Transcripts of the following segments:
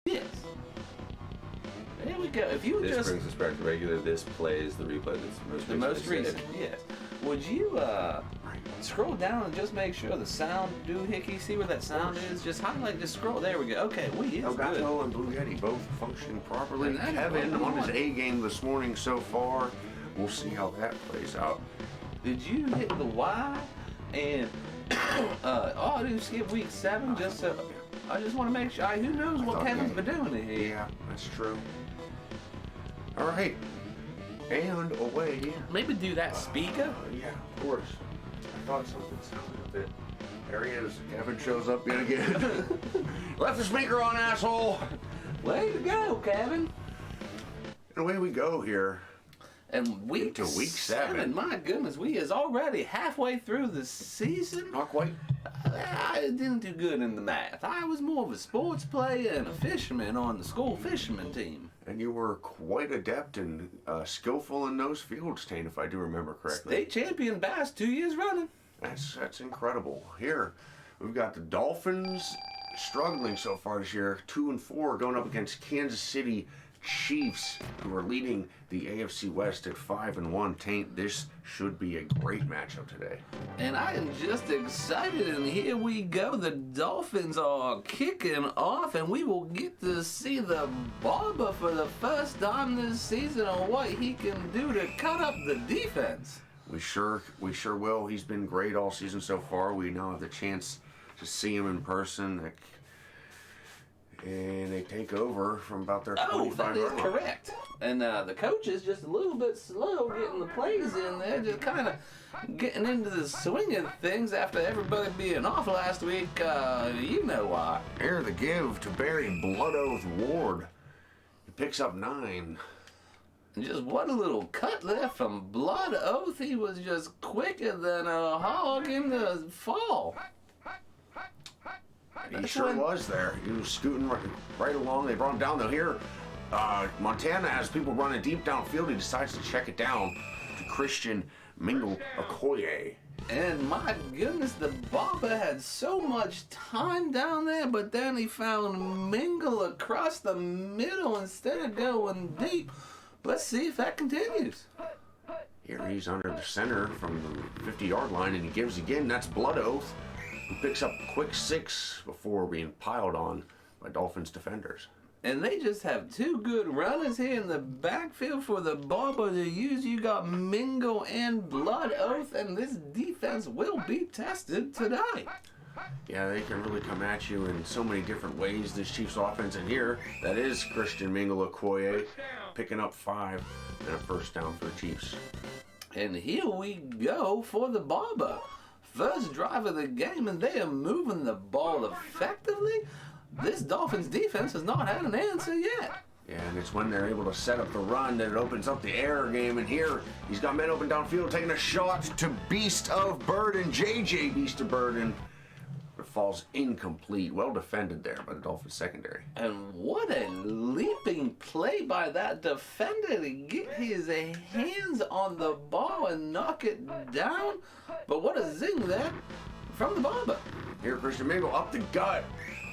Yes. There we go. If you This just brings us back to regular. This plays the replay that's the most recent, yes. Would you scroll down and just make sure the sound doohickey, see where that sound is? Just highlight, just scroll. There we go. Okay, we is good. Elgato and Blue Yeti both functioning properly. And that is Kevin what we on his want. A game this morning so far. We'll see how that plays out. Did you hit the Y? And oh, did you skip week 7? Just so I just want to make sure. Who knows what thought Kevin's you- been doing in here? Yeah, that's true. All right, and away. Maybe do that speaker. Yeah, of course. I thought something sounded a bit. There he is. Kevin shows up yet again. Left the speaker on, asshole. Way to go, Kevin. And away we go here. And week Into week 7. My goodness, we is already halfway through the season. Not quite. I didn't do good in the math. I was more of a sports player and a fisherman on the school fisherman team. And you were quite adept and skillful in those fields, Taint, if I do remember correctly. State champion bass 2 years running. That's incredible. Here, we've got the Dolphins struggling so far this year, 2-4, going up against Kansas City Chiefs, who are leading the AFC West at 5-1. Taint, this should be a great matchup today. And I am just excited, and here we go. The Dolphins are kicking off, and we will get to see the Barber for the first time this season on what he can do to cut up the defense. We sure will. He's been great all season so far. We now have the chance to see him in person. And they take over from about their 25 that is yard line. correct. And the coach is just a little bit slow getting the plays in there, just kind of getting into the swing of things after everybody being off last week. You know why. Here the give to Barry Blood Oath Ward. He picks up 9. And just what a little cut there from Blood Oath. He was just quicker than a hog in the fall. He sure was there. He was scooting right along. They brought him down though. Here, Montana has people running deep downfield. He decides to check it down to Christian Mingle Okoye. And my goodness, the Barber had so much time down there, but then he found Mingle across the middle instead of going deep. Let's see if that continues. Here he's under the center from the 50-yard line, and he gives again. That's Blood Oath, who picks up a quick 6 before being piled on by Dolphins defenders. And they just have 2 good runners here in the backfield for the Barber to use. You got Mingo and Blood Oath, and this defense will be tested today. Yeah, they can really come at you in so many different ways, this Chiefs offense. And here, that is Christian Mingle Okoye picking up 5 and a first down for the Chiefs. And here we go for the Barber. First drive of the game, and they are moving the ball effectively. This Dolphins defense has not had an answer yet. Yeah, and it's when they're able to set up the run that it opens up the air game. And here, he's got men open downfield, taking a shot to Beast of Burden, JJ Beast of Burden. But it falls incomplete. Well defended there by the Dolphins secondary. And what a leaping play by that defender to get his hands on the ball and knock it down. But what a zing there from the Barber. Here, Christian Mingle up the gut.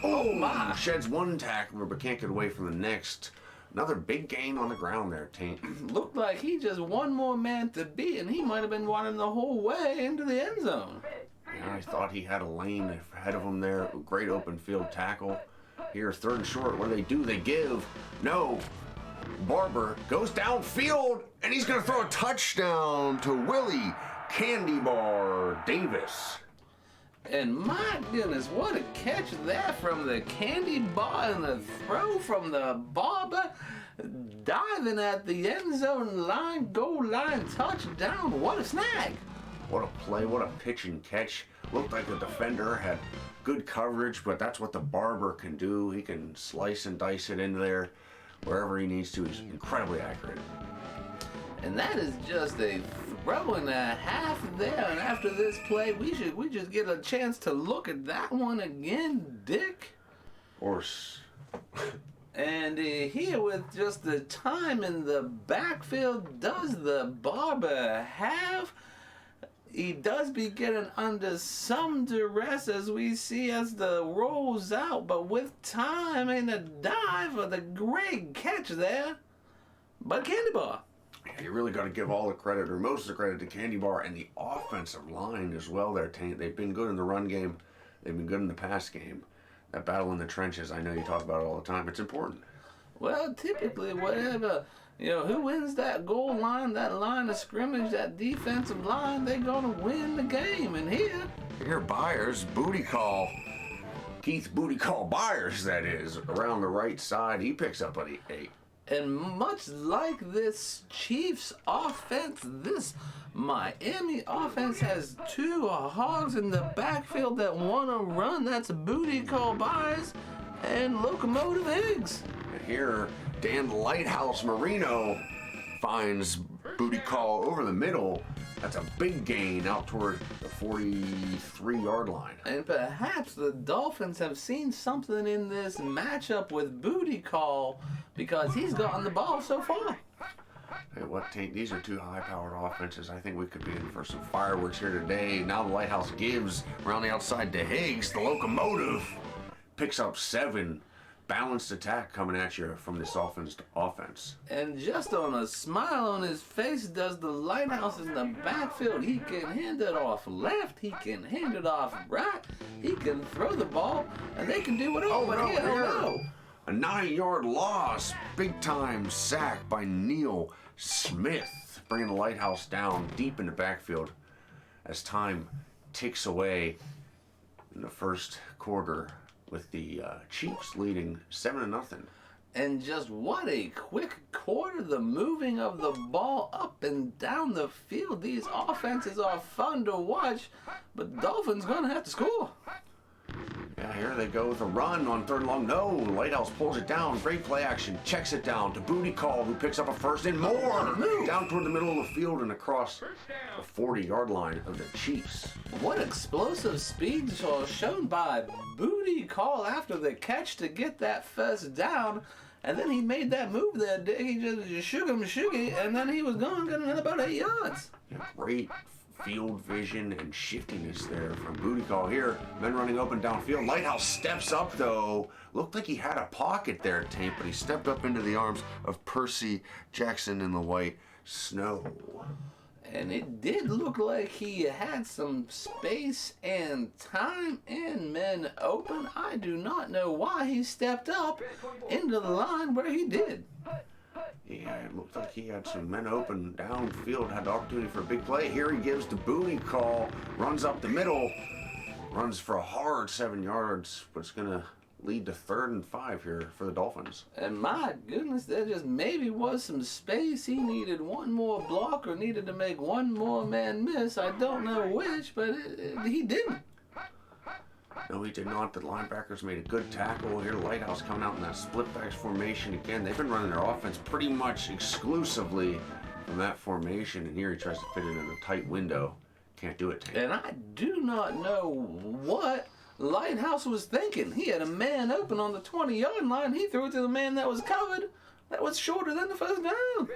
Oh my. Sheds one tackler, but can't get away from the next. Another big gain on the ground there, Taint. Looked like he just one more man to beat, and he might have been running the whole way into the end zone. Yeah, I thought he had a lane ahead of him there. Great open field tackle. Here, 3rd and short. What do? They give. No. Barber goes downfield, and he's going to throw a touchdown to Willie Candy Bar Davis. And my goodness, what a catch there from the Candy Bar, and the throw from the Barber, diving at the end zone line, goal line, touchdown. What a snag. What a play, what a pitch and catch. Looked like the defender had good coverage, but that's what the Barber can do. He can slice and dice it in there wherever he needs to. He's incredibly accurate. And that is just a throw and a half there. And after this play, we just get a chance to look at that one again, Dick. Or And here with just the time in the backfield, does the Barber have? he does be getting under some duress as we see as the rolls out, but with time and a dive of the great catch there. But Candy Bar. You really got to give all the credit, or most of the credit, to Candy Bar and the offensive line as well there, Taint. They've been good in the run game. They've been good in the pass game. That battle in the trenches, I know you talk about it all the time. It's important. Well, typically, whatever, who wins that goal line, that line of scrimmage, that defensive line, they're going to win the game. And Here, Byers, booty call. Keith Booty Call Byers, that is, around the right side. He picks up an 8. And much like this Chiefs offense, this Miami offense has 2 hogs in the backfield that want to run. That's Booty Call Byers and Locomotive Higgs. Here, Dan Lighthouse Marino finds Booty Call over the middle. That's a big gain out toward the 43-yard line. And perhaps the Dolphins have seen something in this matchup with Booty Call because he's gotten the ball so far. Hey, what, Taint? These are 2 high-powered offenses. I think we could be in for some fireworks here today. Now the Lighthouse gives around the outside to Higgs. The Locomotive picks up 7. Balanced attack coming at you from this Dolphins offense. And just on a smile on his face does the Lighthouse in the backfield. He can hand it off left. He can hand it off right. He can throw the ball, and they can do whatever. No. A 9-yard loss. Big-time sack by Neil Smith, bringing the Lighthouse down deep in the backfield as time ticks away in the first quarter, with the Chiefs leading 7-0. And just what a quick quarter, the moving of the ball up and down the field. These offenses are fun to watch, but Dolphins gonna have to score. Yeah, here they go with a run on 3rd and long. No, Lighthouse pulls it down. Great play action. Checks it down to Booty Call, who picks up a first and more. Down toward the middle of the field and across the 40-yard line of the Chiefs. What explosive speed shown by Booty Call after the catch to get that first down. And then he made that move there. He just shook him, and then he was gone, getting about 8 yards. Yeah, great field vision and shiftiness there from Booty Call. Here, men running open downfield. Lighthouse steps up, though. Looked like he had a pocket there, Taint, but he stepped up into the arms of Percy Jackson in the white snow. And it did look like he had some space and time and men open. I do not know why he stepped up into the line where he did. Yeah, it looked like he had some men open downfield, had the opportunity for a big play. Here he gives the Booty Call, runs up the middle, runs for a hard 7 yards, but it's going to lead to 3rd and 5 here for the Dolphins. And my goodness, there just maybe was some space. He needed one more block or needed to make one more man miss. I don't know which, but he didn't. No, he did not. The linebackers made a good tackle. Here, Lighthouse coming out in that split backs formation again. They've been running their offense pretty much exclusively from that formation, and here he tries to fit it in a tight window. Can't do it, Taint. And I do not know what Lighthouse was thinking. He had a man open on the 20-yard line. He threw it to the man that was covered. That was shorter than the first down.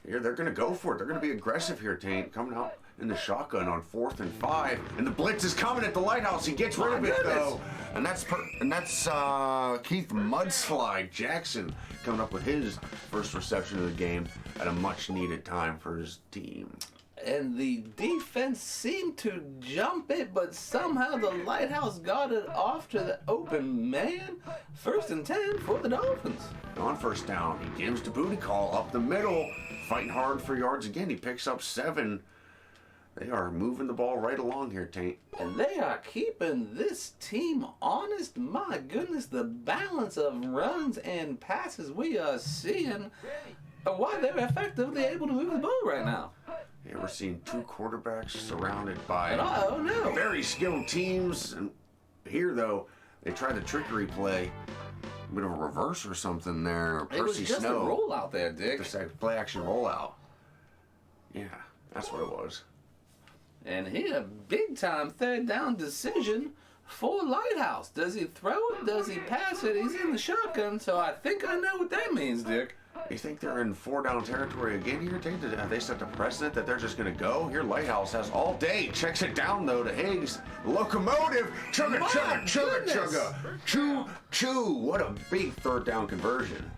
Here, they're going to go for it. They're going to be aggressive here, Taint. Coming out in the shotgun on 4th and 5. And the blitz is coming at the Lighthouse. He gets rid of it, though. And that's Keith Mudslide Jackson coming up with his first reception of the game at a much-needed time for his team. And the defense seemed to jump it, but somehow the Lighthouse got it off to the open man. 1st and 10 for the Dolphins. On 1st down, he gives the Booty Call up the middle. Fighting hard for yards again. He picks up 7. They are moving the ball right along here, Taint. And they are keeping this team honest. My goodness, the balance of runs and passes we are seeing. Why they're effectively able to move the ball right now. Yeah, we're seeing 2 quarterbacks surrounded by very skilled teams. And here, though, they tried the trickery play. A bit of a reverse or something there. It was just a rollout there, Dick. Just a play action rollout. Yeah, that's what it was. And here, big time 3rd down decision for Lighthouse. Does he throw it? Does he pass it? He's in the shotgun, so I think I know what that means, Dick. You think they're in 4-down territory again here, Taint? Have they set the precedent that they're just going to go? Here, Lighthouse has all day. Checks it down, though, to Higgs. Locomotive. Chugga, chugga, chugga, chugga. Chew, chew. What a big 3rd-down conversion.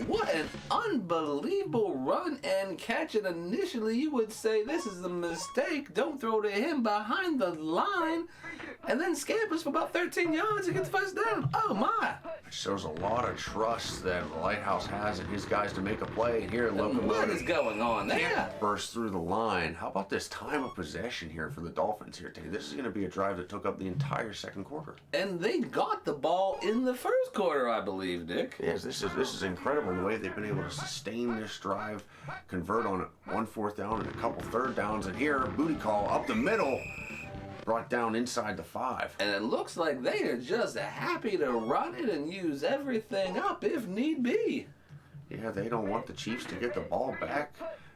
What an unbelievable run and catch. And initially you would say this is a mistake. Don't throw to him behind the line. And then scampers for about 13 yards to get the first down. Oh, my. It shows a lot of trust that Lighthouse has in his guys to make a play. And here, Locomotive. What is going on there? Burst through the line. How about this time of possession here for the Dolphins here, Taint? This is going to be a drive that took up the entire 2nd quarter. And they got the ball in the 1st quarter, I believe, Dick. Yes, this is incredible the way they've been able to sustain this drive, convert on 1 4th down and a couple 3rd downs, and here, booty call up the middle, brought down inside the 5. And it looks like they are just happy to run it and use everything up if need be. Yeah, they don't want the Chiefs to get the ball back,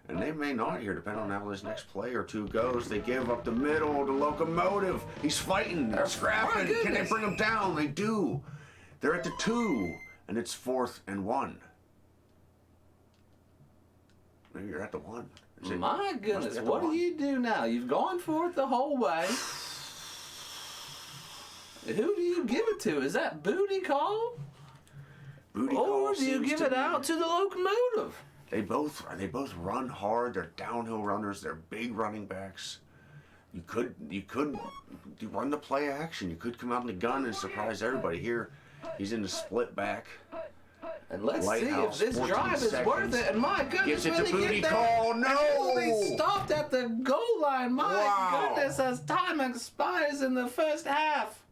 and they may not here, depending on how this next play or two goes. They give up the middle to Locomotive. He's fighting, they're scrapping. Can they bring him down? They do. They're at the 2, and it's 4th and 1. Maybe you're at the 1. My goodness, what do you do now? You've gone for it the whole way. Who do you give it to? Is that booty call? Booty or call do you give it out to the Locomotive? They both run hard. They're downhill runners. They're big running backs. You could run the play action. You could come out in the gun and surprise everybody. Here, he's in the split back. And let's Lighthouse, see if this drive is worth it. And my goodness, gives it to booty get call. No! They stopped at the goal line. My goodness, as time expires in the 1st half.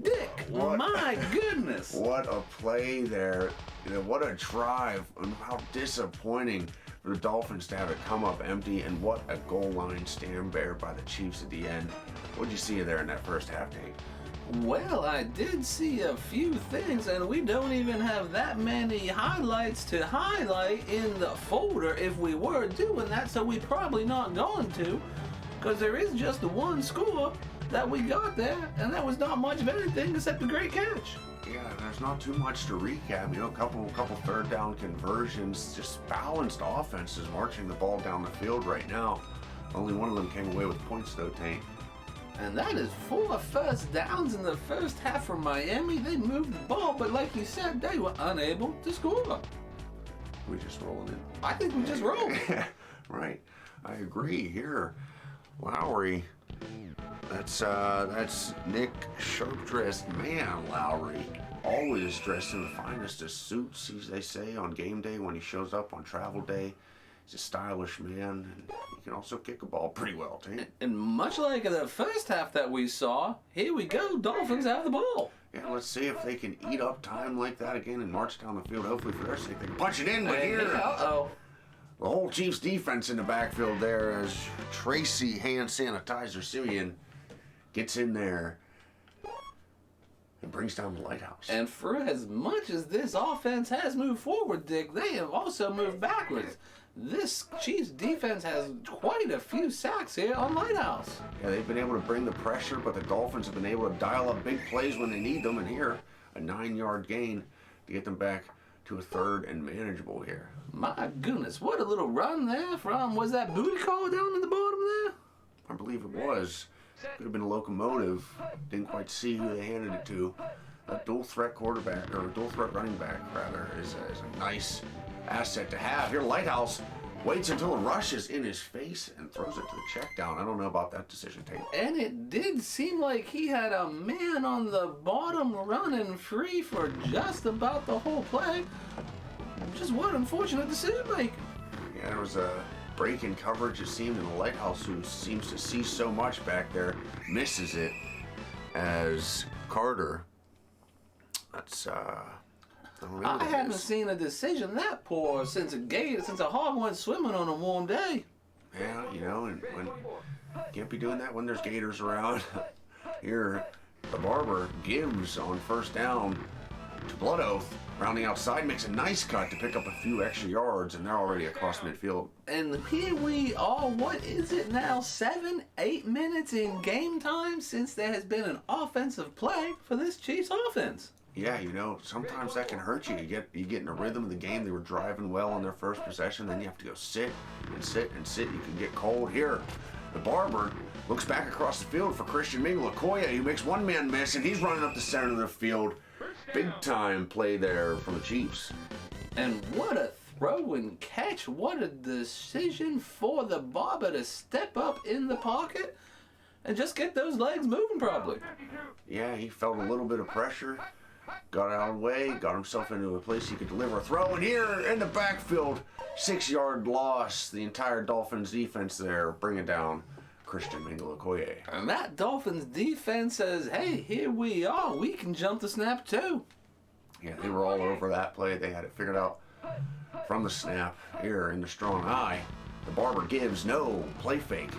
Dick, my goodness. What a play there. What a drive. And how disappointing for the Dolphins to have it come up empty. And what a goal line stand bear by the Chiefs at the end. What did you see there in that 1st half, Taint? Well, I did see a few things, and we don't even have that many highlights to highlight in the folder if we were doing that, so we're probably not going to, because there is just the one score that we got there, and that was not much of anything except a great catch. Yeah, there's not too much to recap. A couple 3rd down conversions, just balanced offenses marching the ball down the field right now. Only one of them came away with points, though, Taint. And that is 4 first downs in the 1st half for Miami. They moved the ball, but like you said, they were unable to score. We just rolling in. I think we just rolled. Right. I agree. Here, Lowry. That's Nick Sharp-dressed man, Lowry. Always dressed in the finest of suits, as they say, on game day when he shows up on travel day. He's a stylish man, and he can also kick a ball pretty well, Taint. And much like the 1st half that we saw, here we go, Dolphins have the ball. Yeah, let's see if they can eat up time like that again and march down the field. Hopefully for their sake, they can punch it in, but here... Uh-oh. The whole Chiefs defense in the backfield there as Tracy hand sanitizer Simeon gets in there and brings down the Lighthouse. And for as much as this offense has moved forward, Dick, they have also moved backwards. This Chiefs defense has quite a few sacks here on Lighthouse. Yeah, they've been able to bring the pressure, but the Dolphins have been able to dial up big plays when they need them. And here, a 9-yard gain to get them back to a 3rd and manageable here. My goodness, what a little run there from, was that booty call down in the bottom there? I believe it was. Could have been a Locomotive. Didn't quite see who they handed it to. A dual threat quarterback, or a dual threat running back, rather, is a nice asset to have. Here, Lighthouse waits until a rush is in his face and throws it to the check down. I don't know about that decision, Taint. And it did seem like he had a man on the bottom running free for just about the whole play. Just what unfortunate decision making. Yeah, there was a break in coverage, it seemed, and the Lighthouse, who seems to see so much back there, misses it as Carter. That's, I haven't seen a decision that poor since a hog went swimming on a warm day. Yeah, and when can't be doing that when there's gators around. Here, the barber gives on 1st down to Blood Oath. Rounding outside, makes a nice cut to pick up a few extra yards, and they're already across midfield. And here we are, what is it now, 7-8 minutes in game time since there has been an offensive play for this Chiefs offense. Yeah, you know, sometimes that can hurt you. You get in a rhythm of the game. They were driving well on their first possession, then you have to go sit and sit and sit. You can get cold. Here, the Barber looks back across the field for Christian Mingle Okoye. He makes one man miss, and he's running up the center of the field. Big time play there from the Chiefs. And what a throw and catch. What a decision for the Barber to step up in the pocket and just get those legs moving probably. Yeah, he felt a little bit of pressure. Got out of the way, got himself into a place he could deliver a throw, and here in the backfield, 6-yard loss. The entire Dolphins defense there bringing down Christian Mingle Okoye. And that Dolphins defense says, hey, here we are. We can jump the snap too. Yeah, they were all over that play. They had it figured out from the snap. Here in the strong eye, the Barber gives no play fake.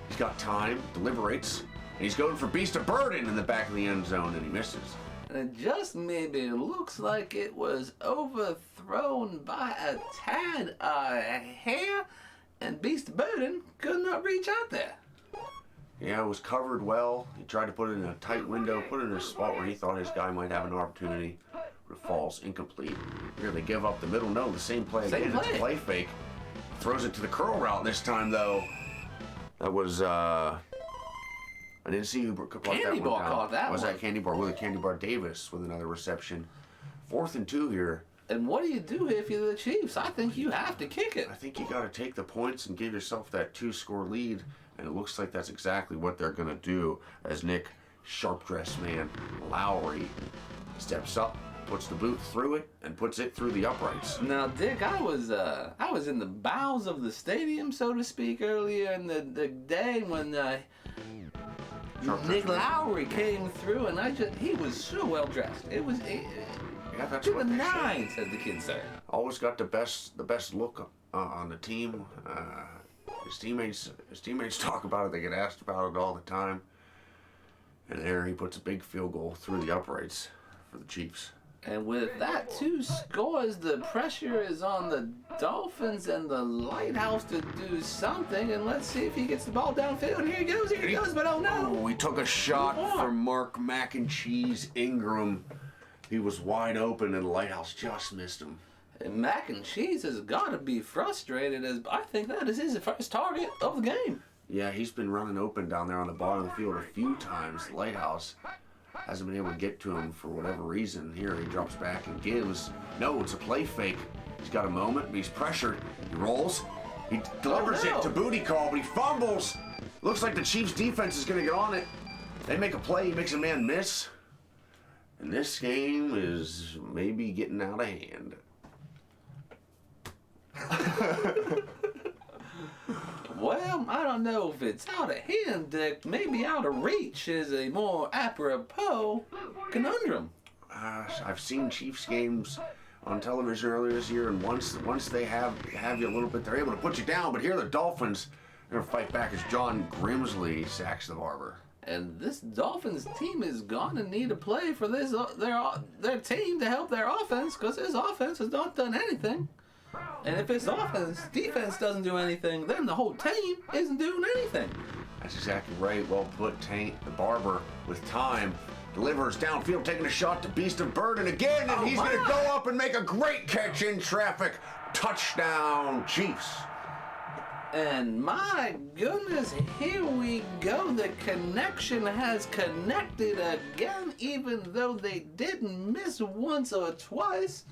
He's got time, deliberates, and he's going for Beast of Burden in the back of the end zone, and he misses. And it just maybe looks like it was overthrown by a tad hair, and Beast Burden could not reach out there. Yeah, it was covered well. He tried to put it in a tight window, put it in a spot where he thought his guy might have an opportunity, but it falls incomplete. Here they give up the middle. No, the same play again. It's a play fake. Throws it to the curl route this time, though. That was, I didn't see who caught Candy that Bar one down. caught that was one. that Candy Bar? With Candy Bar Davis with another reception. 4th and 2 here. And what do you do if you're the Chiefs? I think you have to kick it. I think you got to take the points and give yourself that 2-score lead, and it looks like that's exactly what they're going to do as Nick Sharp-Dressed Man Lowry steps up, puts the boot through it, and puts it through the uprights. Now, Dick, I was in the bowels of the stadium, so to speak, earlier in the day when Nick Lowry came through, and he was so well dressed. It was Yeah, that's to what the they should. nines, as the kids say. Always got the best look on the team. His teammates talk about it. They get asked about it all the time. And there he puts a big field goal through the uprights for the Chiefs. And with that 2 scores, the pressure is on the Dolphins and the Lighthouse to do something. And let's see if he gets the ball downfield. Here he goes, but oh no. Oh, he took a shot from Mark Mac and Cheese Ingram. He was wide open and the Lighthouse just missed him. And Mac and Cheese has got to be frustrated, as I think that is his first target of the game. Yeah, he's been running open down there on the bottom of the field a few times. The Lighthouse hasn't been able to get to him for whatever reason. Here he drops back and gives. No, it's a play fake. He's got a moment, but he's pressured. He rolls. He delivers it to Booty Call, but he fumbles. Looks like the Chiefs defense is going to get on it. They make a play. He makes a man miss. And this game is maybe getting out of hand. Well, I don't know if it's out of hand, Dick. Maybe out of reach is a more apropos conundrum. I've seen Chiefs games on television earlier this year, and once they have you a little bit, they're able to put you down. But here the Dolphins are going to fight back as John Grimsley sacks the Barber. And this Dolphins team is going to need a play for this their team to help their offense, because his offense has not done anything. And if his defense doesn't do anything, then the whole team isn't doing anything. That's exactly right. Well put, Taint. The Barber, with time, delivers downfield, taking a shot to Beast of Burden again, and he's going to go up and make a great catch in traffic. Touchdown, Chiefs. And my goodness, here we go. The connection has connected again, even though they didn't miss once or twice.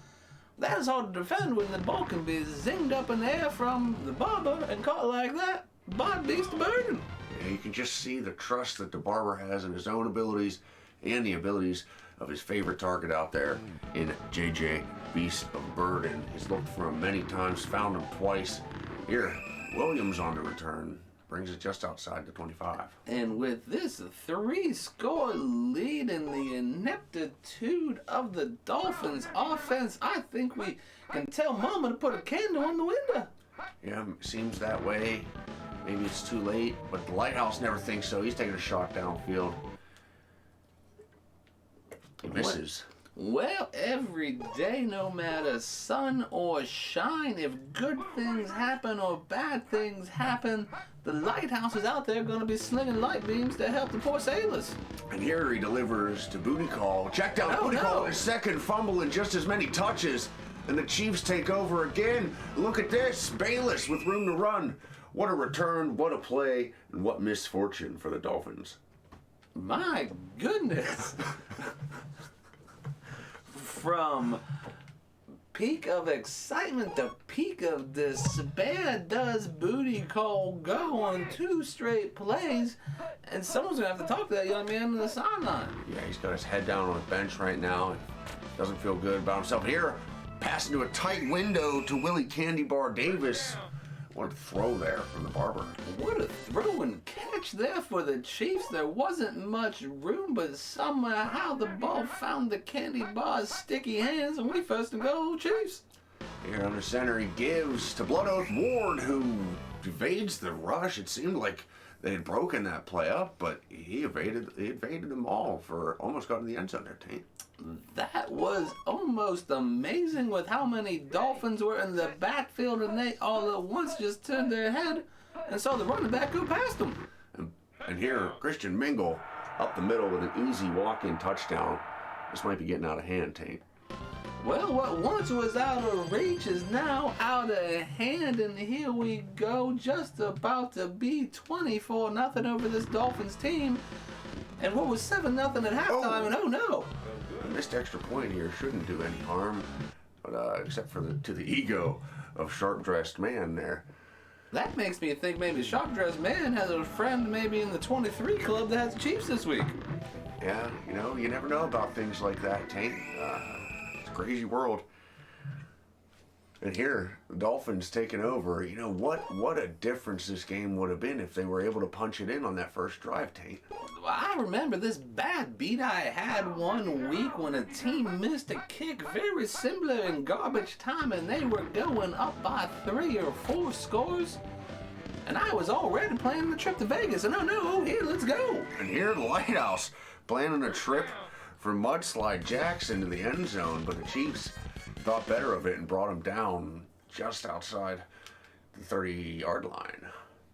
That is hard to defend when the ball can be zinged up in the air from the Barber and caught like that by Beast of Burden. Yeah, you can just see the trust that the Barber has in his own abilities and the abilities of his favorite target out there in JJ Beast of Burden. He's looked for him many times, found him twice. Here, Williams on the return. Brings it just outside the 25. And with this 3-score lead in the ineptitude of the Dolphins offense, I think we can tell Mama to put a candle on the window. Yeah, seems that way. Maybe it's too late, but the Lighthouse never thinks so. He's taking a shot downfield. He misses. Well, every day, no matter sun or shine, if good things happen or bad things happen, the lighthouse is out there going to be slinging light beams to help the poor sailors. And here he delivers to Booty Call. Check down Booty Call, his second fumble in just as many touches. And the Chiefs take over again. Look at this, Bayless with room to run. What a return, what a play, and what misfortune for the Dolphins. My goodness. From peak of excitement to peak of despair does Booty Call go on 2 straight plays, and someone's going to have to talk to that young man on the sideline. Yeah, he's got his head down on the bench right now. Doesn't feel good about himself. Here, pass into a tight window to Willie Candy Bar Davis. What a throw there from the Barber. What a throw and catch there for the Chiefs. There wasn't much room, but somehow the ball found the Candy Bar's sticky hands, and we first and goal, Chiefs. Here under center, he gives to Blood Oath Ward, who evades the rush. It seemed like they had broken that play up, but he evaded them all for almost got in the end zone there, Taint. That was almost amazing with how many Dolphins were in the backfield, and they all at once just turned their head and saw the running back go past them. And here, Christian Mingle up the middle with an easy walk-in touchdown. This might be getting out of hand, Taint. Well, what once was out of reach is now out of hand, and here we go, just about to be 24-0 over this Dolphins team. And what was 7-0 at halftime, and oh no! A missed extra point here shouldn't do any harm, but except for to the ego of sharp-dressed man there. That makes me think maybe Sharp-Dressed Man has a friend maybe in the 23 club that has the Chiefs this week. Yeah, you never know about things like that, Taint. It's a crazy world. And here, the Dolphins taking over. You know, what a difference this game would have been if they were able to punch it in on that first drive, Taint. Well, I remember this bad beat I had one week when a team missed a kick very similar in garbage time, and they were going up by 3 or 4 scores. And I was already planning the trip to Vegas, and oh no, here, let's go. And here, the Lighthouse planning a trip for Mudslide Jackson to the end zone, but the Chiefs thought better of it and brought him down just outside the 30-yard line.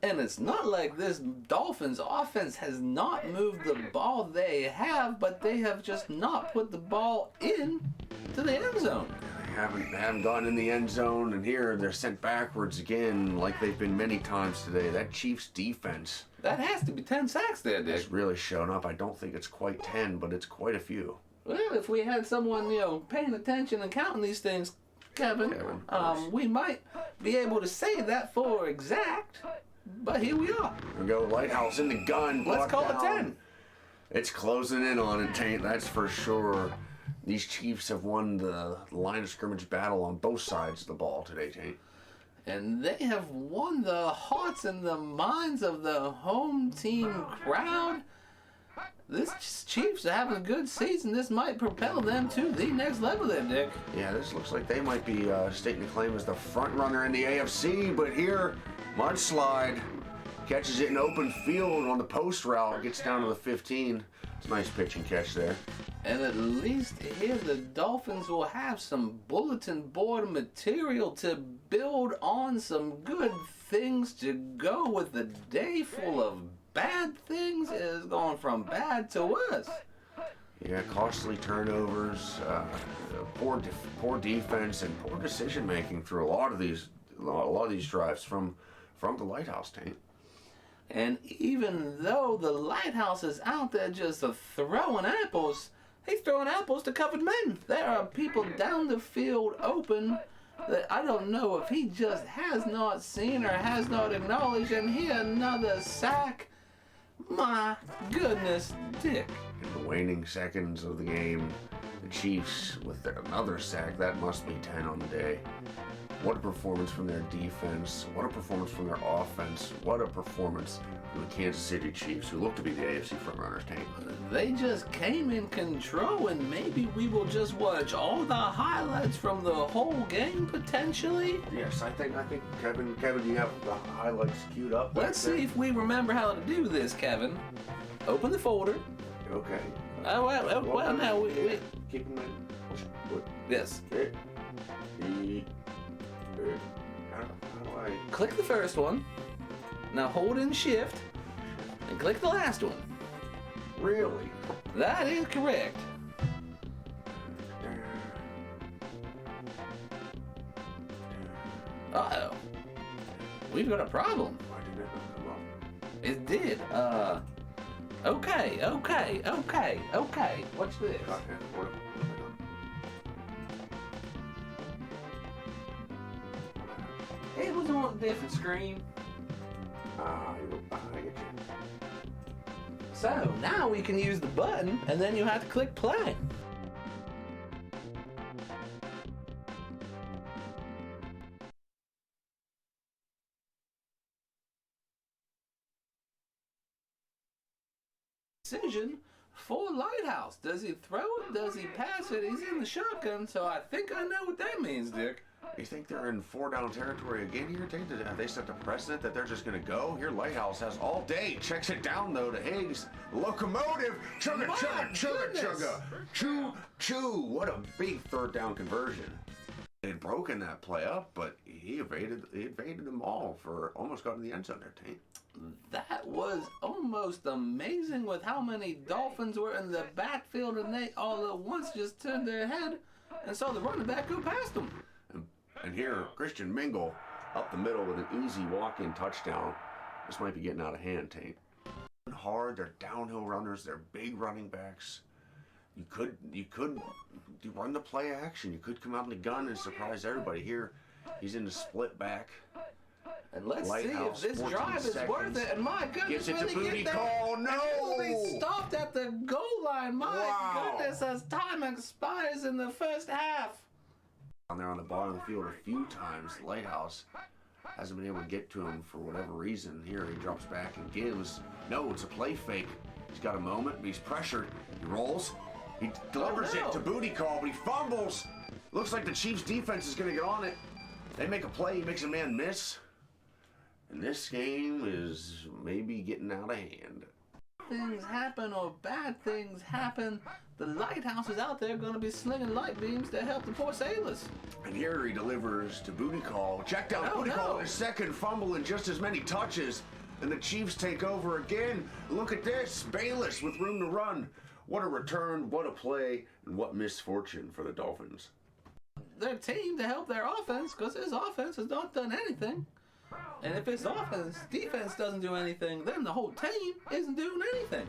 And it's not like this Dolphins offense has not moved the ball. They have, but they have just not put the ball in to the end zone. They haven't gotten in the end zone, and here they're sent backwards again like they've been many times today. That Chiefs defense. That has to be 10 sacks there, Dick. It's really shown up. I don't think it's quite 10, but it's quite a few. Well, if we had someone, paying attention and counting these things, Kevin, we might be able to say that for exact. But here we are. Here we go, Lighthouse in the gun. Let's call down. it 10. It's closing in on it, Taint, that's for sure. These Chiefs have won the line of scrimmage battle on both sides of the ball today, Taint. And they have won the hearts and the minds of the home team crowd. This Chiefs are having a good season. This might propel them to the next level there, Dick. Yeah, this looks like they might be stating a claim as the front runner in the AFC, but here, Mudslide catches it in open field on the post route, gets down to the 15. It's a nice pitch and catch there. And at least here the Dolphins will have some bulletin board material to build on, some good things to go with the day full of bad things. Is going from bad to worse. Yeah, costly turnovers, poor defense, and poor decision making through a lot of these drives from the Lighthouse, Taint. And even though the Lighthouse is out there just throwing apples, he's throwing apples to covered men. There are people down the field open that I don't know if he just has not seen or has not acknowledged. And here another sack. My goodness, Dick. In the waning seconds of the game, the Chiefs with another sack. That must be 10 on the day. What a performance from their defense. What a performance from their offense. What a performance from the Kansas City Chiefs, who look to be the AFC frontrunners, Tank. They just came in control, and maybe we will just watch all the highlights from the whole game, potentially. Yes, I think Kevin, do you have the highlights queued up? Let's see if we remember how to do this, Kevin. Open the folder. Okay. Oh, well, now we keep them in. Yes. How do I... Click the first one. Now hold in shift and click the last one. Really? That is correct. Uh-oh. We've got a problem. Why did that not come up? It did. Okay. Watch this. It was on a different screen. I get you. So now we can use the button and then you have to click play. Decision for Lighthouse. Does he throw it? Does he pass it? He's in the shotgun, so I think I know what that means, Dick. You think they're in 4-down territory again here, Taint? Have they set the precedent that they're just going to go? Here, Lighthouse has all day. Checks it down, though, to Higgs. Locomotive. Chugga, chugga, chugga, chugga. Chew, chew. What a big third-down conversion. They had broken that play up, but he evaded them all for almost got in the end zone there, Taint. That was almost amazing with how many Dolphins were in the backfield, and they all at once just turned their head and saw the running back go past them. And here, Christian Mingle up the middle with an easy walk-in touchdown. This might be getting out of hand, Taint. Hard, they're downhill runners, they're big running backs. You could run the play action. You could come out in the gun and surprise everybody. Here, he's in the split back. And let's Lighthouse, see if this drive is worth it. And my goodness, Gives it to when booty get call. there, No! they stopped at the goal line. My goodness, as time expires in the first half. Down there on the bottom of the field a few times. Lighthouse hasn't been able to get to him for whatever reason. Here he drops back and gives. No, it's a play fake. He's got a moment, but he's pressured. He rolls. He delivers it to booty call, but he fumbles. Looks like the Chiefs defense is going to get on it. They make a play. He makes a man miss. And this game is maybe getting out of hand. Things happen or bad things happen. The Lighthouse is out there going to be slinging light beams to help the poor sailors. And here he delivers to booty call. Check down booty call, his second fumble in just as many touches. And the Chiefs take over again. Look at this. Bayless with room to run. What a return, what a play, and what misfortune for the Dolphins. Their team to help their offense, because his offense has not done anything. And if his defense doesn't do anything, then the whole team isn't doing anything.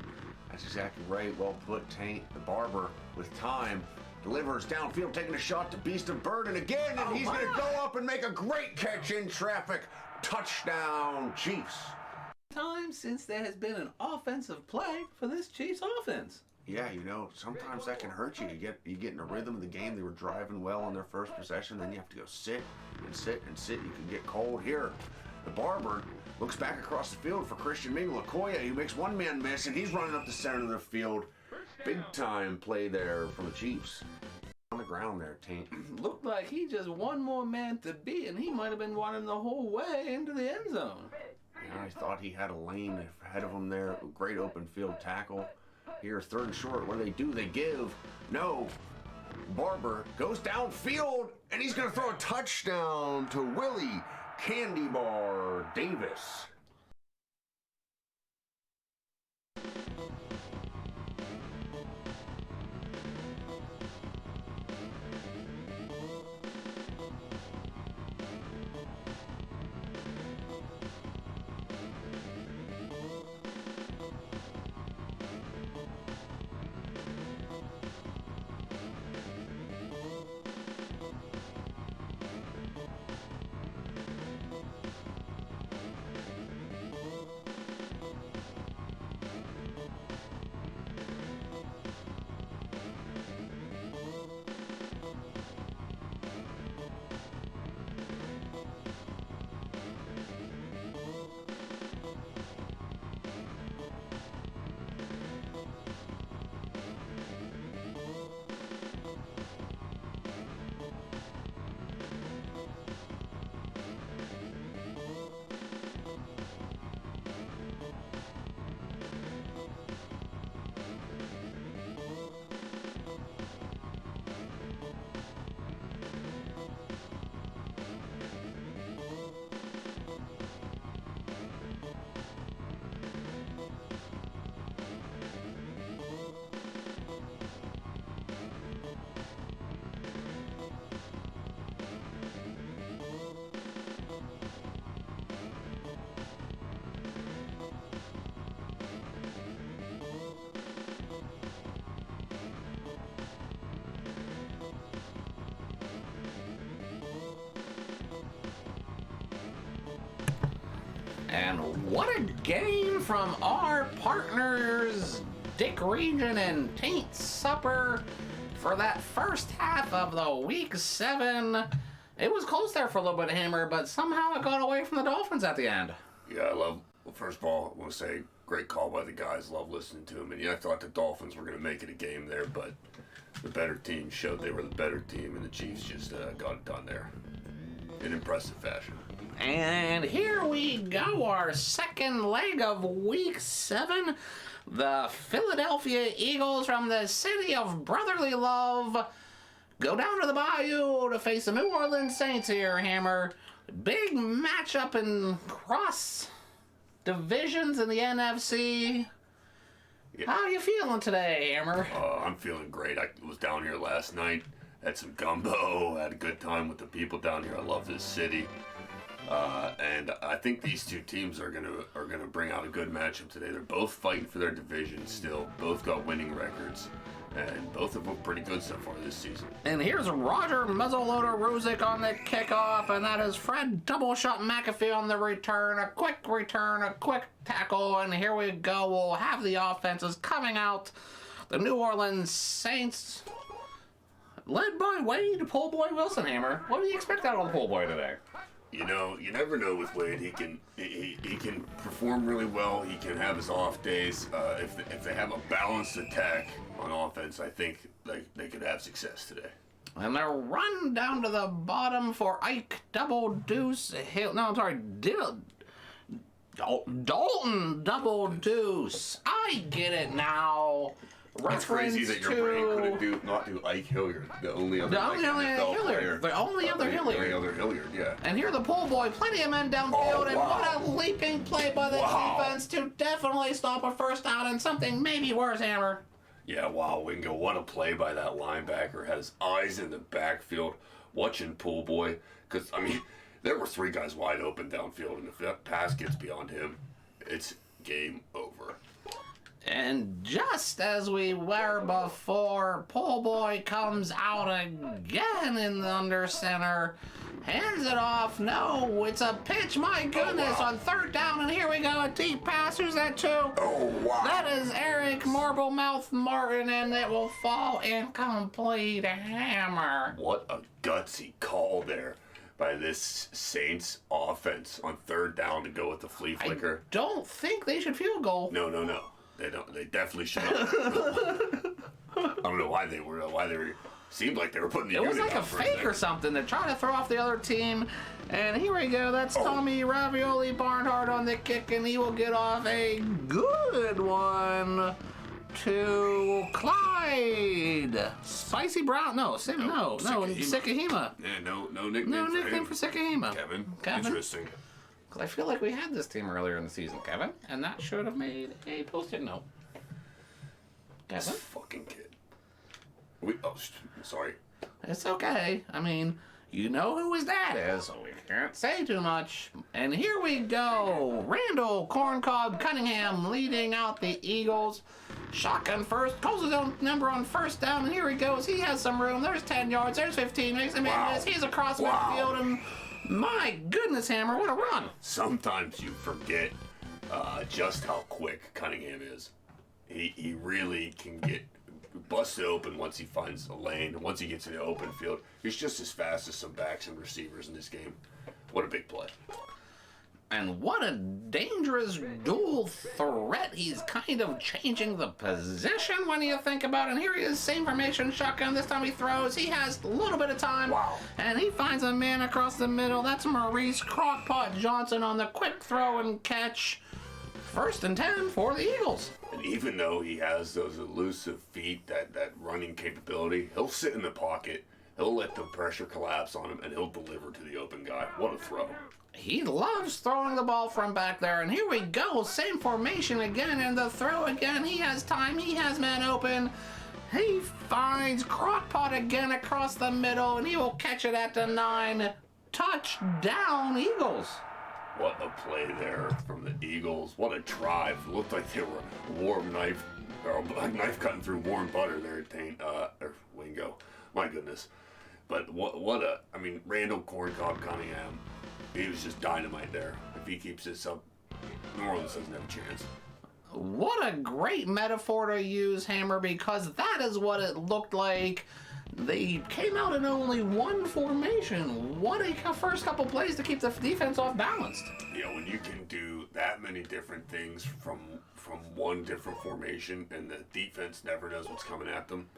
That's exactly right. Well put, Taint. The barber, with time, delivers downfield, taking a shot to Beast of Burden again, and he's going to go up and make a great catch in traffic. Touchdown, Chiefs. Time since there has been an offensive play for this Chiefs offense. Yeah, you know, sometimes that can hurt you. You get in a rhythm of the game. They were driving well on their first possession. Then you have to go sit and sit and sit. You can get cold here. The barber looks back across the field for Christian Mingle Okoye, who makes one man miss, and he's running up the center of the field. Big time play there from the Chiefs. On the ground there, Taint. Looked like he just one more man to beat, and he might have been running the whole way into the end zone. Yeah, I thought he had a lane ahead of him there. Great open field tackle. Here, third and short. What do? They give. No. Barber goes downfield, and he's going to throw a touchdown to Willie Candy Bar Davis. And what a game from our partners, Dick Region and Taint Supper, for that first half of the Week 7. It was close there for a little bit, Hammer, but somehow it got away from the Dolphins at the end. Yeah, well, first of all, I want to say, great call by the guys. Love listening to them. And yeah, I thought the Dolphins were going to make it a game there, but the better team showed they were the better team, and the Chiefs just got it done there in impressive fashion. And here we go, our second leg of Week 7. The Philadelphia Eagles from the city of brotherly love go down to the Bayou to face the New Orleans Saints here, Hammer. Big matchup in cross divisions in the NFC. Yeah. How are you feeling today, Hammer? I'm feeling great. I was down here last night, had some gumbo, had a good time with the people down here. I love this city. And I think these two teams are gonna bring out a good matchup today. They're both fighting for their division still. Both got winning records, and both have looked pretty good so far this season. And here's Roger Muzzleloader Ruzick on the kickoff, and that is Fred Doubleshot McAfee on the return. A quick tackle, and here we go. We'll have the offenses coming out. The New Orleans Saints, led by Wade Pull Boy Wilson, Hammer. What do you expect out of the Pull Boy today? You know, you never know with Wade. He can perform really well. He can have his off days. If they have a balanced attack on offense, I think they could have success today. And they're run down to the bottom for Ike Double Deuce Hill. No, I'm sorry, Dalton Double Deuce. I get it now. It's crazy that your brain couldn't not do Ike Hilliard, the only other NFL player. The only other Hilliard, yeah. And here the Pull Boy, plenty of men downfield, and what a leaping play by the defense to definitely stop a first down and something maybe worse, Hammer. Yeah, wow, Wingo, what a play by that linebacker. Had his eyes in the backfield, watching Pull Boy. Because, I mean, there were three guys wide open downfield, and if that pass gets beyond him, it's game over. And just as we were before, Pull Boy comes out again in the under center, hands it off. No, it's a pitch. My goodness, on third down, and here we go. A deep pass. Who's that to? Oh, wow. That is Eric Marblemouth Martin, and it will fall incomplete. Hammer. What a gutsy call there by this Saints offense on third down to go with the flea flicker. I don't think they should field goal. No. They don't. They definitely should not. I don't know why they were. Seemed like they were putting the unit. It was like a fake or something. They're trying to throw off the other team. And here we go. That's Tommy Ravioli Barnhart on the kick, and he will get off a good one to Clyde. Spicy Brown. No, Sikahima. Yeah, no nickname. No nickname for Sikahima. Kevin. Interesting. Because I feel like we had this team earlier in the season, Kevin, and that should have made a post-it note. Kevin? This fucking kid. Sorry. It's okay. I mean, you know who his dad is, so we can't say too much. And here we go. Randall Corncob Cunningham leading out the Eagles. Shotgun first, calls his own number on first down, and here he goes. He has some room. There's 10 yards. There's 15. Makes him in this. He's across midfield, and my goodness, Hammer, what a run. Sometimes you forget just how quick Cunningham is. He really can get busted open once he finds a lane. Once he gets in the open field, he's just as fast as some backs and receivers in this game. What a big play. And what a dangerous dual threat. He's kind of changing the position when you think about it. And here he is, same formation, shotgun. This time he throws. He has a little bit of time. Wow. And he finds a man across the middle. That's Maurice Crockpot Johnson on the quick throw and catch. 1st and 10 for the Eagles. And even though he has those elusive feet, that running capability, he'll sit in the pocket. He'll let the pressure collapse on him, and he'll deliver to the open guy. What a throw. He loves throwing the ball from back there, and here we go. Same formation again, and the throw again. He has time. He has man open. He finds Crockpot again across the middle, and he will catch it at the 9. Touchdown, Eagles. What a play there from the Eagles. What a drive. It looked like they were knife cutting through warm butter there at Taint, or Wingo. My goodness. But Randall Corncob Cunningham, he was just dynamite there. If he keeps this up, New Orleans doesn't have a chance. What a great metaphor to use, Hammer, because that is what it looked like. They came out in only one formation. What a first couple plays to keep the defense off balanced. Yeah, when you can do that many different things from one different formation and the defense never knows what's coming at them,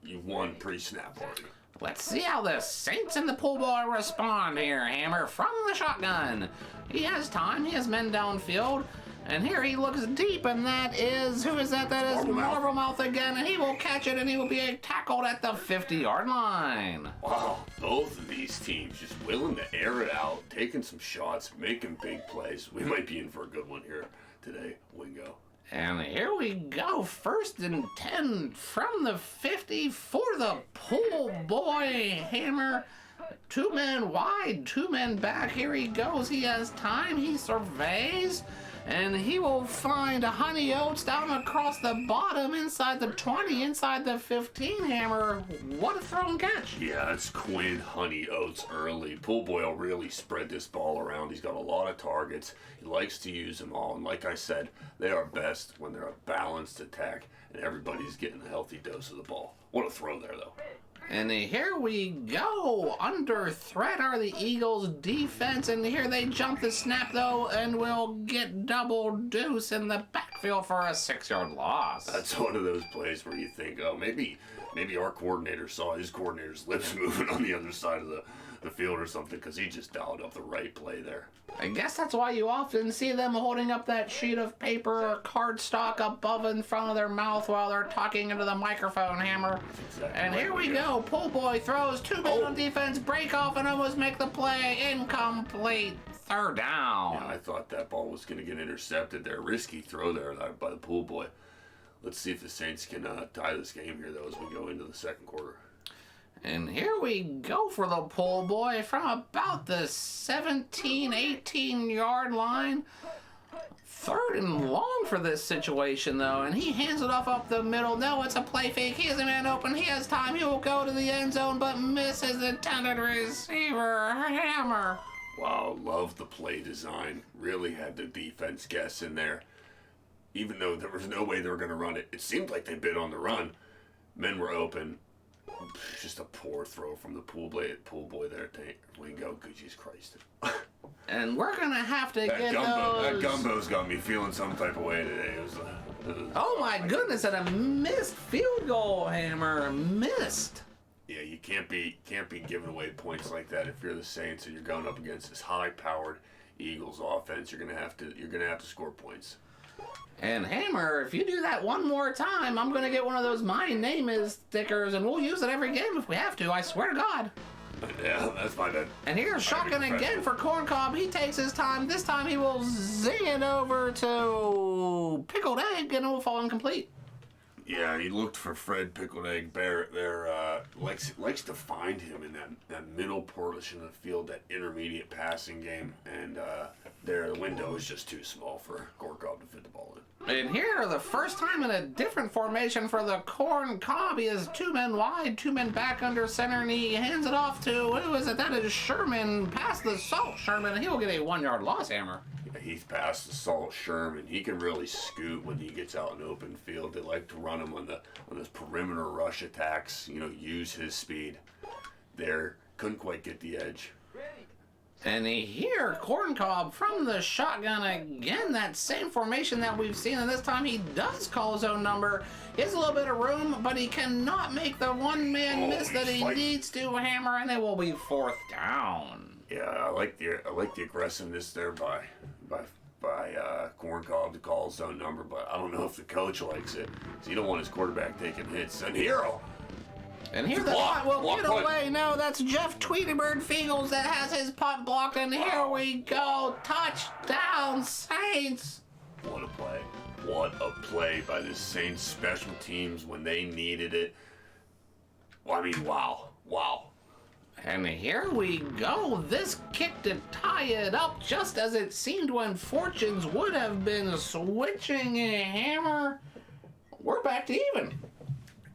you won pre-snap already. Let's see how the Saints and the pool boy respond here, Hammer, from the shotgun. He has time, he has men downfield, and here he looks deep, and that is, who is that? That is Marble Mouth again, and he will catch it, and he will be tackled at the 50-yard line. Wow, both of these teams just willing to air it out, taking some shots, making big plays. We might be in for a good one here today, Wingo. And here we go, 1st and 10 from the 50 for the pool boy, Hammer. 2 men wide, 2 men back. Here he goes. He has time. He surveys. And he will find Honey Oats down across the bottom, inside the 20, inside the 15, Hammer. What a throw and catch. Yeah, it's Quinn Honey Oats early. Pool boy will really spread this ball around. He's got a lot of targets. He likes to use them all. And like I said, they are best when they're a balanced attack and everybody's getting a healthy dose of the ball. What a throw there, though. And here we go. Under threat are the Eagles' defense. And here they jump the snap, though, and will get double deuce in the backfield for a 6-yard loss. That's one of those plays where you think, oh, maybe our coordinator saw his coordinator's lips moving on the other side of the field or something, because he just dialed up the right play there. I guess that's why you often see them holding up that sheet of paper or cardstock above in front of their mouth while they're talking into the microphone, Hammer. Exactly And right, here we yeah. go. Pool boy throws 2 men on defense, break off, and almost make the play. Incomplete. 3rd down. Yeah, I thought that ball was going to get intercepted there. Risky throw there by the pool boy. Let's see if the Saints can tie this game here, though, as we go into the second quarter. And here we go for the pool boy from about the 17, 18-yard line. 3rd and long for this situation, though, and he hands it off up the middle. No, it's a play fake. He has a man open. He has time. He will go to the end zone, but misses the intended receiver, Hammer. Wow, love the play design. Really had the defense guess in there. Even though there was no way they were going to run it, it seemed like they bid on the run. Men were open. Just a poor throw from the pool boy there, Taint. Wingo, good Jesus Christ. And we're going to have to That get that those... gumbo's got me feeling some type of way today. It was Oh, my goodness, and a missed field goal, Hammer. Missed. Yeah, you can't be giving away points like that if you're the Saints and you're going up against this high-powered Eagles offense. You're gonna have to score points. And Hammer, if you do that one more time, I'm going to get one of those My Name Is stickers, and we'll use it every game if we have to, I swear to God. Yeah, that's fine then. And here's shotgun again for Corncob. He takes his time. This time he will zing it over to Pickled Egg, and it will fall incomplete. Yeah, he looked for Fred Pickled Egg Barrett there. Likes to find him in that middle portion of the field, that intermediate passing game, and there the window is just too small for Corncob to fit the ball in. And here, the first time in a different formation for the Corn Cob, he is 2 men wide, 2 men back under center, and he hands it off to, who is it? That is Sherman, past the Salt Sherman, and he will get a 1-yard loss, Hammer. Yeah, he's past the Salt Sherman. He can really scoot when he gets out in open field. They like to run him on those perimeter rush attacks, use his speed. There, couldn't quite get the edge. And here, Corncob from the shotgun again, that same formation that we've seen, and this time he does call his own number. He has a little bit of room, but he cannot make the one-man miss that he needs to, Hammer, and it will be 4th down. Yeah, I like the aggressiveness there by Corncob to call his own number, but I don't know if the coach likes it. So you don't want his quarterback taking hits. And hero. And here the punt will get away. No, that's Jeff Tweedybird Fingles that has his punt blocked. And here we go. Touchdown, Saints. What a play. What a play by the Saints special teams when they needed it. Well, I mean, wow. And here we go. This kick to tie it up just as it seemed when fortunes would have been switching, a Hammer. We're back to even.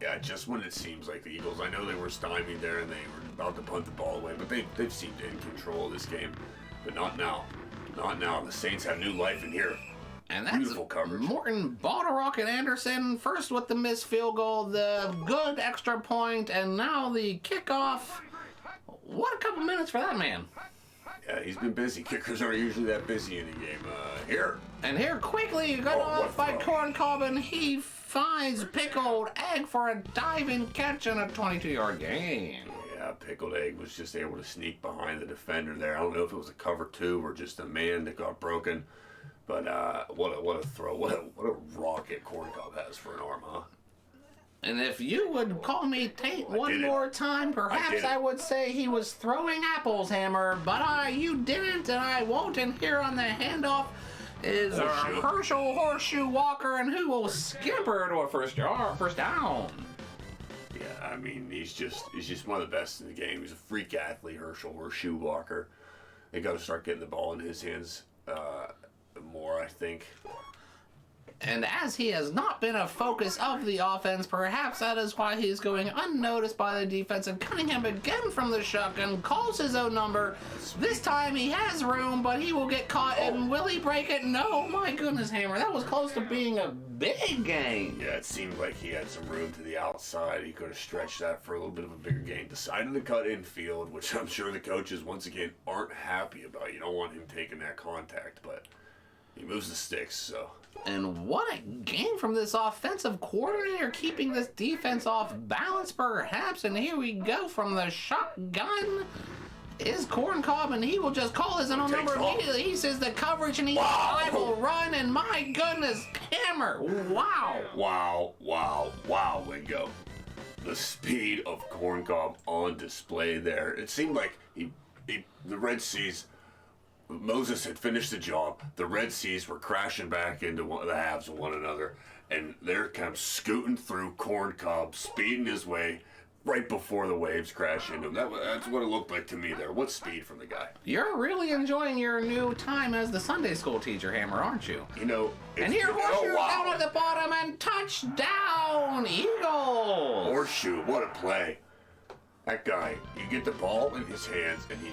Yeah, just when it seems like the Eagles, I know they were stymied there and they were about to punt the ball away, but they've seemed in control of this game. But not now. Not now. The Saints have new life in here. And that's Beautiful coverage. Morton, Balderock, and Anderson first with the missed field goal, the good extra point, and now the kickoff. What a couple minutes for that man. Yeah, he's been busy. Kickers aren't usually that busy in a game. Here. And here quickly, good off by Corncob, and he finds Pickled Egg for a diving catch and a 22-yard gain. Yeah, Pickled Egg was just able to sneak behind the defender there. I don't know if it was a cover 2 or just a man that got broken. But what a throw. What a rocket Corncob has for an arm, huh? And if you would call me Taint one more time, perhaps I would say he was throwing apples, Hammer. But you didn't, and I won't. And here on the handoff is Herschel Horseshoe Walker, and who will scamper to a first down. Yeah, I mean, he's just one of the best in the game. He's a freak athlete, Herschel Horseshoe Walker. They got to start getting the ball in his hands more, I think. And as he has not been a focus of the offense, perhaps that is why he's going unnoticed by the defense. And Cunningham again from the shotgun calls his own number. This time he has room, but he will get caught. And will he break it? No, my goodness, Hammer. That was close to being a big gain. Yeah, it seemed like he had some room to the outside. He could have stretched that for a little bit of a bigger gain. Decided to cut infield, which I'm sure the coaches, once again, aren't happy about. You don't want him taking that contact, but he moves the sticks, so... And what a game from this offensive coordinator, keeping this defense off balance perhaps. And here we go from the shotgun is Corncob, and he will just call his own number immediately. He says the coverage, and I will run, and my goodness, Hammer, wow. Wow, Wingo. The speed of Corncob on display there. It seemed like the Red Seas... Moses had finished the job. The Red Seas were crashing back into the halves of one another, and they're kind of scooting through Corncob, speeding his way right before the waves crash into him. That's what it looked like to me there. What speed from the guy. You're really enjoying your new time as the Sunday school teacher, Hammer, aren't you? You know. And here, Horseshoe down at the bottom, and touchdown, Eagles! Horseshoe, what a play. That guy, you get the ball in his hands, and he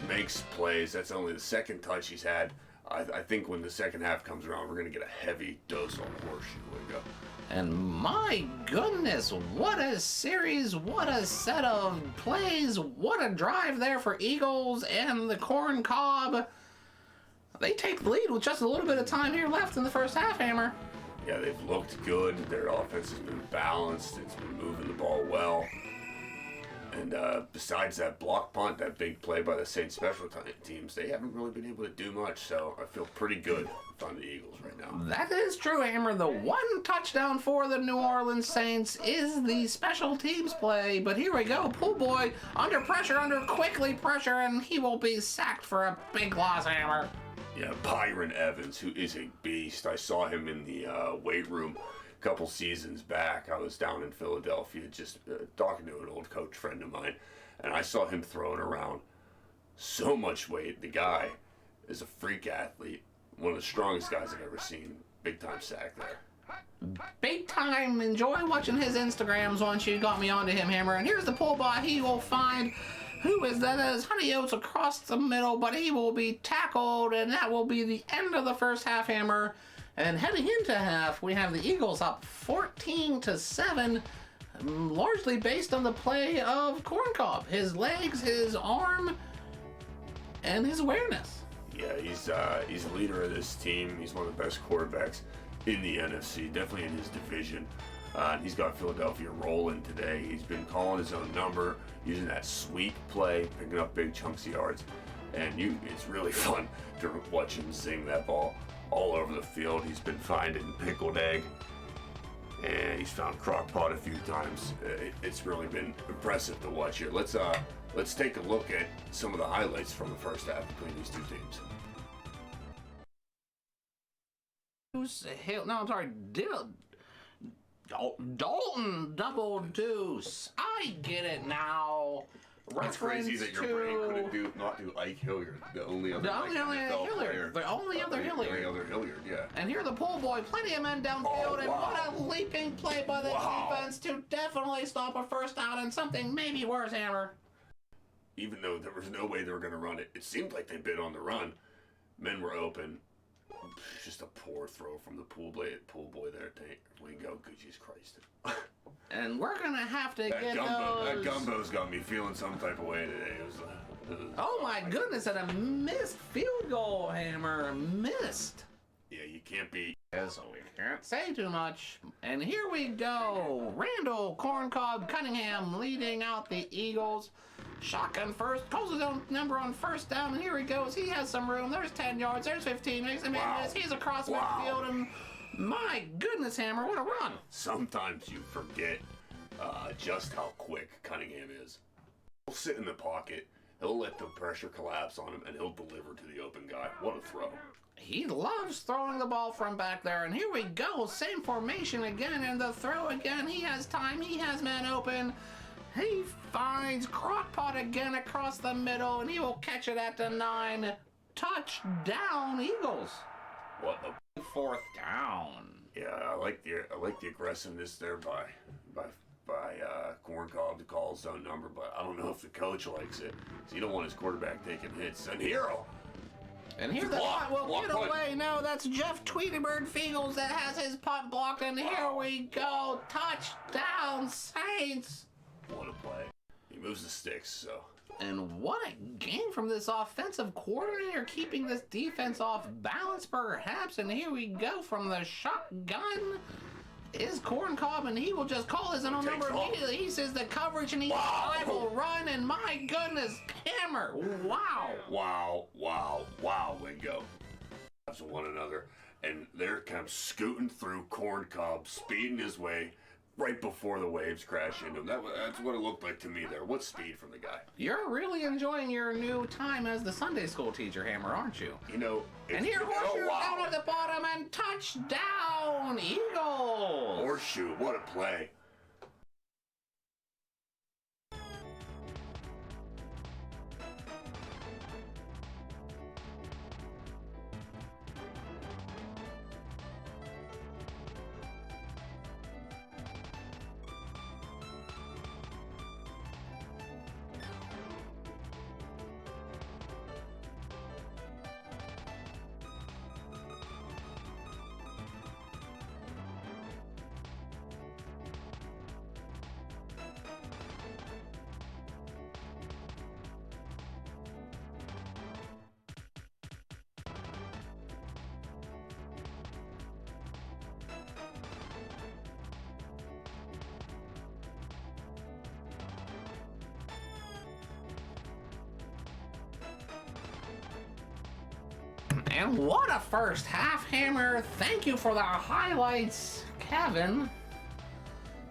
makes plays. That's only the second touch he's had. I think when the second half comes around, we're going to get a heavy dose on Horseshoe Wingo. And my goodness, what a series, what a set of plays, what a drive there for Eagles and the Corncob. They take the lead with just a little bit of time here left in the first half, Hammer. Yeah, they've looked good. Their offense has been balanced. It's been moving the ball well. And besides that block punt, that big play by the Saints special teams, they haven't really been able to do much. So I feel pretty good on the Eagles right now. That is true, Hammer. The one touchdown for the New Orleans Saints is the special teams play. But here we go. Pool boy under pressure, under quickly pressure, and he will be sacked for a big loss, Hammer. Yeah, Byron Evans, who is a beast. I saw him in the weight room couple seasons back. I was down in Philadelphia just talking to an old coach friend of mine, and I saw him throwing around so much weight. The guy is a freak athlete, one of the strongest guys I've ever seen. Big time sack there. Big time. Enjoy watching his Instagrams once you got me onto him, Hammer. And here's the pull by. He will find who is that? That is Honey Oats across the middle, but he will be tackled, and that will be the end of the first half, Hammer. And heading into half, we have the Eagles up 14-7, largely based on the play of Corncob. His legs, his arm, and his awareness. Yeah, he's a leader of this team. He's one of the best quarterbacks in the NFC, definitely in his division. He's got Philadelphia rolling today. He's been calling his own number, using that sweep play, picking up big chunks of yards. And it's really fun to watch him zing that ball all over the field. He's been finding Pickled Egg, and he's found Crockpot a few times. It's really been impressive to watch here. Let's take a look at some of the highlights from the first half between these two teams. Dalton double deuce. I get it now. It's crazy that your brain couldn't not do Ike Hilliard, the only other Hilliard. The only other Hilliard, yeah. And here the pull boy, plenty of men downfield, and what a leaping play by the defense to definitely stop a first down and something maybe worse, Hammer. Even though there was no way they were going to run it, it seemed like they bid on the run. Men were open. Just a poor throw from the pool boy there, Taint. Wingo, good Jesus Christ. And we're gonna have to That get that those. gumbo's got me feeling some type of way today. It was, Oh my goodness! And a missed field goal, Hammer. Missed. yeah, you can't be. So we can't say too much. And here we go. Randall Corncob Cunningham leading out the Eagles. Shotgun first. Calls his own number on first down. And here he goes. He has some room. There's 10 yards. There's 15. Makes him miss. He's across midfield. And my goodness, Hammer, what a run. Sometimes you forget just how quick Cunningham is. He'll sit in the pocket. He'll let the pressure collapse on him, and he'll deliver to the open guy. What a throw. He loves throwing the ball from back there. And here we go. Same formation again. And the throw again. He has time. He has man open. He finds Crockpot again across the middle. And he will catch it at the 9. Touchdown, Eagles. What a... Fourth down. Yeah, I like the aggressiveness there by Corncob to call his own number, but I don't know if the coach likes it. So you don't want his quarterback taking hits. And Hero. And here the punt will get away. No, that's Jeff Tweeterberg Fegels that has his punt blocked. And here we go. Touchdown, Saints. What a play. He moves the sticks, so. And what a game from this offensive coordinator, keeping this defense off balance perhaps. And here we go from the shotgun is Corncob, and he will just call his own number immediately. He says the coverage, and I will run, and my goodness, Hammer, wow. Wow, Wingo. That's one another. And they're kind of scooting through Corncob, speeding his way right before the waves crash into him. That's what it looked like to me there. What speed from the guy. You're really enjoying your new time as the Sunday school teacher, Hammer, aren't you? You know, and here, Horseshoe down at the bottom, and touchdown, Eagles! Horseshoe, what a play. And what a first half, Hammer. Thank you for the highlights, Kevin.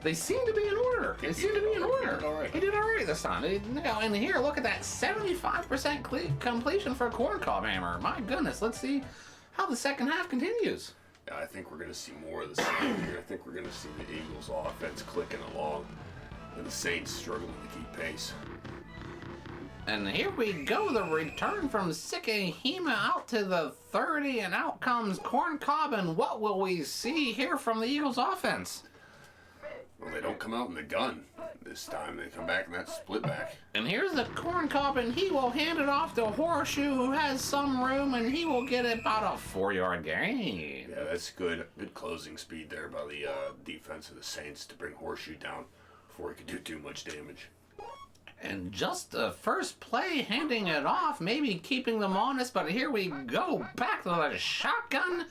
They seem to be in order. He did all right this time. And here, look at that 75% completion for Corncob, Hammer. My goodness, let's see how the second half continues. Yeah, I think we're going to see more of the same here. I think we're going to see the Eagles' offense clicking along and the Saints struggling to keep pace. And here we go, the return from Sikahema out to the 30, and out comes Corncob, and what will we see here from the Eagles offense? Well, they don't come out in the gun this time. They come back in that split back. And here's the Corncob, and he will hand it off to Horseshoe, who has some room, and he will get about a 4-yard gain. Yeah, that's good. Good closing speed there by the defense of the Saints to bring Horseshoe down before he could do too much damage. And just the first play, handing it off, maybe keeping them honest, but here we go, back to the shotgun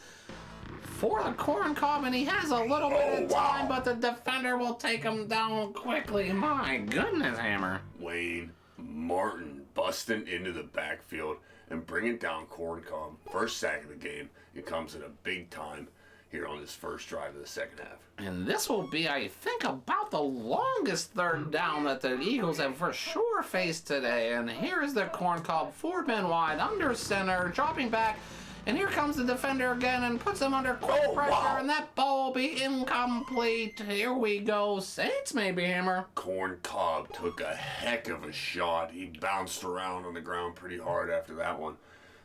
for the Corncob, and he has a little bit of time, but the defender will take him down quickly. My goodness, Hammer. Wayne Martin busting into the backfield and bringing down Corncob. First sack of the game. It comes at a big time here on this first drive of the second half. And this will be, I think, about the longest third down that the Eagles have for sure faced today. And here is the Corncob, 4 men wide, under center, dropping back. And here comes the defender again and puts him under quick pressure. And that ball will be incomplete. Here we go. Saints maybe, Hammer. Corncob took a heck of a shot. He bounced around on the ground pretty hard after that one.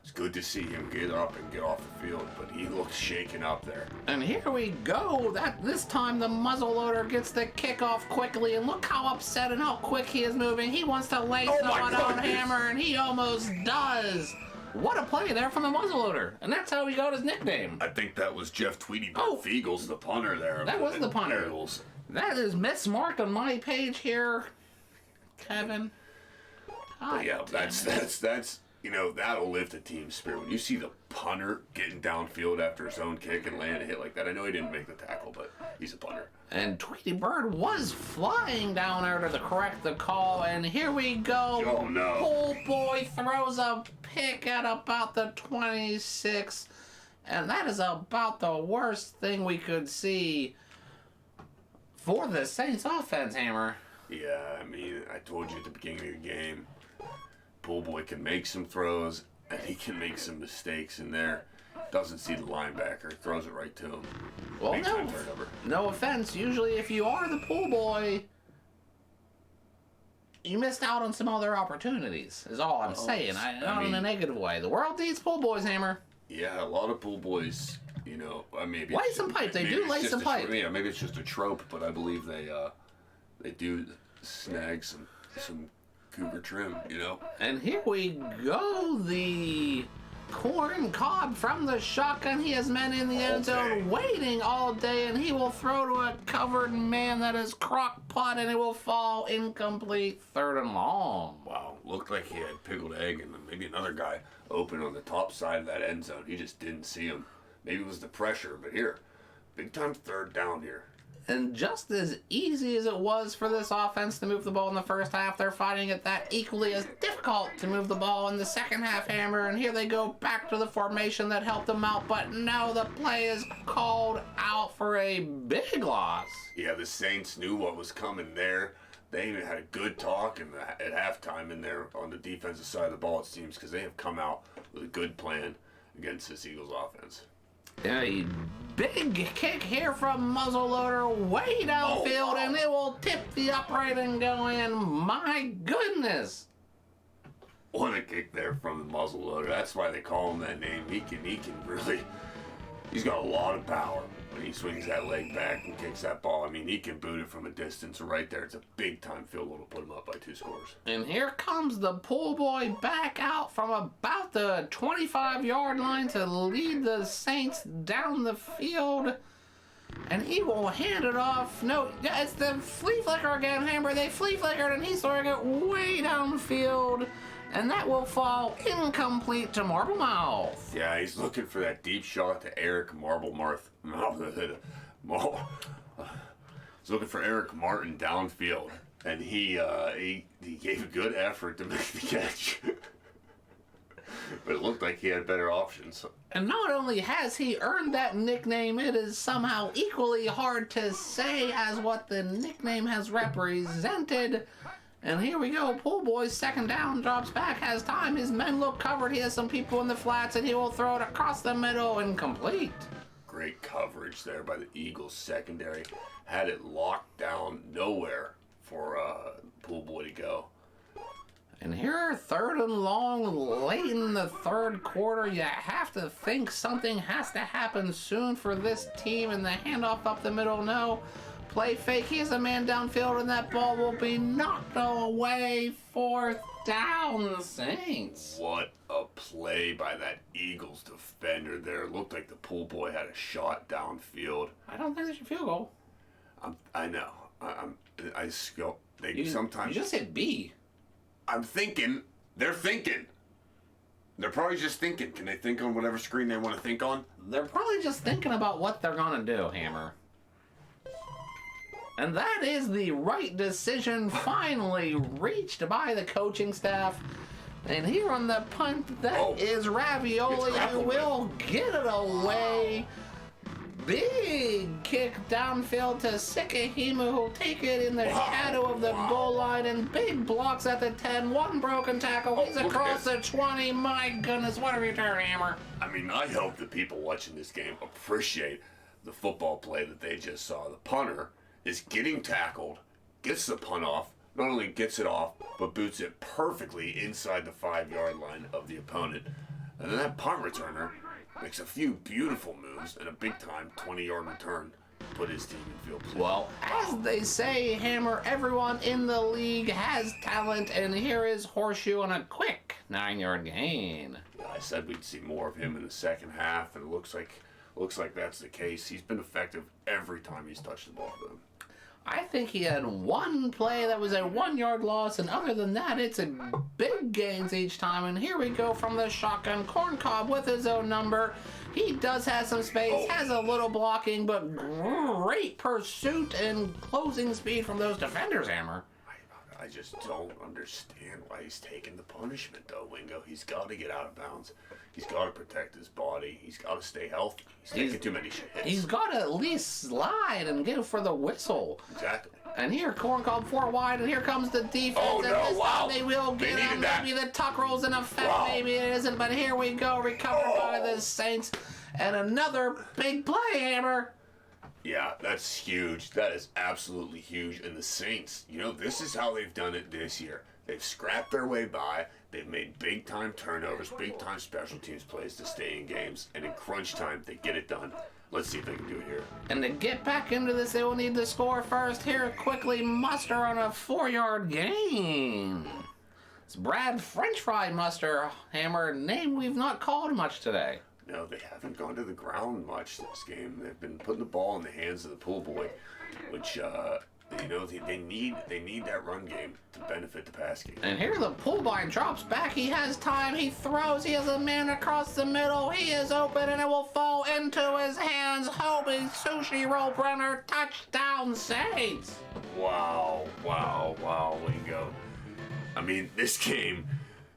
It's good to see him get up and get off the field, but he looks shaken up there. And here we go. This time the muzzleloader gets the kickoff quickly, and look how upset and how quick he is moving. He wants to lay someone out, Hammer, and he almost does. what a play there from the muzzleloader. And that's how he got his nickname. I think that was Jeff Tweedy Oh. Wingels, the punter there. That was the punter. Eagles. That is mismarked on my page here, Kevin. But yeah, that's you know, that'll lift a team's spirit. When you see the punter getting downfield after his own kick and landing a hit like that, I know he didn't make the tackle, but he's a punter. And Tweety Bird was flying down there to correct the call, and here we go. Oh, no. Pool Boy throws a pick at about the 26, and that is about the worst thing we could see for the Saints offense, Hammer. Yeah, I mean, I told you at the beginning of the game, Pool Boy can make some throws, and he can make some mistakes in there. Doesn't see the linebacker, throws it right to him. Well, Big time turnover. no offense. Usually, if you are the Pool Boy, you missed out on some other opportunities, is all I'm saying. Not in a negative way. The world needs Pool Boys, Hammer. Yeah, a lot of Pool Boys, you know, maybe Lay some pipe. They do lay some pipe. Yeah, maybe it's just a trope, but I believe they do snag some cougar trim, you know. And here we go, the corn cob from the shotgun. He has men in the end zone waiting all day, and he will throw to a covered man that is crock pot, and it will fall incomplete, 3rd and long. Wow, looked like he had pickled egg and maybe another guy open on the top side of that end zone. He just didn't see him. Maybe it was the pressure, but here, big time 3rd down here. And just as easy as it was for this offense to move the ball in the first half, they're finding it that equally as difficult to move the ball in the second half, Hammer. And here they go back to the formation that helped them out, but now the play is called out for a big loss. Yeah, the Saints knew what was coming there. They even had a good talk at halftime in there on the defensive side of the ball, it seems, because they have come out with a good plan against this Eagles offense. A big kick here from muzzleloader way downfield, and it will tip the upright and go in. My goodness. What a kick there from the muzzleloader. That's why they call him that name. He can really, he's got a lot of power when he swings that leg back and kicks that ball. I mean, he can boot it from a distance right there. It's a big time field goal to put him up by 2 scores. And here comes the Pool Boy back out from about the 25-yard line to lead the Saints down the field. And he will hand it off. No, it's the flea flicker again, Hammer. They flea flickered, and he's throwing it way downfield. And that will fall incomplete to Marblemouth. Yeah, he's looking for that deep shot to Eric Marblemouth. He's looking for Eric Martin downfield, and he gave a good effort to make the catch. But it looked like he had better options. And not only has he earned that nickname, it is somehow equally hard to say as what the nickname has represented. And here we go. Pool Boy's second down, drops back, has time. His men look covered. He has some people in the flats, and he will throw it across the middle, incomplete. Great coverage there by the Eagles secondary. Had it locked down, nowhere for Pool Boy to go. And here, 3rd and long, late in the 3rd quarter. You have to think something has to happen soon for this team, and the handoff up the middle, no. Play fake, he has a man downfield, and that ball will be knocked away. 4th down, Saints. What a play by that Eagles defender there. It looked like the Pool Boy had a shot downfield. I don't think there's a field goal. I know. You just hit B. I'm thinking. They're thinking. They're probably just thinking. Can they think on whatever screen they want to think on? They're probably just thinking about what they're going to do, Hammer. And that is the right decision finally reached by the coaching staff. And here on the punt, that is Ravioli, who will get it away. Big kick downfield to Sikahimu, who'll take it in the shadow of the goal line, and big blocks at the 10. One broken tackle. He's across the 20. My goodness, what a return, Hammer. I mean, I hope the people watching this game appreciate the football play that they just saw. The punter is getting tackled, gets the punt off, not only gets it off, but boots it perfectly inside the 5-yard line of the opponent. And then that punt returner makes a few beautiful moves and a big-time 20-yard return to put his team in field position. Well, as they say, Hammer, everyone in the league has talent, and here is Horseshoe on a quick 9-yard gain. I I said we'd see more of him in the second half, and it looks like that's the case. He's been effective every time he's touched the ball, though. I think he had one play that was a 1-yard loss, and other than that, it's a big gains each time. And here we go from the shotgun. Corncob with his own number. He does have some space, has a little blocking, but great pursuit and closing speed from those defenders, Hammer. I just don't understand why he's taking the punishment, though, Wingo. He's got to get out of bounds. He's got to protect his body. He's got to stay healthy. He's taking too many hits. He's got to at least slide and go for the whistle. Exactly. And here, Corncob 4 wide, and here comes the defense. Oh, and no, this wow. time they will get They him. needed that. Maybe the tuck rolls in effect. Wow. Maybe it isn't. But here we go, recovered by the Saints. And another big play, Hammer. Yeah, that's huge. That is absolutely huge. And the Saints, this is how they've done it this year. They've scrapped their way by. They've made big-time turnovers, big-time special teams plays to stay in games. And in crunch time, they get it done. Let's see if they can do it here. And to get back into this, they will need to score first. Here, quickly muster on a 4-yard gain. It's Brad French Fry Muster, Hammer, name we've not called much today. No, they haven't gone to the ground much this game. They've been putting the ball in the hands of the pool boy, which they need that run game to benefit the pass game. And here the pull by drops back. He has time. He throws. He has a man across the middle. He is open, and it will fall into his hands. Hobie Sushi Roll Brenner. Touchdown Saints. Wow, Wingo. I mean, this game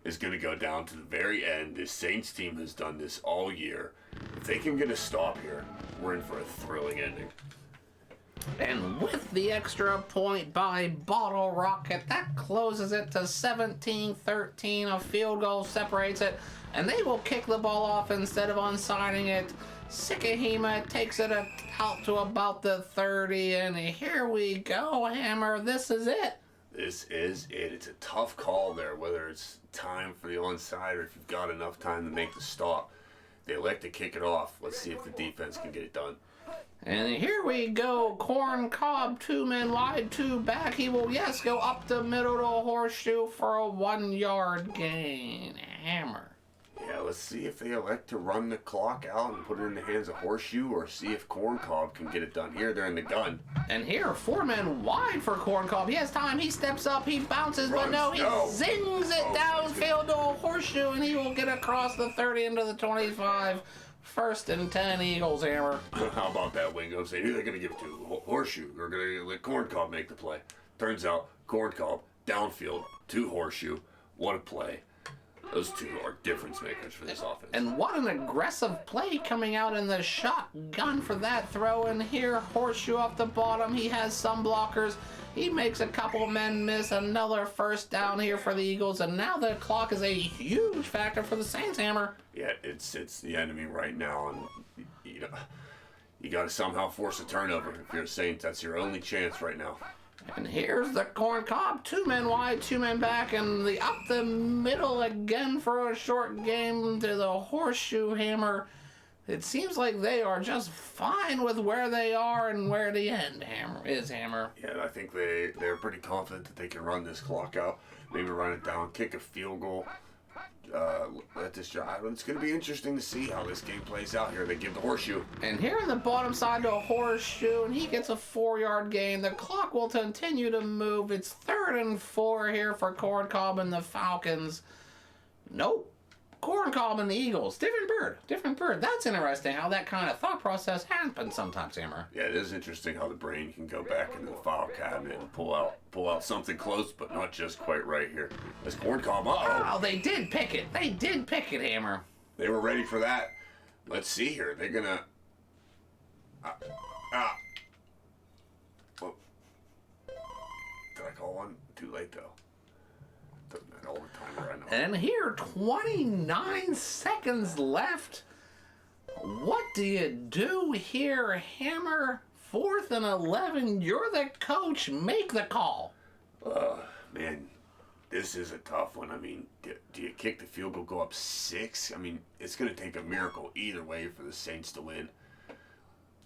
is going to go down to the very end. This Saints team has done this all year. If they can get a stop here, we're in for a thrilling ending. And with the extra point by Bottle Rocket, that closes it to 17-13. A field goal separates it, and they will kick the ball off instead of unsigning it. Sikahima takes it out to about the 30, and here we go, Hammer. This is it. This is it. It's a tough call there, whether it's time for the onside or if you've got enough time to make the stop. They elect to kick it off. Let's see if the defense can get it done. And here we go. Corn Cob, 2 men wide, 2 back. He will, go up the middle to a horseshoe for a 1-yard gain. Hammer. Yeah, let's see if they elect to run the clock out and put it in the hands of Horseshoe, or see if Corn Cob can get it done. Here, they're in the gun. And here, 4 men wide for Corn Cob. He has time. He steps up. He bounces, but no, he zings it downfield to a horseshoe, and he will get across the 30 into the 25. 1st and 10 Eagles, Hammer. How about that, Wingo? Say who they're going to give it to? Horseshoe. They're going to let Corn Cob make the play. Turns out, Corn Cob, downfield, to Horseshoe. What a play. Those two are difference makers for this offense. And what an aggressive play coming out in the shotgun for that throw. And here, Horseshoe off the bottom. He has some blockers. He makes a couple men miss. Another 1st down here for the Eagles. And now the clock is a huge factor for the Saints, Hammer. Yeah, it's the enemy right now. And, you got to somehow force a turnover. If you're a Saints, that's your only chance right now. And here's the Corn Cob, 2 men wide, 2 men back, and the up the middle again for a short game to the Horseshoe, Hammer. It seems like they are just fine with where they are and where the end is, Hammer. Yeah, I think they're pretty confident that they can run this clock out, maybe run it down, kick a field goal. Let this drive. It's going to be interesting to see how this game plays out here. They give the Horseshoe. And here on the bottom side to a Horseshoe, and he gets a 4-yard gain. The clock will continue to move. It's 3rd and 4 here for Corn Cob and the Falcons. Nope. Corn Cob and the Eagles. Different bird. That's interesting how that kind of thought process happens sometimes, Hammer. Yeah, it is interesting how the brain can go back into the file cabinet and pull out something close, but not just quite right here. As Corn Cob, Oh, they did pick it. Hammer. They were ready for that. Let's see here. They're gonna. Well, did I call one? Too late though. Doesn't matter all the time right now. And here, 29 seconds left. What do you do here, Hammer? 4th and 11. You're the coach. Make the call. Man, this is a tough one. I mean, do you kick the field goal, go up 6? I mean, it's going to take a miracle either way for the Saints to win.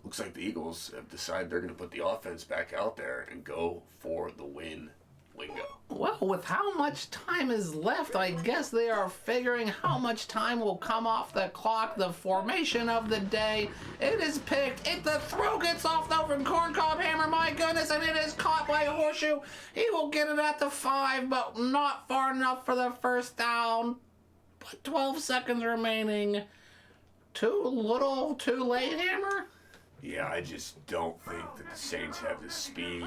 Looks like the Eagles have decided they're going to put the offense back out there and go for the win. Wingo. Well, with how much time is left, I guess they are figuring how much time will come off the clock. The formation of the day. It is picked. The throw gets off though from Corncob Hammer. My goodness, and it is caught by Horseshoe. He will get it at the 5, but not far enough for the first down. But 12 seconds remaining. Too little, too late, Hammer? Yeah, I just don't think that the Saints have the speed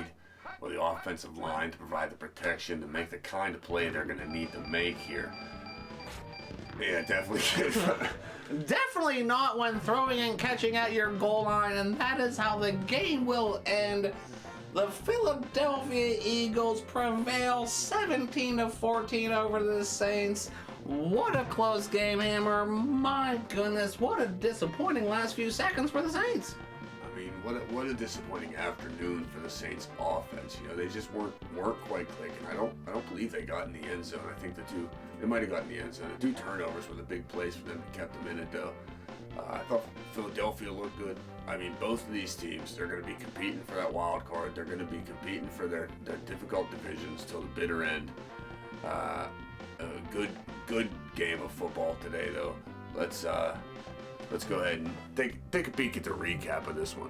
or the offensive line to provide the protection to make the kind of play they're going to need to make here. Yeah, definitely. Definitely not when throwing and catching at your goal line, and that is how the game will end. The Philadelphia Eagles prevail 17-14 over the Saints. What a close game, Hammer. My goodness, what a disappointing last few seconds for the Saints. I mean, what a disappointing afternoon for the Saints offense. You know, they just weren't quite clicking. I don't believe they got in the end zone. I think they might have gotten in the end zone. The 2 turnovers were the big plays for them that kept them in it, though. I thought Philadelphia looked good. I mean, both of these teams, they're going to be competing for that wild card. They're going to be competing for their difficult divisions till the bitter end. A good game of football today, though. Let's go ahead and take a peek at the recap of this one.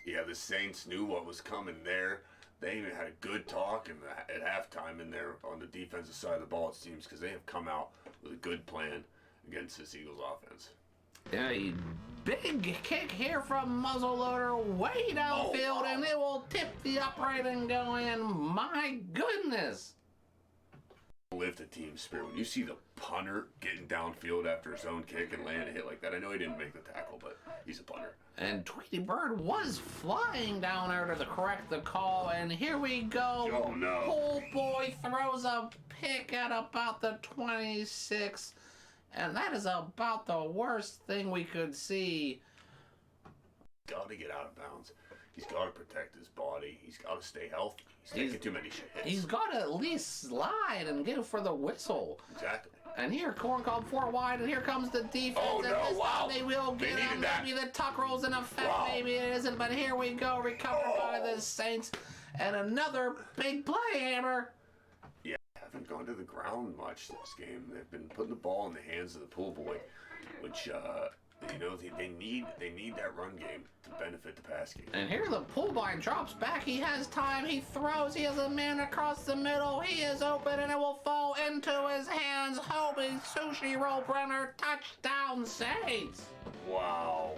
Yeah, the Saints knew what was coming there. They even had a good talk at halftime in there on the defensive side of the ball, it seems, because they have come out with a good plan against this Eagles offense. A big kick here from muzzleloader way downfield, and it will tip the upright and go in. My goodness. Lift the team spirit. When you see the punter getting downfield after his own kick and landing a hit like that, I know he didn't make the tackle, but he's a punter. And Tweety Bird was flying down there to correct the call, and here we go. Oh, no. Pool boy throws a pick at about the 26, and that is about the worst thing we could see. Got to get out of bounds. He's got to protect his body. He's got to stay healthy. He's taking too many hits. He's got to at least slide and go for the whistle. Exactly. And here, corn called 4 wide, and here comes the defense. Oh, and no, this wow. time they will get him. Maybe the tuck rolls in effect, Wow. maybe it isn't, but here we go, recovered by the Saints. And another big play, Hammer. Yeah, haven't gone to the ground much this game. They've been putting the ball in the hands of the pool boy, which, they need that run game to benefit the pass game. And here the pull by drops back. He has time. He throws. He has a man across the middle. He is open, and it will fall into his hands. Hobie Sushi Roll Brenner. Touchdown Saints. Wow.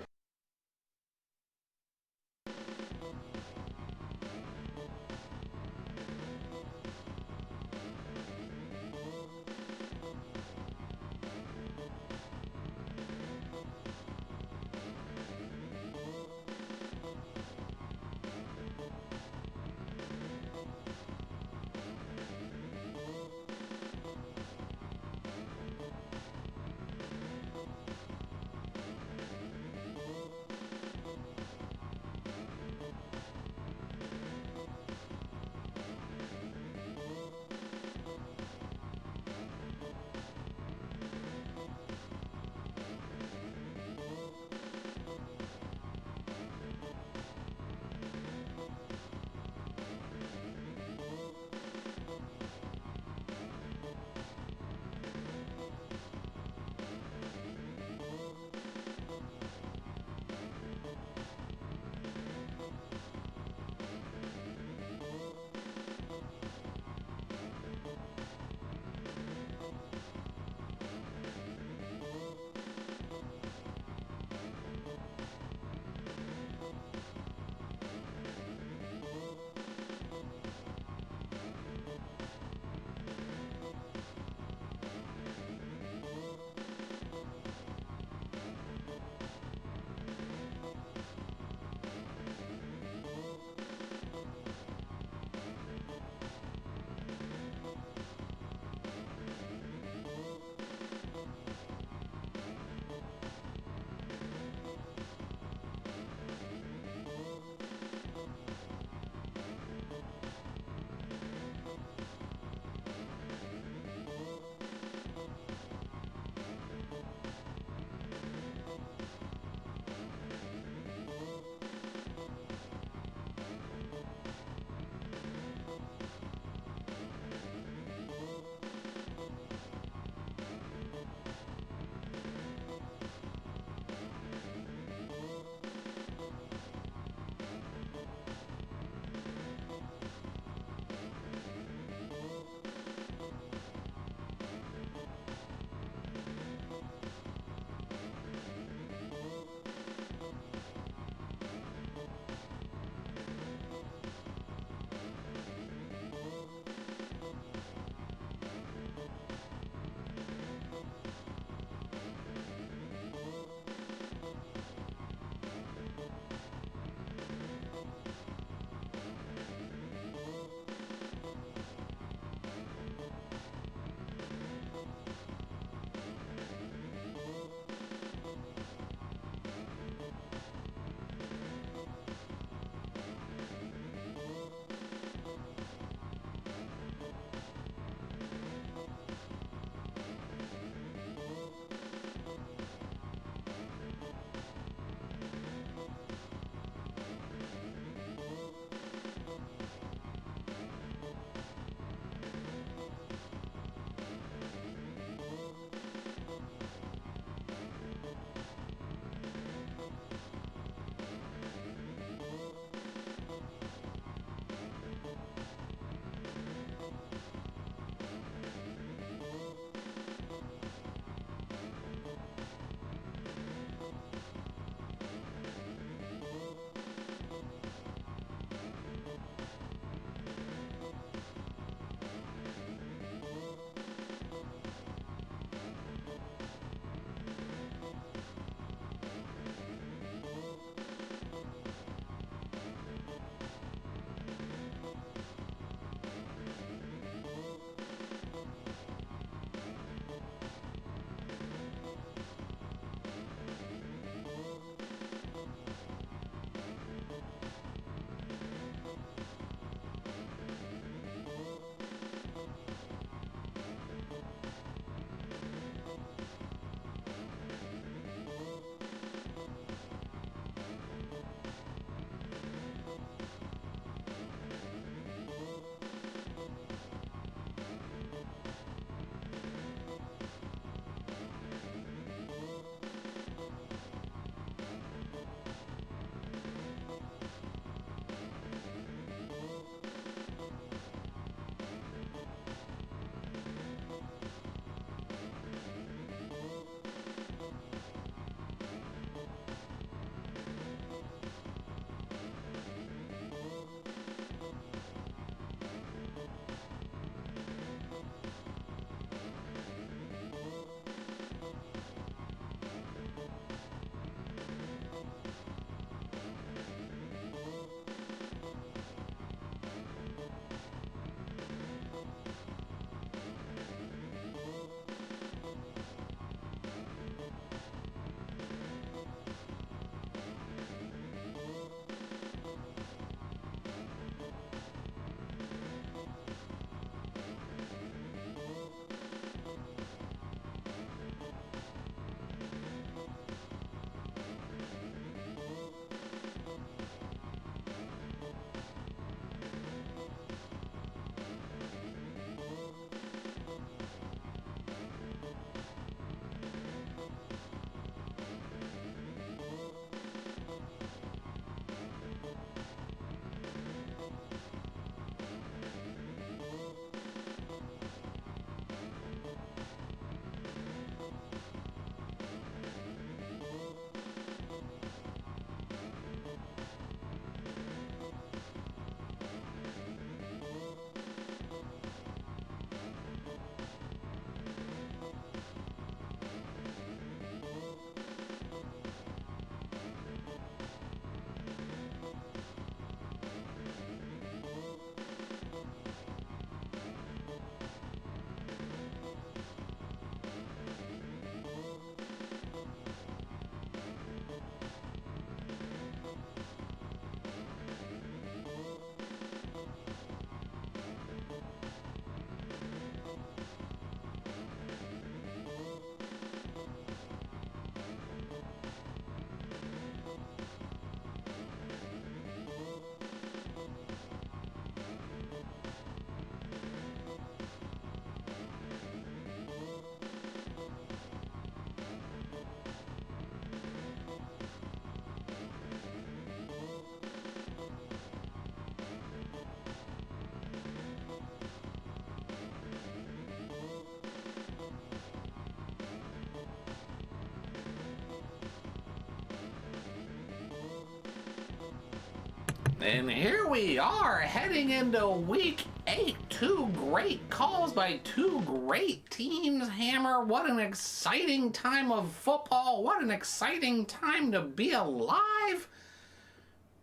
And here we are heading into week 8. 2 great calls by 2 great teams. Hammer, what an exciting time of football. What an exciting time to be alive.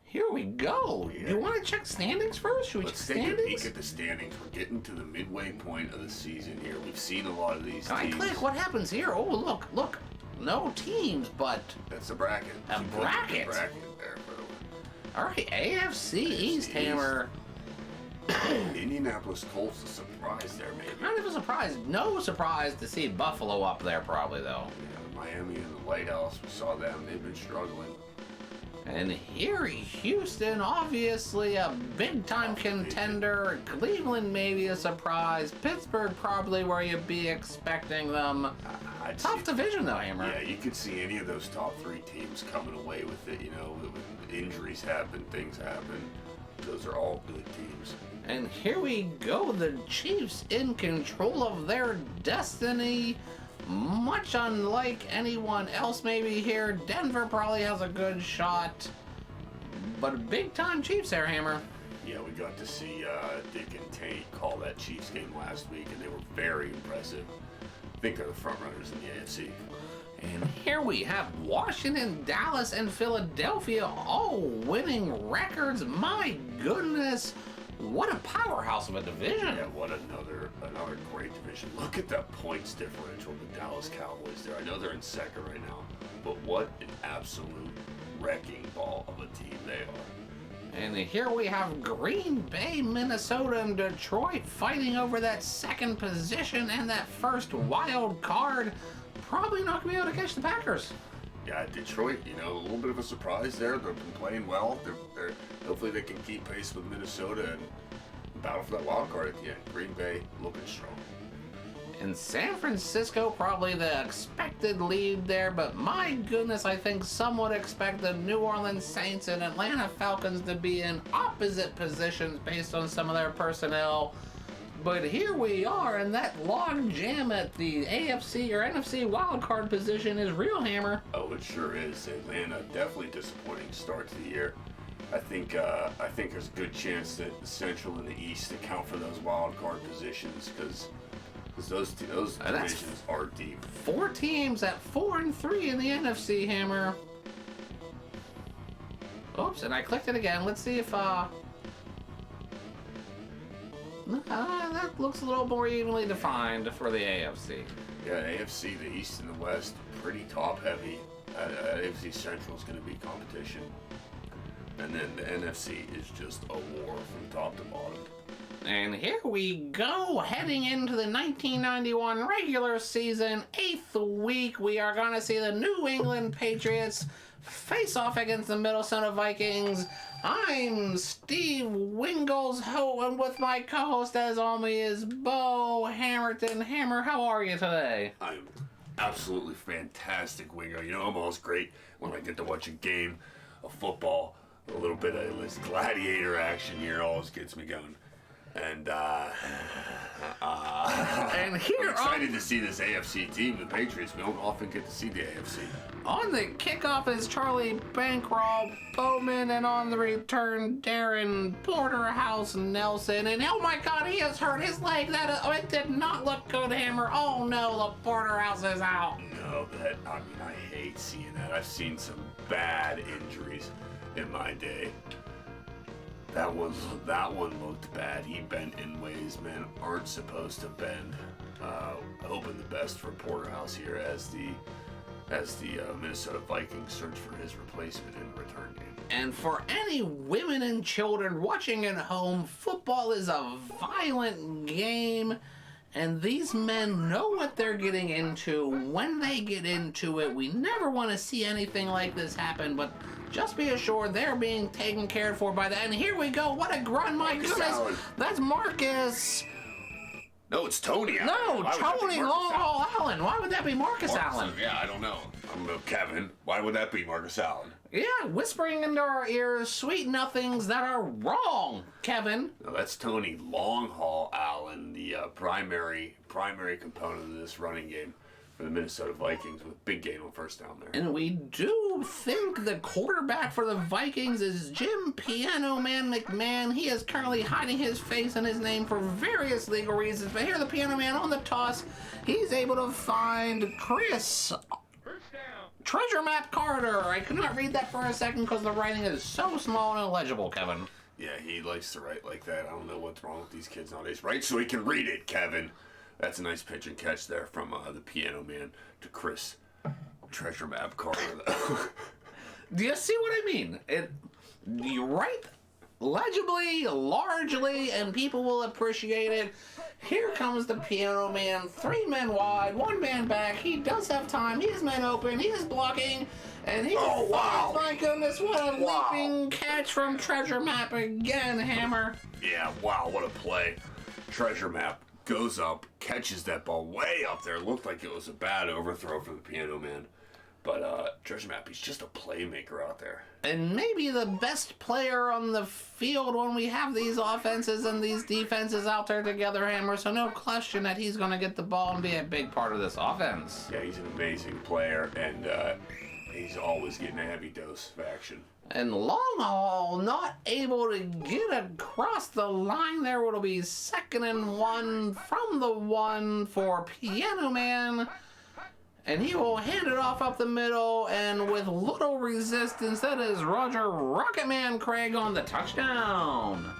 Here we go. Yeah. Do you want to check standings first? Should we Let's check take standings? a peek at the standings. We're getting to the midway point of the season here. We've seen a lot of these I teams. click. What happens here? Oh, look. No teams, but... That's a bracket. A You put bracket? the bracket there for the All right, AFC East, Hammer. Indianapolis Colts, a surprise there, maybe. Kind of a surprise. No surprise to see Buffalo up there, probably, though. Yeah, Miami and the Lighthouse, we saw them. They've been struggling. And here, Houston, obviously a big-time contender. Cleveland, maybe a surprise. Pittsburgh, probably where you'd be expecting them. Tough division, though, Hammer. Yeah, you could see any of those top 3 teams coming away with it. You know, when injuries happen, things happen. Those are all good teams. And here we go, the Chiefs in control of their destiny. Much unlike anyone else maybe here. Denver probably has a good shot. But big-time Chiefs there, Hammer. Yeah, we got to see Dick and Taint call that Chiefs game last week, and they were very impressive. I think they're the front runners in the AFC. And here we have Washington, Dallas, and Philadelphia all winning records. My goodness, what a powerhouse of a division. Yeah, what another great division. Look at that points differential with the Dallas Cowboys there. I know they're in second right now, but what an absolute wrecking ball of a team they are. And here we have Green Bay, Minnesota, and Detroit fighting over that second position and that first wild card. Probably not going to be able to catch the Packers. Yeah, Detroit, you know, a little bit of a surprise there. They've been playing well. They're hopefully they can keep pace with Minnesota and battle for that wild card at the end. Green Bay looking strong. And San Francisco, probably the expected lead there, but my goodness, I think some would expect the New Orleans Saints and Atlanta Falcons to be in opposite positions based on some of their personnel. But here we are, and that log jam at the AFC or NFC wildcard position is real, Hammer. Oh, it sure is. Atlanta, definitely disappointing start to the year. I think there's a good chance that the Central and the East account for those wild card positions because those divisions are deep. 4 teams at 4-3 in the NFC, Hammer. Oops, and I clicked it again. Let's see if that looks a little more evenly defined for the AFC. Yeah, AFC, the East and the West, pretty top heavy. AFC Central is going to be competition. And then the NFC is just a war from top to bottom. And here we go, heading into the 1991 regular season, 8th week. We are going to see the New England Patriots face off against the Minnesota Vikings. I'm Steve Wingels, and with my co-host as always is Beau Hammerton. Hammer, how are you today? I'm absolutely fantastic, Wingo. You know, I'm always great when I get to watch a game of football. A little bit of this gladiator action here always gets me going. And And here I'm excited to see this AFC team, the Patriots. We don't often get to see the AFC. on the kickoff is Charlie Bankroll Bowman, and on the return, Darren Porterhouse Nelson. And oh my God, he has hurt his leg. It did not look good, Hammer. Oh no, the Porterhouse is out. No, I hate seeing that. I've seen some bad injuries in my day. That one looked bad. He bent in ways men aren't supposed to bend. Hoping the best for Porterhouse here as the Minnesota Vikings search for his replacement in the return game. And for any women and children watching at home, football is a violent game, and these men know what they're getting into when they get into it. We never want to see anything like this happen, but just be assured they're being taken care for by that. And here we go. What a grunt, my Marcus goodness. Allen. That's Marcus. No, it's Tony Allen. No, Why would that be Tony Marcus Long Haul Allen. Why would that be Marcus Allen? Yeah, I don't know. Kevin. Why would that be Marcus Allen? Yeah, whispering into our ears sweet nothings that are wrong, Kevin. No, that's Tony Long Haul Allen, the primary component of this running game for the Minnesota Vikings with big game on first down there. And we do you think the quarterback for the Vikings is Jim Piano Man McMahon? He is currently hiding his face and his name for various legal reasons. But here, the Piano Man on the toss, he's able to find Chris Treasure Map Carter. I could not read that for a second because the writing is so small and illegible, Kevin. Yeah, he likes to write like that. I don't know what's wrong with these kids nowadays. Right, so he can read it, Kevin. That's a nice pitch and catch there from the Piano Man to Chris Treasure Map Carter. Do you see what I mean? You write legibly, largely, and people will appreciate it. Here comes the Piano Man, 3 men wide, 1 man back. He does have time. He is man open. He is blocking. And he wow. My goodness, what a leaping catch from Treasure Map again, Hammer. Yeah, wow, what a play. Treasure Map goes up, catches that ball way up there. Looked like it was a bad overthrow for the Piano Man. But Treasure Map, he's just a playmaker out there. And maybe the best player on the field when we have these offenses and these defenses out there together, Hammer. So no question that he's going to get the ball and be a big part of this offense. Yeah, he's an amazing player, and he's always getting a heavy dose of action. And long haul, not able to get across the line there. It'll be 2nd and 1 from the 1 for Piano Man. And he will hand it off up the middle, and with little resistance, that is Roger Rocketman Craig on the touchdown.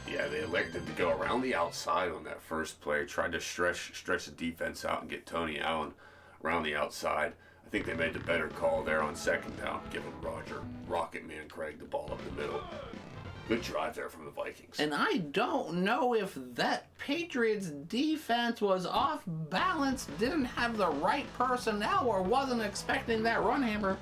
Yeah, they elected to go around the outside on that first play. Tried to stretch the defense out and get Tony Allen around the outside. I think they made the better call there on 2nd down, giving Roger Rocketman Craig the ball up the middle. Good drive there from the Vikings. And I don't know if that Patriots defense was off balance, didn't have the right personnel, or wasn't expecting that run, Hammer.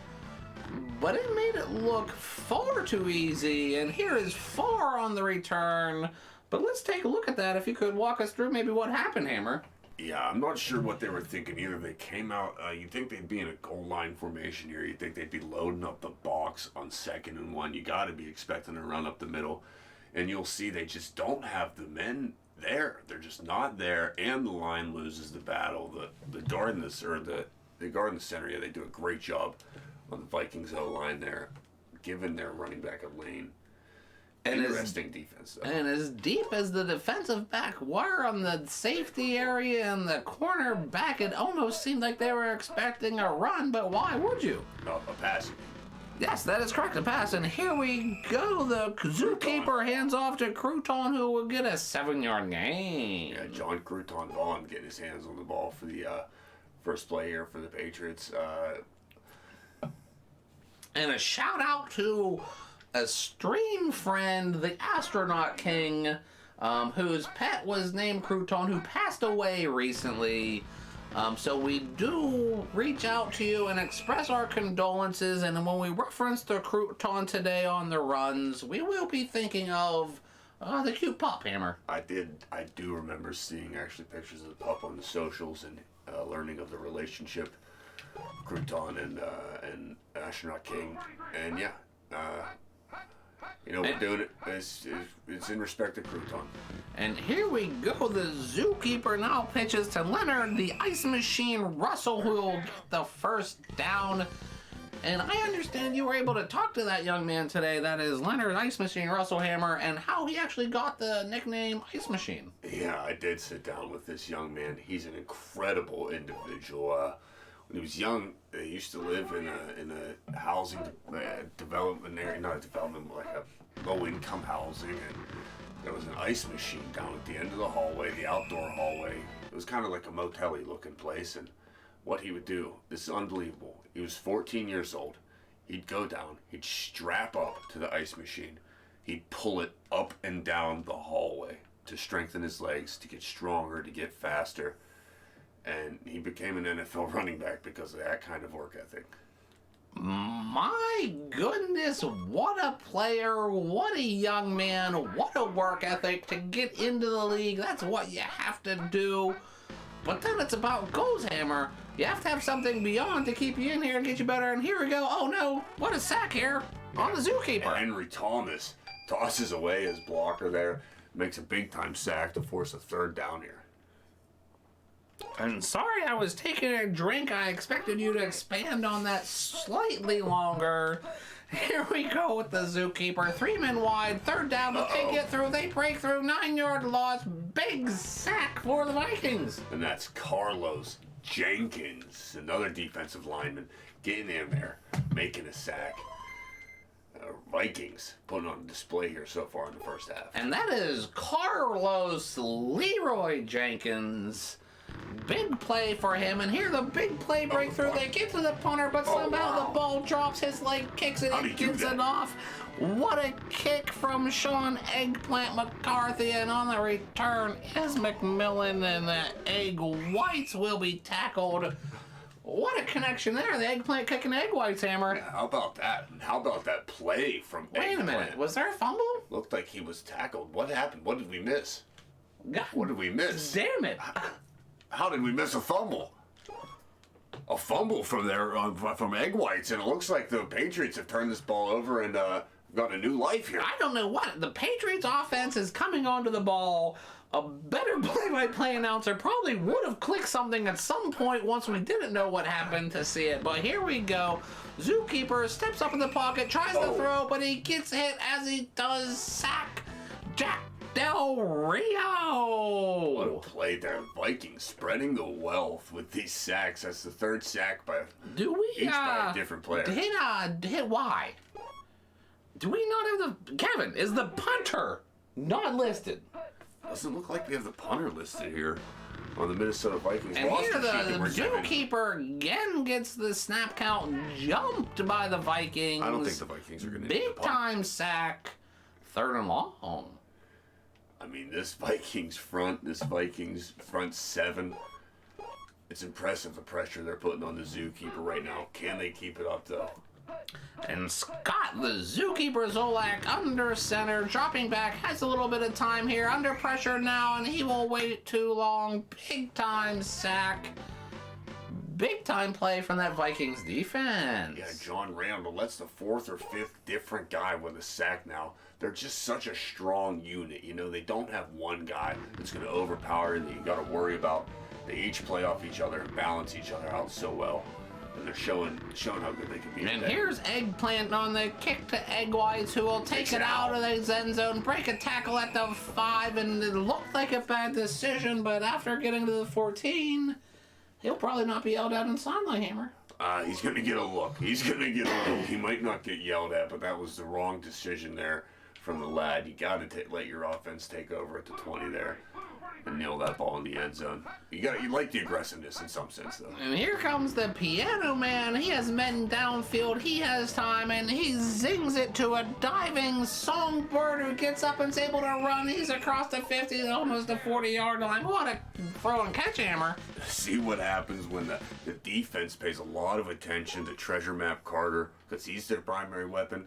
But it made it look far too easy, and here is 4 on the return. But let's take a look at that. If you could walk us through maybe what happened, Hammer. Yeah, I'm not sure what they were thinking either. They came out, you'd think they'd be in a goal line formation here. You'd think they'd be loading up the box on 2nd and 1. You got to be expecting to run up the middle. And you'll see they just don't have the men there. They're just not there, and the line loses the battle. The guard in this, or the guard in the center, yeah, they do a great job on the Vikings O-line there, giving their running back a lane. Interesting defense, though. And as deep as the defensive back were on the safety area and the corner back, it almost seemed like they were expecting a run, but why would you? A pass. Yes, that is correct, a pass. And here we go. The zookeeper hands off to Crouton, who will get a 7-yard gain. Yeah, John Crouton Vaughn getting his hands on the ball for the first play here for the Patriots. And a shout out to a stream friend, the Astronaut King, whose pet was named Crouton, who passed away recently. So we do reach out to you and express our condolences, and when we reference the Crouton today on the runs, we will be thinking of the cute pup, Hammer. I do remember seeing actually pictures of the pup on the socials and learning of the relationship, Crouton and Astronaut King, and yeah, we're doing it. It's in respect to Crouton. And here we go. The zookeeper now pitches to Leonard, the Ice Machine Russell, who will get the first down. And I understand you were able to talk to that young man today. That is Leonard Ice Machine Russell Hammer, and how he actually got the nickname Ice Machine. Yeah, I did sit down with this young man. He's an incredible individual. When he was young, he used to live in a housing development area, not a development, but like a low-income housing, and there was an ice machine down at the end of the hallway, the outdoor hallway. It was kind of like a motel-y looking place, and what he would do, this is unbelievable. He was 14 years old. He'd go down, he'd strap up to the ice machine, he'd pull it up and down the hallway to strengthen his legs, to get stronger, to get faster. And he became an NFL running back because of that kind of work ethic. My goodness, what a player, what a young man, what a work ethic to get into the league. That's what you have to do. But then it's about goals, Hammer. You have to have something beyond to keep you in here and get you better. And here we go. Oh no, what a sack here on the zookeeper. And Henry Thomas tosses away his blocker there, makes a big time sack to force a 3rd down here. I'm sorry I was taking a drink. I expected you to expand on that slightly longer. Here we go with the zookeeper. 3 men wide, third down, but they get through. They break through, 9-yard loss. Big sack for the Vikings. And that's Carlos Jenkins, another defensive lineman, getting in there, making a sack. Vikings putting on display here so far in the first half. And that is Carlos Leroy Jenkins. Big play for him, and here the big play breakthrough. They get to the punter, but somehow the ball drops. His leg kicks it and gets it off. What a kick from Sean Eggplant McCarthy, and on the return is McMillan, and the Egg Whites will be tackled. What a connection there. The Eggplant kicking Egg Whites, Hammer. Yeah, how about that? And how about that play from Wait Eggplant? a minute. Was there a fumble? Looked like he was tackled. What happened? What did we miss? God, What did we miss? damn it. How did we miss a fumble? A fumble from there from Egg Whites, and it looks like the Patriots have turned this ball over and got a new life here. I don't know what. The Patriots offense is coming onto the ball. A better play-by-play announcer probably would have clicked something at some point once we didn't know what happened to see it. But here we go. Zookeeper steps up in the pocket, tries to throw, but he gets hit as he does sack Jack Del Rio. What a play there. Vikings spreading the wealth with these sacks. That's the third sack by each by a different player. Hit why? Do we not have the... Kevin, is the punter not listed? Doesn't look like we have the punter listed here on the Minnesota Vikings And roster here sheet that the we're given. zookeeper again gets the snap count jumped by the Vikings. I don't think the Vikings are going to Big time sack, 3rd and long. I mean, this Vikings front seven, it's impressive the pressure they're putting on the zookeeper right now. Can they keep it up, though? And Scott, the zookeeper Zolak, under center, dropping back, has a little bit of time here, under pressure now, and he will wait too long. Big time sack. Big time play from that Vikings defense. Yeah, John Randall, that's the 4th or 5th different guy with a sack now. They're just such a strong unit. You know, they don't have one guy that's going to overpower and that you got to worry about. They each play off each other and balance each other out so well. And they're showing how good they can be. And here's Eggplant on the kick to Egg Whites, who will take it out of the end zone, break a tackle at the 5, and it looked like a bad decision, but after getting to the 14, he'll probably not be yelled at in sideline, Hammer. He's going to get a look. He might not get yelled at, but that was the wrong decision there from the lad. You got to let your offense take over at the 20 there and nail that ball in the end zone. You like the aggressiveness in some sense, though. And here comes the Piano Man. He has men downfield. He has time, and he zings it to a diving songbird who gets up and is able to run. He's across the 50, almost the 40-yard line. What a throw and catch, Hammer. See what happens when the defense pays a lot of attention to Treasure Map Carter, because he's their primary weapon.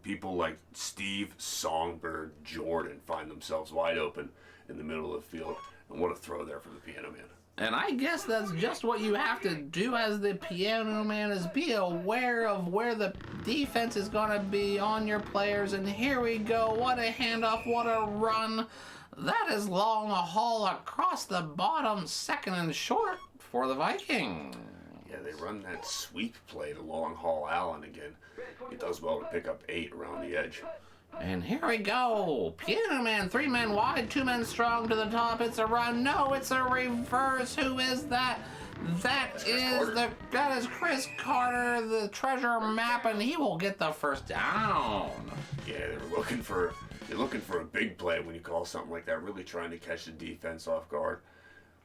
People like Steve Songbird Jordan find themselves wide open in the middle of the field. And what a throw there from the Piano Man. And I guess that's just what you have to do as the Piano Man, is be aware of where the defense is going to be on your players. And here we go. What a handoff. What a run. That is long, a haul across the bottom, 2nd and short for the Vikings. Yeah, they run that sweep play to long haul Allen again. He does well to pick up 8 around the edge. And here we go. Piano Man, 3 men wide, 2 men strong to the top. It's a run. No, it's a reverse. Who is that? That is Chris Carter, the treasure map, and he will get the first down. Yeah, they're looking for a big play when you call something like that, really trying to catch the defense off guard.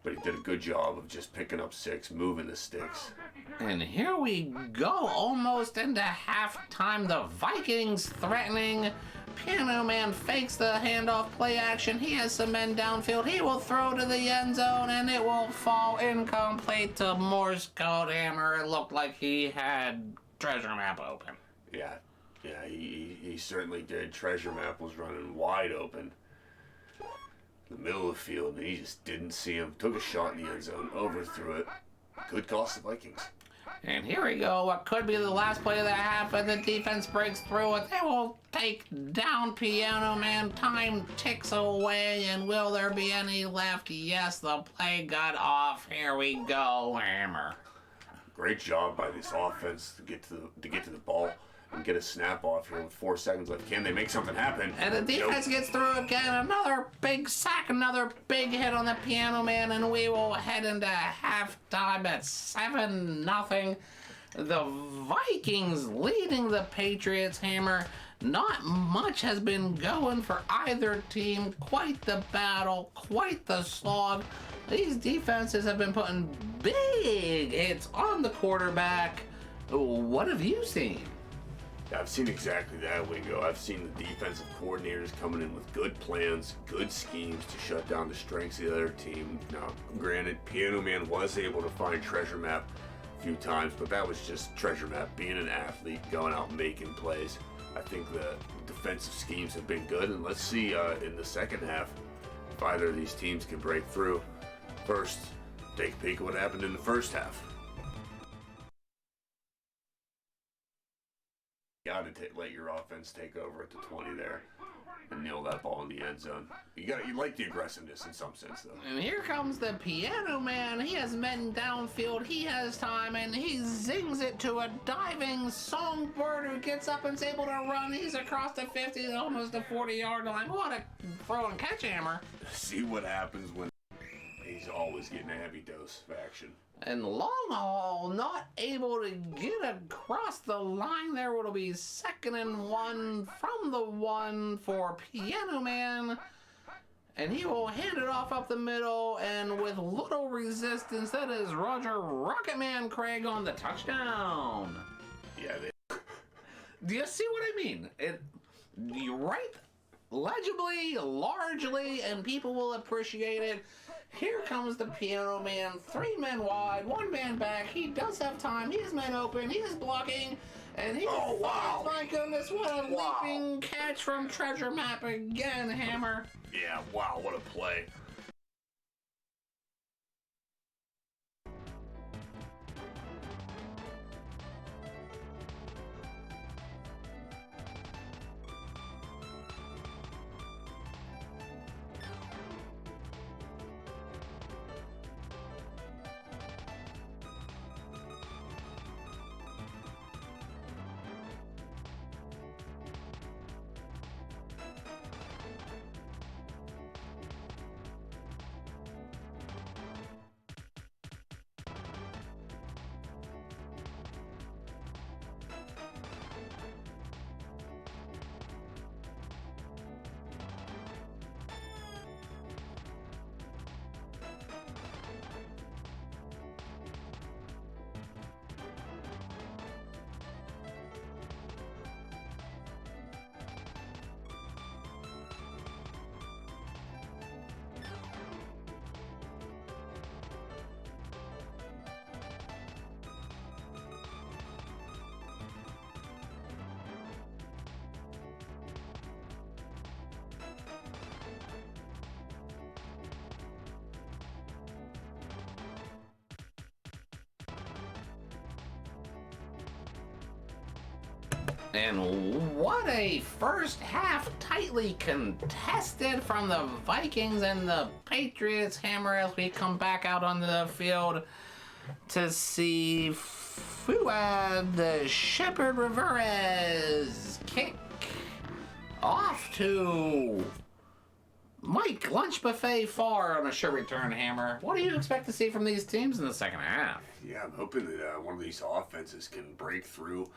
But he did a good job of just picking up 6, moving the sticks. And here we go, almost into halftime. The Vikings threatening. Piano Man fakes the handoff play action. He has some men downfield. He will throw to the end zone, and it will fall incomplete to Morse code Hammer. It looked like he had Treasure Map open. Yeah, he certainly did. Treasure Map was running wide open in the middle of the field, and he just didn't see him. Took a shot in the end zone, overthrew it. Could cost the Vikings. And here we go. What could be the last play of the half, and the defense breaks through it. They will take down Piano Man. Time ticks away, and will there be any left? Yes, the play got off. Here we go, Hammer. Great job by this offense to get to the ball and get a snap off here with 4 seconds left. Can they make something happen? And the defense gets through again. Another big sack, another big hit on the Piano Man, and we will head into halftime at 7-0. The Vikings leading the Patriots, Hammer. Not much has been going for either team. Quite the battle, quite the slog. These defenses have been putting big hits on the quarterback. What have you seen? I've seen exactly that, Wingo. I've seen the defensive coordinators coming in with good plans, good schemes to shut down the strengths of the other team. Now, granted, Piano Man was able to find Treasure Map a few times, but that was just Treasure Map being an athlete, going out making plays. I think the defensive schemes have been good, and let's see in the second half if either of these teams can break through. First, take a peek at what happened in the first half. Got to let your offense take over at the 20 there and nail that ball in the end zone. You like the aggressiveness in some sense, though. And here comes the Piano Man. He has men downfield. He has time, and he zings it to a diving songbird who gets up and is able to run. He's across the 50, almost the 40-yard line. What a throw and catch, Hammer. See what happens when he's always getting a heavy dose of action. And long haul, not able to get across the line there. It'll be 2nd and 1 from the 1 for Piano Man. And he will hand it off up the middle, and with little resistance, that is Roger Rocketman Craig on the touchdown. Yeah, Do you see what I mean? You write legibly, largely, and people will appreciate it. Here comes the Piano Man, 3 men wide, 1 man back. He does have time. He has men open. He is blocking. And he wow. My goodness, what a leaping catch from Treasure Map again, Hammer. Yeah, wow, what a play. And what a first half, tightly contested from the Vikings and the Patriots, Hammer, as we come back out on the field to see Fuad the Shepherd Rivera's kick off to Mike Lunch Buffet Farr on a sure return, Hammer. What do you expect to see from these teams in the second half? Yeah, I'm hoping that one of these offenses can break through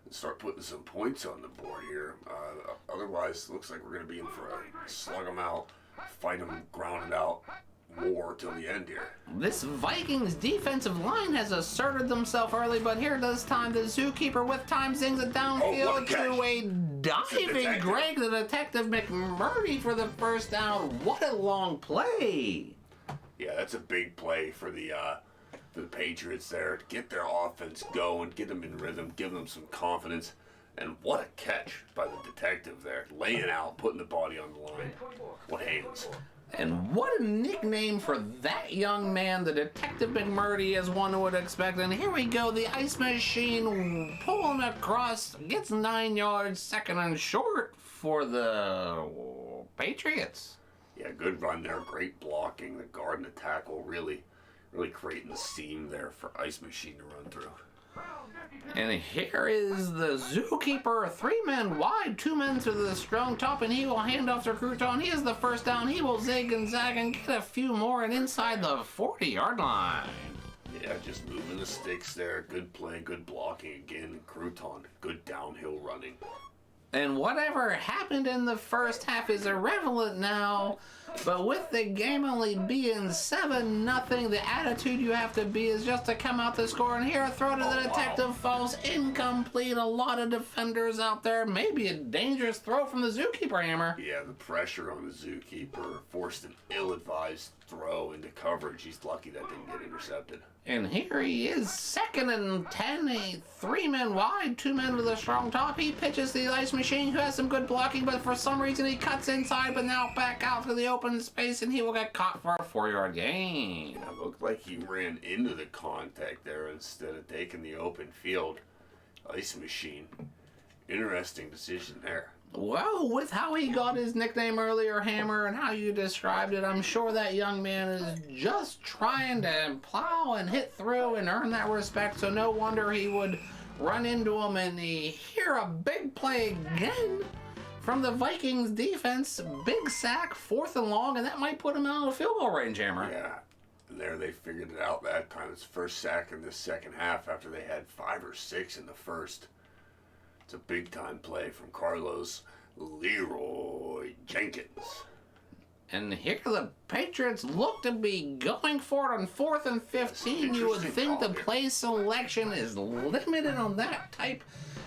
and start putting some points on the board here. Otherwise, it looks like we're going to be in for a slug them out, fight them, ground it out war till the end here. This Vikings defensive line has asserted themselves early, but here does time. The Zookeeper with time zings it downfield to a diving Greg, the Detective McMurray for the first down. What a long play. Yeah, that's a big play for the Patriots there to get their offense going, get them in rhythm, give them some confidence. And what a catch by the detective there, laying out, putting the body on the line. What hands. And what a nickname for that young man, the Detective McMurdy, as one would expect. And here we go, the Ice Machine pulling across, gets 9 yards, second and short for the Patriots. Yeah, good run there. Great blocking. The guard and the tackle really creating the seam there for Ice Machine to run through. And here is the Zookeeper, 3 men wide, 2 men to the strong top, and he will hand off to Crouton. He is the first down. He will zig and zag and get a few more and inside the 40-yard line. Yeah, just moving the sticks there. Good play, good blocking again. Crouton, good downhill running. And whatever happened in the first half is irrelevant now. But with the game only being 7-0, the attitude you have to be is just to come out to score. And here a throw to the detective falls incomplete. A lot of defenders out there. Maybe a dangerous throw from the Zookeeper, Hammer. Yeah, the pressure on the Zookeeper forced an ill-advised throw into coverage. He's lucky that didn't get intercepted. And here he is, 2nd and 10, 3 men wide, 2 men with a strong top. He pitches the Ice Machine, who has some good blocking, but for some reason he cuts inside, but now back out to the open space, and he will get caught for a 4-yard gain. Yeah, it looked like he ran into the contact there instead of taking the open field. Ice Machine. Interesting decision there. Well, with how he got his nickname earlier, Hammer, and how you described it, I'm sure that young man is just trying to plow and hit through and earn that respect, so no wonder he would run into him. And hear a big play again from the Vikings defense. Big sack, 4th and long, and that might put him out of field goal range, Hammer. Yeah, and there they figured it out that time. It's first sack in the second half after they had 5 or 6 in the first. It's a big-time play from Carlos Leroy Jenkins. And here the Patriots look to be going for it on 4th and 15. You would think the play selection is limited on that type.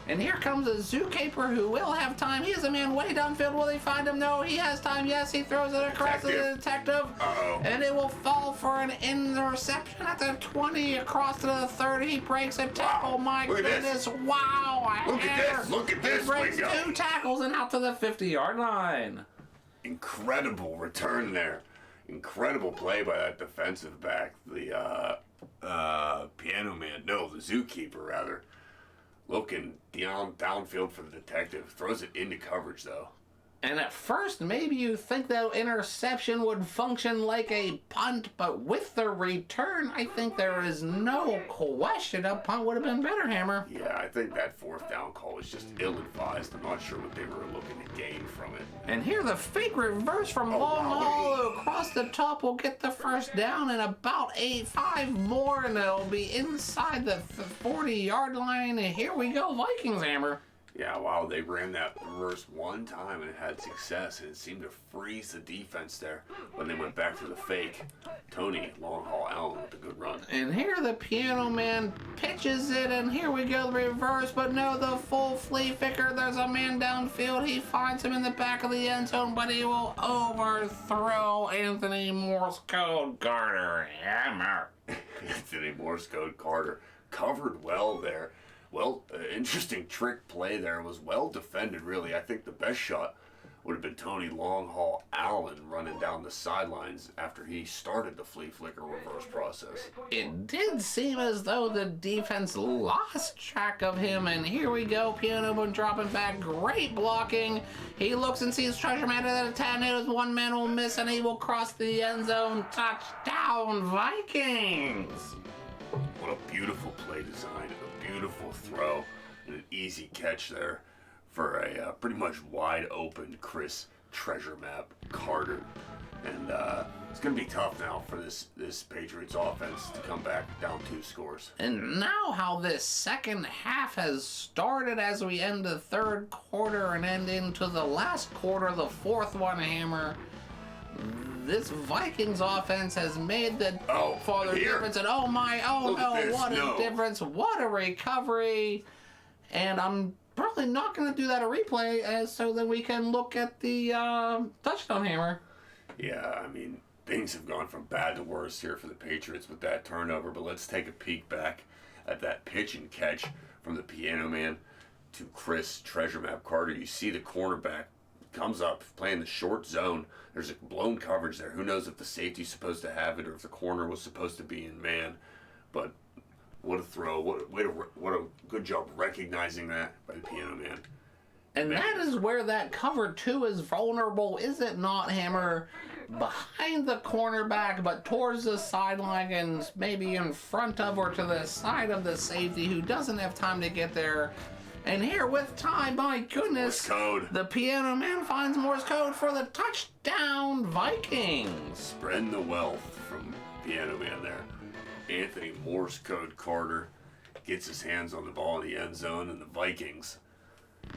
And here comes a Zookeeper who will have time. He is a man way downfield. Will they find him? No, he has time. Yes, he throws it across to the detective. Uh-oh. And it will fall for an interception at the 20, across to the 30. He breaks a tackle. My Look at goodness. this. Wow. Look at this. Look at this, He breaks Wingo. 2 tackles and out to the 50-yard line. Incredible return there. Incredible play by that defensive back. The piano man. No, the Zookeeper, rather. Looking downfield for the detective. Throws it into coverage, though. And at first, maybe you think that interception would function like a punt, but with the return, I think there is no question a punt would have been better, Hammer. Yeah, I think that 4th down call was just ill-advised. I'm not sure what they were looking to gain from it. And here the fake reverse from long haul across the top will get the first down, and about 5 more, and it'll be inside the 40-yard line. And here we go, Vikings, Hammer. Yeah, wow, they ran that reverse one time and had success, and it seemed to freeze the defense there when they went back to the fake. Tony, long haul Allen with a good run. And here the piano man pitches it, and here we go, the reverse, but no, the full flea flicker. There's a man downfield. He finds him in the back of the end zone, but he will overthrow Anthony Morse Code Carter. Hammer. Anthony Morse Code Carter covered well there. Well, interesting trick play there. Was well defended, really. I think the best shot would have been Tony Long Haul Allen running down the sidelines after he started the flea flicker reverse process. It did seem as though the defense lost track of him, and here we go, Piano Man dropping back, great blocking. He looks and sees Treasure Man at a 10, it is 1 man will miss, and he will cross the end zone. Touchdown, Vikings! What a beautiful play design, a beautiful throw, and an easy catch there for a pretty much wide open Chris Treasure Map Carter. And it's going to be tough now for this Patriots offense to come back down 2 scores. And now how this second half has started as we end the 3rd quarter and end into the last quarter, the 4th one, Hammer. This Vikings offense has made the farther difference, and oh no, what a difference, what a recovery. And I'm probably not going to do that a replay, so that we can look at the touchdown, Hammer. Yeah, I mean, things have gone from bad to worse here for the Patriots with that turnover, but let's take a peek back at that pitch and catch from the Piano Man to Chris Treasure Map Carter. You see the cornerback comes up playing the short zone. There's a blown coverage there. Who knows if the safety's supposed to have it or if the corner was supposed to be in man. But what a throw. What a good job recognizing that by the Piano Man. And that is where that cover 2 is vulnerable, is it not, Hammer? Behind the cornerback, but towards the sideline and maybe in front of or to the side of the safety who doesn't have time to get there. And here with time, my goodness, Morse code. The Piano Man finds Morse code for the touchdown Vikings. Spreading the wealth from Piano Man there. Anthony Morse code Carter gets his hands on the ball in the end zone, and the Vikings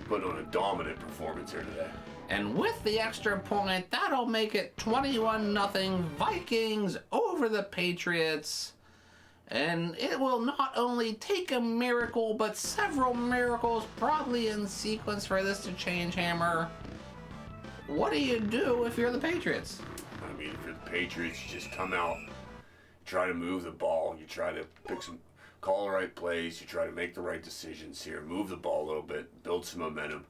put on a dominant performance here today. And with the extra point, that'll make it 21-0 Vikings over the Patriots. And it will not only take a miracle, but several miracles probably in sequence for this to change, Hammer. What do you do if you're the Patriots? I mean, if you're the Patriots, you just come out, try to move the ball, you try to call the right plays, you try to make the right decisions here, move the ball a little bit, build some momentum,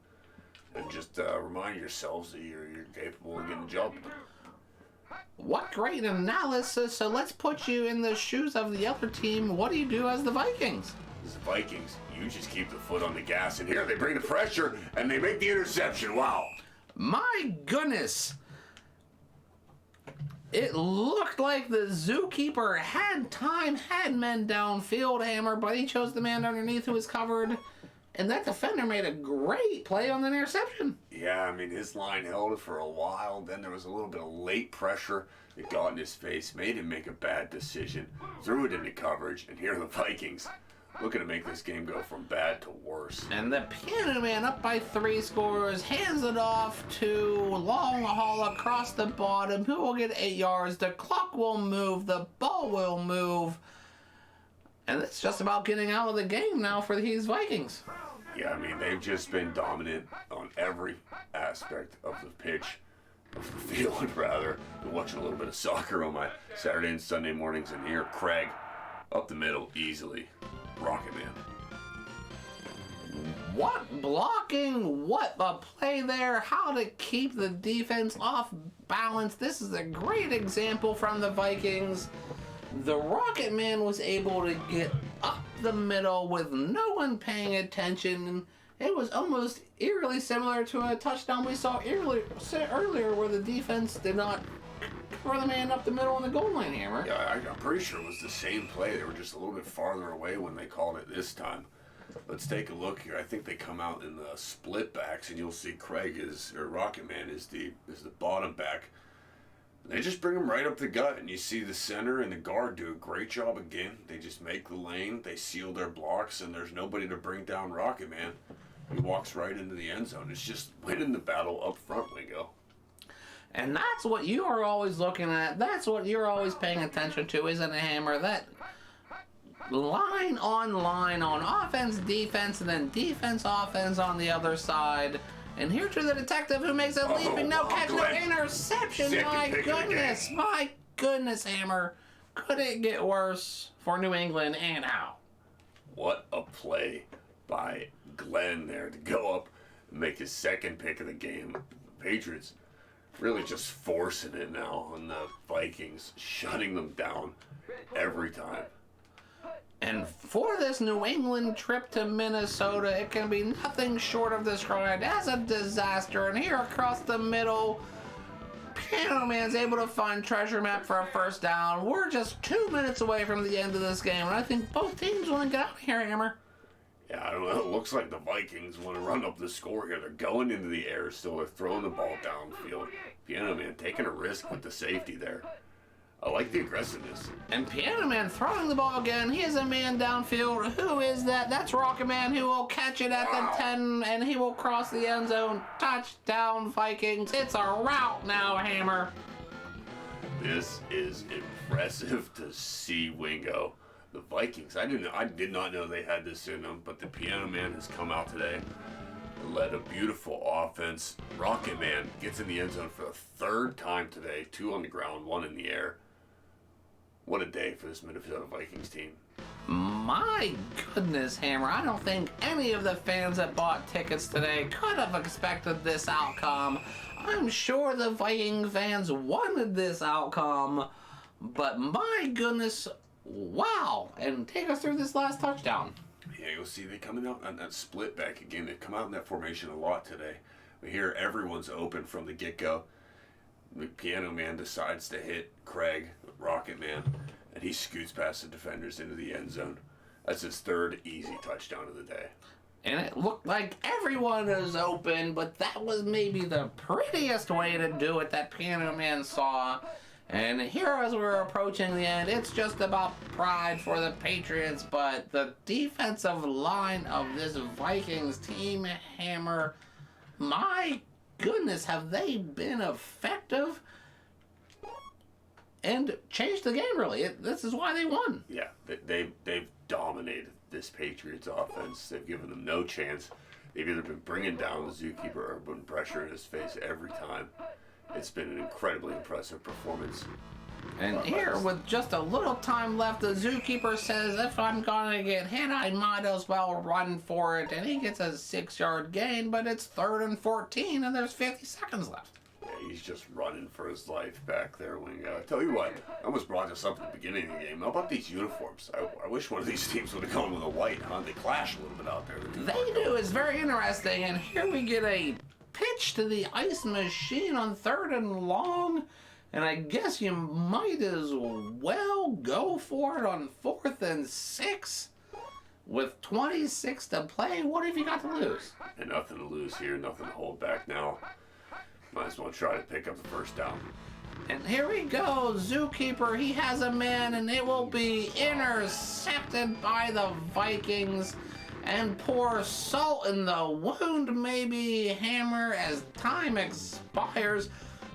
and just remind yourselves that you're capable of getting the job done. What great analysis. So let's put you in the shoes of the other team. What do you do as the Vikings? As the Vikings, you just keep the foot on the gas, and here they bring the pressure, and they make the interception. Wow. My goodness. It looked like the zookeeper had time, had men downfield, Hammer, but he chose the man underneath who was covered. And that defender made a great play on the interception. Yeah, I mean, his line held it for a while. Then there was a little bit of late pressure that got in his face, made him make a bad decision, threw it into coverage, and here are the Vikings looking to make this game go from bad to worse. And the Piano Man up by 3 scores, hands it off to long haul across the bottom, who will get 8 yards. The clock will move, the ball will move. And it's just about getting out of the game now for these Vikings. Yeah, I mean, they've just been dominant on every aspect of the pitch, of the field, rather. Been watching a little bit of soccer on my Saturday and Sunday mornings, and here, Craig, up the middle, easily. Rocket Man. What blocking, what a play there, how to keep the defense off balance. This is a great example from the Vikings. The Rocket Man was able to get up the middle with no one paying attention. It was almost eerily similar to a touchdown we saw earlier where the defense did not cover the man up the middle on the goal line, Hammer. Yeah, I'm pretty sure it was the same play. They were just a little bit farther away when they called it this time. Let's take a look here. I think they come out in the split backs, and you'll see Rocket Man is the bottom back. They just bring him right up the gut, and you see the center and the guard do a great job again. They just make the lane, they seal their blocks, and there's nobody to bring down Rocket Man. He walks right into the end zone. It's just winning the battle up front, Wingo. And that's what you are always looking at. That's what you're always paying attention to, isn't it, Hammer? That line on offense, defense, and then defense, offense on the other side. And here's to the detective who makes a leaping, no catch, no interception. My goodness, Hammer. Could it get worse for New England, and how? What a play by Glenn there to go up and make his second pick of the game. The Patriots really just forcing it now on the Vikings, shutting them down every time. And for this New England trip to Minnesota, it can be nothing short of described as a disaster. And here across the middle, Piano Man's able to find treasure map for a first down. We're just 2 minutes away from the end of this game, and I think both teams want to get out of here, Hammer. Yeah, I don't know. It looks like the Vikings want to run up the score here. They're going into the air still. They're throwing the ball downfield. Piano Man taking a risk with the safety there. I like the aggressiveness. And Piano Man throwing the ball again. He is a man downfield. Who is that? That's Rocket Man, who will catch it at the 10, and he will cross the end zone. Touchdown, Vikings. It's a rout now, Hammer. This is impressive to see, Wingo. The Vikings, I did not know they had this in them, but the Piano Man has come out today and led a beautiful offense. Rocket Man gets in the end zone for the third time today. 2 on the ground, 1 in the air. What a day for this Minnesota Vikings team. My goodness, Hammer, I don't think any of the fans that bought tickets today could have expected this outcome. I'm sure the Viking fans wanted this outcome, but my goodness, wow. And take us through this last touchdown. Yeah, you'll see they coming out on that split back again. They've come out in that formation a lot today. We hear everyone's open from the get-go. The Piano Man decides to hit Craig, Rocket Man, and he scoots past the defenders into the end zone. That's his third easy touchdown of the day. And it looked like everyone is open, but that was maybe the prettiest way to do it that Piano Man saw. And here as we're approaching the end, it's just about pride for the Patriots, but the defensive line of this Vikings team, Hammer, my goodness, have they been effective and changed the game, really. This is why they won. Yeah, they've dominated this Patriots offense. They've given them no chance. They've either been bringing down the Zookeeper or been pressuring his face every time. It's been an incredibly impressive performance. And here, with just a little time left, the Zookeeper says, if I'm going to get hit, I might as well run for it. And he gets a 6-yard gain, but it's 3rd and 14, and there's 50 seconds left. Yeah, he's just running for his life back there, Wingo. I tell you what, I almost brought this up at the beginning of the game. How about these uniforms? I wish one of these teams would have gone with a white, huh? They clash a little bit out there. They do. It's very interesting. And here we get a pitch to the ice machine on 3rd and long. And I guess you might as well go for it on 4th and 6. With 26 to play, what have you got to lose? And nothing to lose here, nothing to hold back now. Might as well try to pick up the first down. And here we go, Zookeeper, he has a man, and it will be intercepted by the Vikings. And pour salt in the wound, maybe, Hammer, as time expires.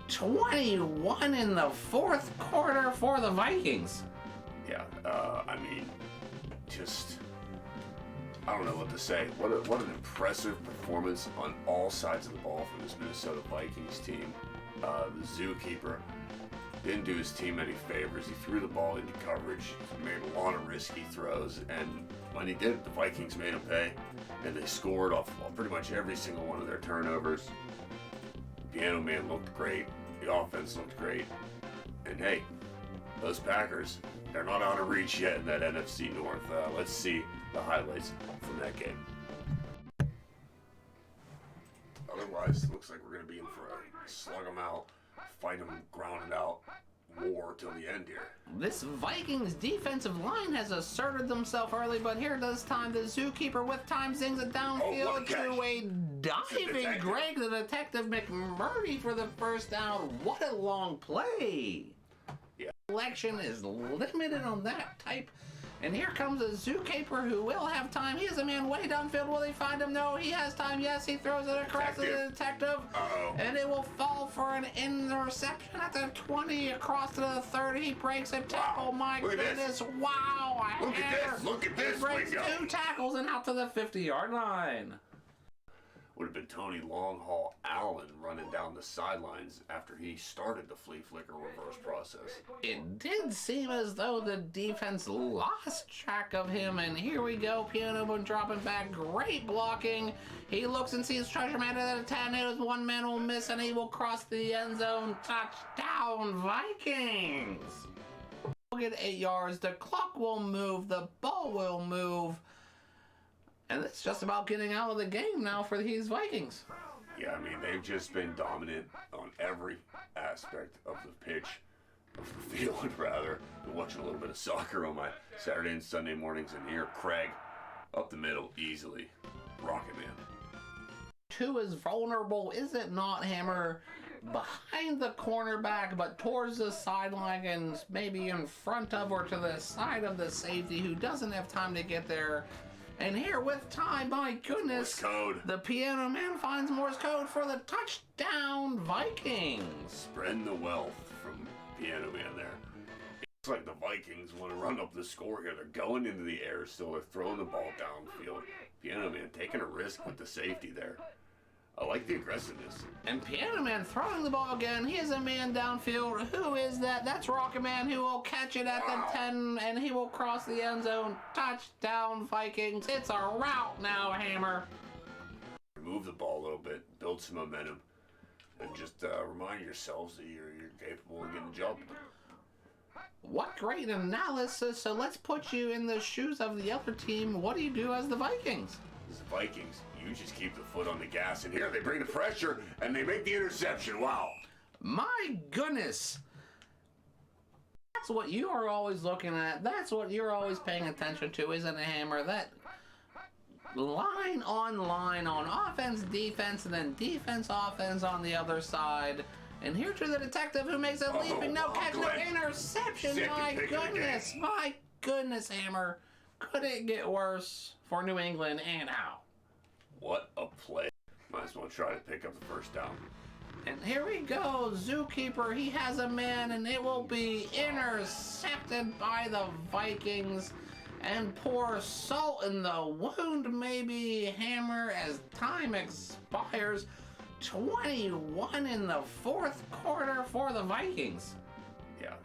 21 in the 4th quarter for the Vikings. Yeah, I mean, just, I don't know what to say. What an impressive performance on all sides of the ball from this Minnesota Vikings team. The Zookeeper didn't do his team any favors. He threw the ball into coverage, made a lot of risky throws, and when he did, the Vikings made him pay, and they scored off pretty much every single one of their turnovers. Piano Man looked great. The offense looked great. And hey, those Packers, they're not out of reach yet in that NFC North. Let's see the highlights from that game. Otherwise, it looks like we're going to be in for a slug them out, fight them, ground it out war till the end here. This Vikings defensive line has asserted themselves early, but here does time. The Zookeeper with time sings it downfield to a diving Greg, the Detective McMurray for the first down. What a long play. Yeah. Selection is limited on that type. And here comes a Zookeeper who will have time. He has a man way downfield. Will he find him? No, he has time. Yes, he throws it across to the Detective. Uh-oh. And it will fall for an interception at the 20, across to the 30. He breaks a tackle. My goodness. Wow. Look at this. Look at this. He breaks Wingo. 2 tackles and out to the 50-yard line. Would have been Tony Longhaul Allen running down the sidelines after he started the flea flicker reverse process. It did seem as though the defense lost track of him, and here we go. Piano Man dropping back. Great blocking. He looks and sees Treasure Man at a 10. One man will miss, and he will cross the end zone. Touchdown, Vikings! We'll get 8 yards. The clock will move. The ball will move. And it's just about getting out of the game now for these Vikings. Yeah, I mean, they've just been dominant on every aspect of the pitch, of the field, rather. Been watching a little bit of soccer on my Saturday and Sunday mornings, and here, Craig, up the middle, easily. Rocket Man. 2 is vulnerable, is it not, Hammer? Behind the cornerback, but towards the sideline and maybe in front of or to the side of the safety who doesn't have time to get there. And here with time, my goodness, Morse code. The Piano Man finds Morse code for the touchdown, Vikings. Spreading the wealth from Piano Man there. It's like the Vikings want to run up the score here. They're going into the air still. They're throwing the ball downfield. Piano Man taking a risk with the safety there. I like the aggressiveness. And Piano Man throwing the ball again. He has a man downfield. Who is that? That's Rocket Man, who will catch it at the 10, and he will cross the end zone. Touchdown, Vikings. It's a rout now, Hammer. Move the ball a little bit, build some momentum, and just remind yourselves that you're capable of getting the job done. What great analysis. So let's put you in the shoes of the other team. What do you do as the Vikings? As the Vikings, you just keep the foot on the gas, and here they bring the pressure, and they make the interception. Wow. My goodness. That's what you are always looking at. That's what you're always paying attention to, isn't it, Hammer? That line on offense, defense, and then defense, offense on the other side. And here's to the detective who makes a leaping, no catch, no interception. My goodness, Hammer. Could it get worse for New England, and how? What a play. Might as well try to pick up the first down. And here we go, Zookeeper. He has a man, and it will be intercepted by the Vikings. And pour salt in the wound, maybe, Hammer, as time expires. 21 in the fourth quarter for the Vikings. Yeah,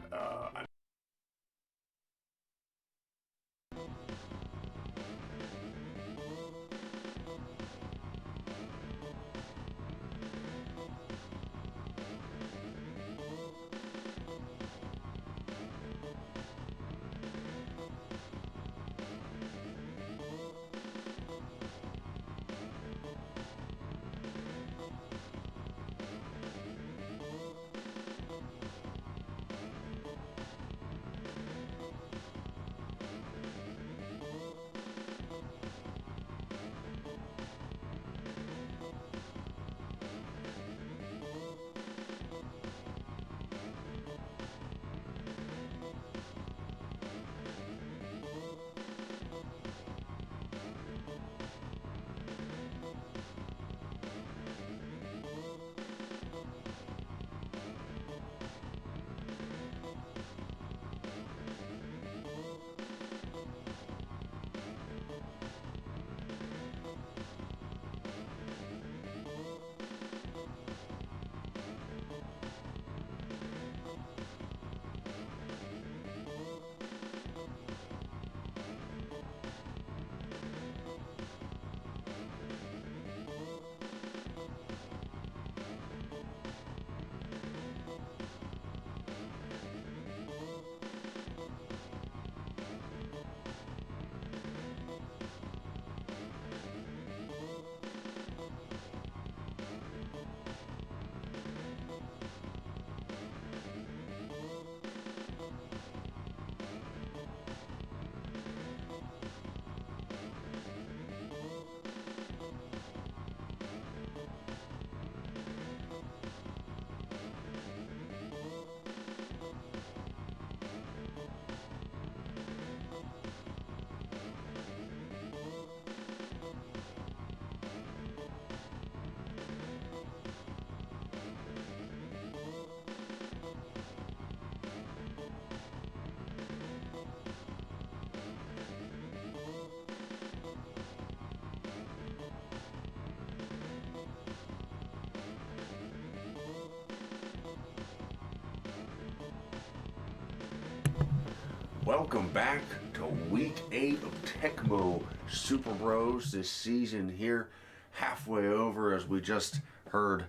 Welcome back to Week 8 of Tecmo Super Bros this season here, halfway over as we just heard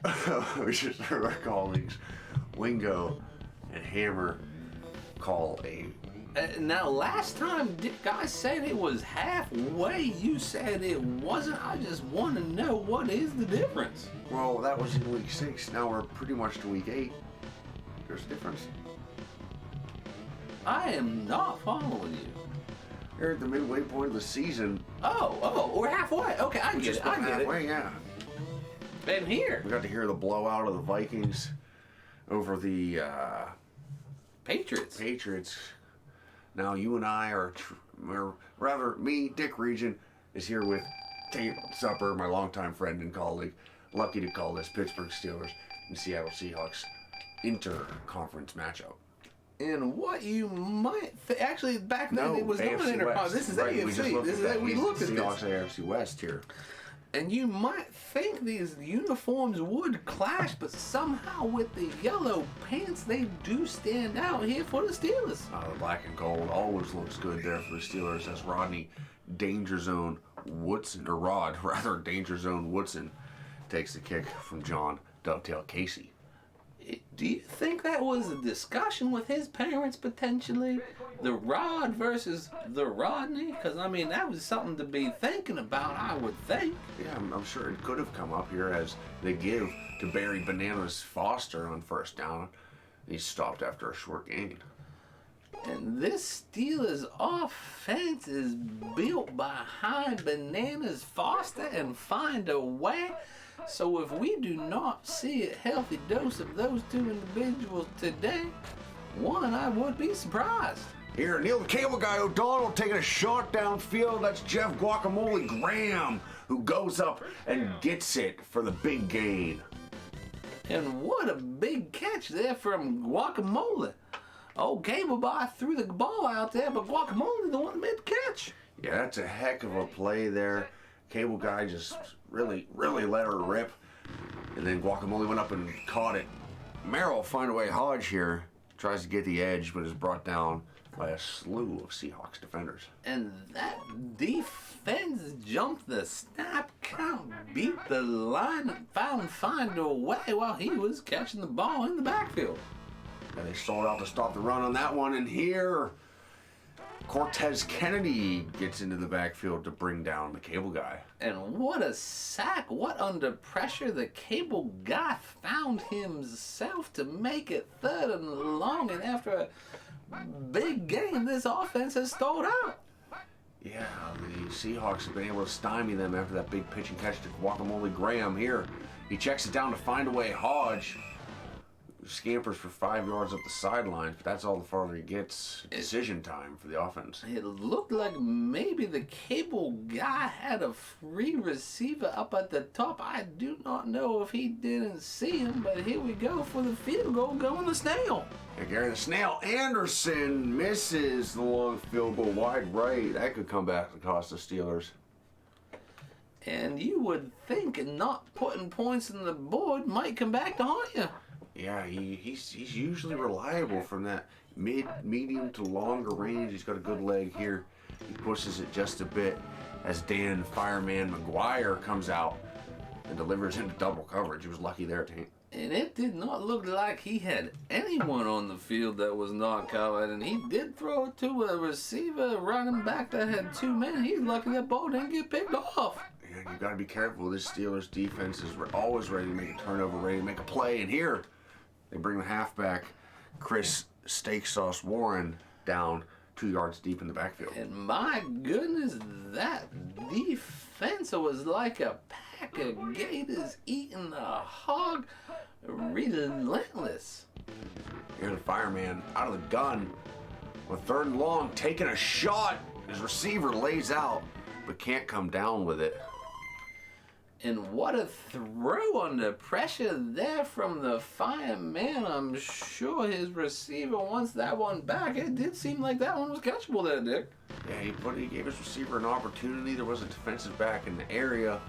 our colleagues Wingo and Hammer call a... Now, last time I said it was halfway. You said it wasn't. I just want to know, what is the difference? Well, that was in Week 6. Now we're pretty much to Week 8. There's a difference. I am not following you. You're at the midway point of the season. Oh, we're halfway. Okay, I get it. Halfway, yeah. And here. We got to hear the blowout of the Vikings over the Patriots. Now you and I or rather me, Dick Region, is here with Taint Supper, my longtime friend and colleague. Lucky to call this Pittsburgh Steelers and Seattle Seahawks inter-conference matchup. And what you might actually back then it was not AFC an inter. West. This is right, AFC. We looked at Seahawks this. AFC West here. And you might think these uniforms would clash, but somehow with the yellow pants, they do stand out here for the Steelers. The black and gold always looks good there for the Steelers as Rodney Danger Zone Woodson, or Rod, rather, Danger Zone Woodson takes the kick from John Dovetail Casey. Do you think that was a discussion with his parents potentially? The Rod versus the Rodney? Because, I mean, that was something to be thinking about, I would think. Yeah, I'm sure it could have come up here as they give to Barry Bananas Foster on first down. He's stopped after a short gain. And this Steelers offense is built behind Bananas Foster and Find a Way. So if we do not see a healthy dose of those two individuals today, I would be surprised. Here, Neil the Cable Guy O'Donnell taking a shot downfield. That's Jeff Guacamole Graham, who goes up and gets it for the big gain. And what a big catch there from Guacamole. Old Cable Guy threw the ball out there, but Guacamole the one made the catch. Yeah, that's a heck of a play there. Cable Guy just really let her rip. And then Guacamole went up and caught it. Merrill Find a Way Hodge here tries to get the edge, but is brought down by a slew of Seahawks defenders. And that defense jumped the snap count, beat the line, and Find a Way while he was catching the ball in the backfield. And they sold out to stop the run on that one. And here, Cortez Kennedy gets into the backfield to bring down the Cable Guy. And what a sack. What under pressure the Cable Guy found himself to make it 3rd and long. And after a big game, this offense has stalled out. Yeah, the Seahawks have been able to stymie them after that big pitch and catch to Guacamole Graham here. He checks it down to Find a Way Hodge. Scampers for 5 yards up the sidelines, but that's all the farther he gets. Decision time for the offense. It looked like maybe the Cable Guy had a free receiver up at the top. I do not know if he didn't see him, but here we go for the field goal going the Snail. And Gary the Snail Anderson misses the long field goal wide right. That could come back to cost the Steelers. And you would think not putting points on the board might come back to haunt you. Yeah, he's usually reliable from that medium to longer range. He's got a good leg here. He pushes it just a bit as Dan Fireman McGuire comes out and delivers him to double coverage. He was lucky there, Taint. And it did not look like he had anyone on the field that was not covered. And he did throw it to a receiver, running back that had 2 men. He's lucky that ball didn't get picked off. Yeah, you got to be careful. This Steelers defense is always ready to make a turnover, ready to make a play. And here, they bring the halfback, Chris Steak Sauce Warren, down 2 yards deep in the backfield. And my goodness, that defense was like a pack of gators eating a hog. Relentless. Here the Fireman out of the gun with 3rd and long, taking a shot. His receiver lays out, but can't come down with it. And what a throw under pressure there from the Fireman. I'm sure his receiver wants that one back. It did seem like that one was catchable there, Dick. Yeah, he gave his receiver an opportunity. There was a defensive back in the area.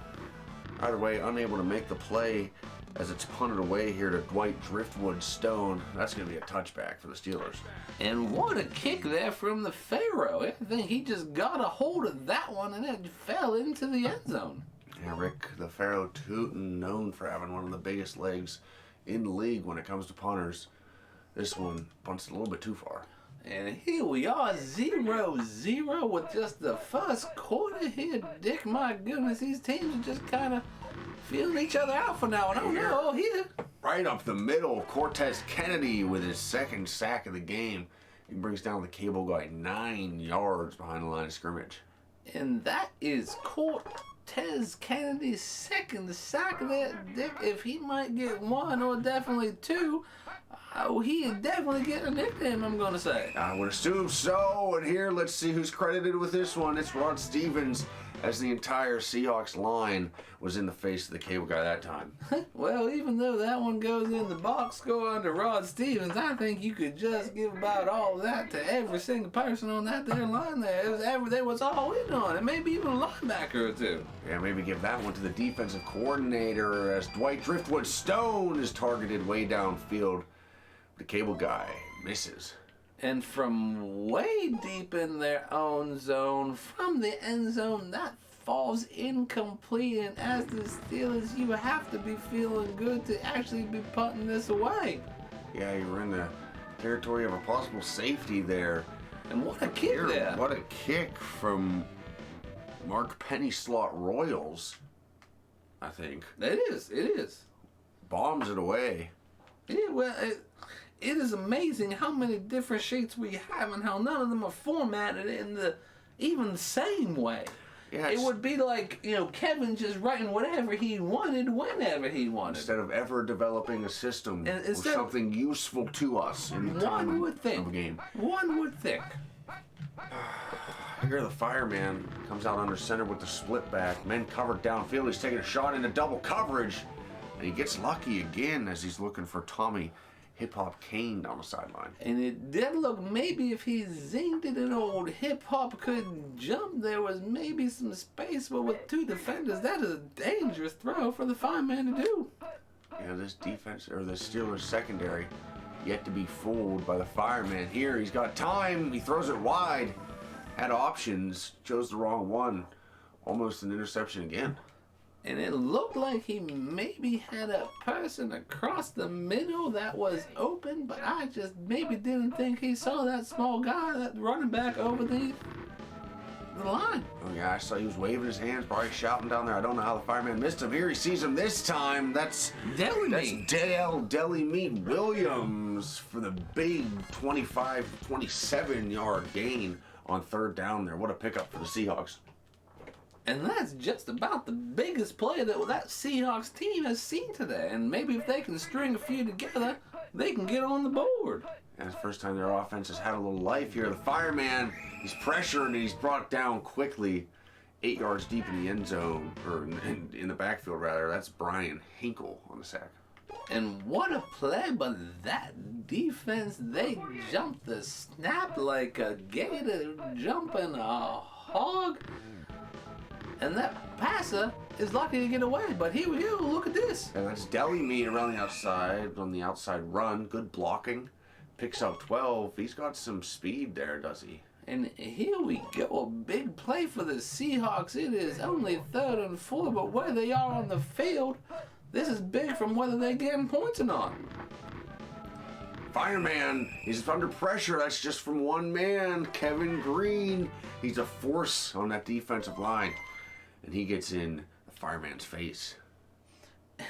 Either way, unable to make the play as it's punted away here to Dwight Driftwood Stone. That's going to be a touchback for the Steelers. And what a kick there from the Pharaoh. I think he just got a hold of that one and it fell into the end zone. Yeah, Rick the Pharaoh Tootin, known for having one of the biggest legs in the league when it comes to punters. This one punts a little bit too far. And here we are, 0-0 with just the first quarter here, Dick. My goodness, these teams are just kind of feeling each other out for now. And oh no, here. Right up the middle, Cortez Kennedy with his 2nd sack of the game. He brings down the Cable Guy 9 yards behind the line of scrimmage. And that is Cortez Kennedy's 2nd sack there, Dick. If he might get 1 or definitely 2, he'd definitely get a nickname, I'm going to say. I would assume so. And here, let's see who's credited with this one. It's Rod Stevens as the entire Seahawks line was in the face of the cable guy that time. Well, even though that one goes in the box score under Rod Stevens, I think you could just give about all that to every single person on that there line there. They was all in on it, maybe even a linebacker or two. Yeah, maybe give that one to the defensive coordinator as Dwight Driftwood Stone is targeted way downfield. The cable guy misses. And from way deep in their own zone, from the end zone, that falls incomplete. And as the Steelers, you have to be feeling good to actually be punting this away. Yeah, you were in the territory of a possible safety there. And what a kick there. What a kick from Mark Pennyslot Royals, I think. It is. Bombs it away. Yeah, well, it is amazing how many different sheets we have and how none of them are formatted in the even same way. Yeah, it would be like, Kevin just writing whatever he wanted whenever he wanted. Instead of ever developing a system or something useful to us in the time of a game. One would think. Here the fireman comes out under center with the split back. Men covered downfield. He's taking a shot into double coverage. And he gets lucky again as he's looking for Tommy Hip-Hop Kane down the sideline. And it did look, maybe if he zinged it and old Hip-Hop could jump, there was maybe some space, but with two defenders, that is a dangerous throw for the fireman to do. This defense, or the Steelers secondary, yet to be fooled by the fireman. Here, he's got time, he throws it wide, had options, chose the wrong one. Almost an interception again. And it looked like he maybe had a person across the middle that was open, but I just maybe didn't think he saw that small guy, that running back over the line. Oh yeah, I saw he was waving his hands, probably shouting down there. I don't know how the fireman missed him. Here he sees him this time. That's Deli Meat Williams for the big 25, 27-yard gain on third down there. What a pickup for the Seahawks. And that's just about the biggest play that Seahawks team has seen today. And maybe if they can string a few together, they can get on the board. And it's the first time their offense has had a little life here. The fireman, he's pressured and he's brought down quickly 8 yards deep in the end zone, or in the backfield rather. That's Brian Hinkle on the sack. And what a play, but that defense, they jumped the snap like a gator jumping a hog. And that passer is lucky to get away. But here we go. Look at this. And that's Deli Meat around the outside, on the outside run. Good blocking. Picks up 12. He's got some speed there, does he? And here we go. A big play for the Seahawks. It is only 3rd and 4, but where they are on the field, this is big from whether they're getting points or not. Fireman, he's under pressure. That's just from one man, Kevin Green. He's a force on that defensive line. And he gets in the fireman's face.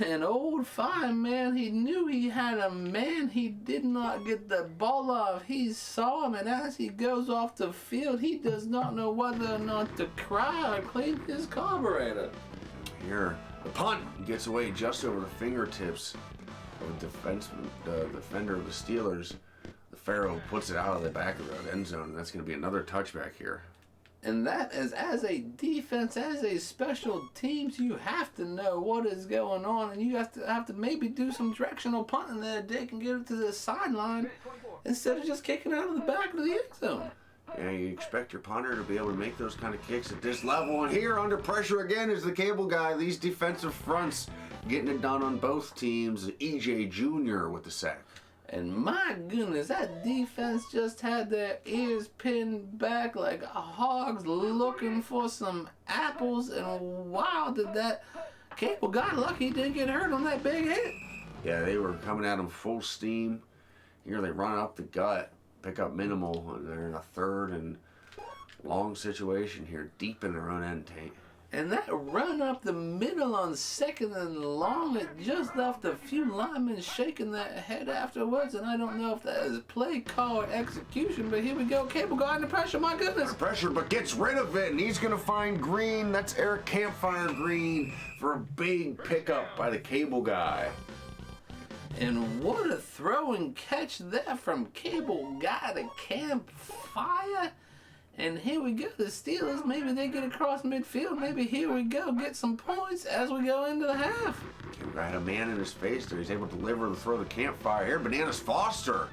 And old fireman, he knew he had a man he did not get the ball off. He saw him, and as he goes off the field, he does not know whether or not to cry or clean his carburetor. Here, the punt gets away just over the fingertips of the defender of the Steelers. The Pharaoh puts it out of the back of the end zone, and that's going to be another touchback here. And that is, as a defense, as a special teams, you have to know what is going on, and you have to maybe do some directional punting there. They can get it to the sideline instead of just kicking out of the back of the end zone. Yeah, you expect your punter to be able to make those kind of kicks at this level. And here, under pressure again, is the cable guy. These defensive fronts getting it done on both teams. EJ Jr. with the sack. And my goodness, that defense just had their ears pinned back like hogs looking for some apples. And wow, did that cable guy lucky he didn't get hurt on that big hit. Yeah, they were coming at him full steam. Here they run up the gut, pick up minimal, and they're in a 3rd and long situation here, deep in their own end, Taint. And that run up the middle on 2nd and long, it just left a few linemen shaking their head afterwards, and I don't know if that is play call or execution, but here we go. Cable guy under pressure, my goodness. Under pressure, but gets rid of it, and he's going to find Green. That's Eric Campfire Green for a big pickup by the cable guy. And what a throw and catch there from cable guy to Campfire. And here we go, the Steelers, maybe they get across midfield. Maybe here we go, get some points as we go into the half. Had a man in his face there. He's able to deliver and throw the campfire here. Bananas Foster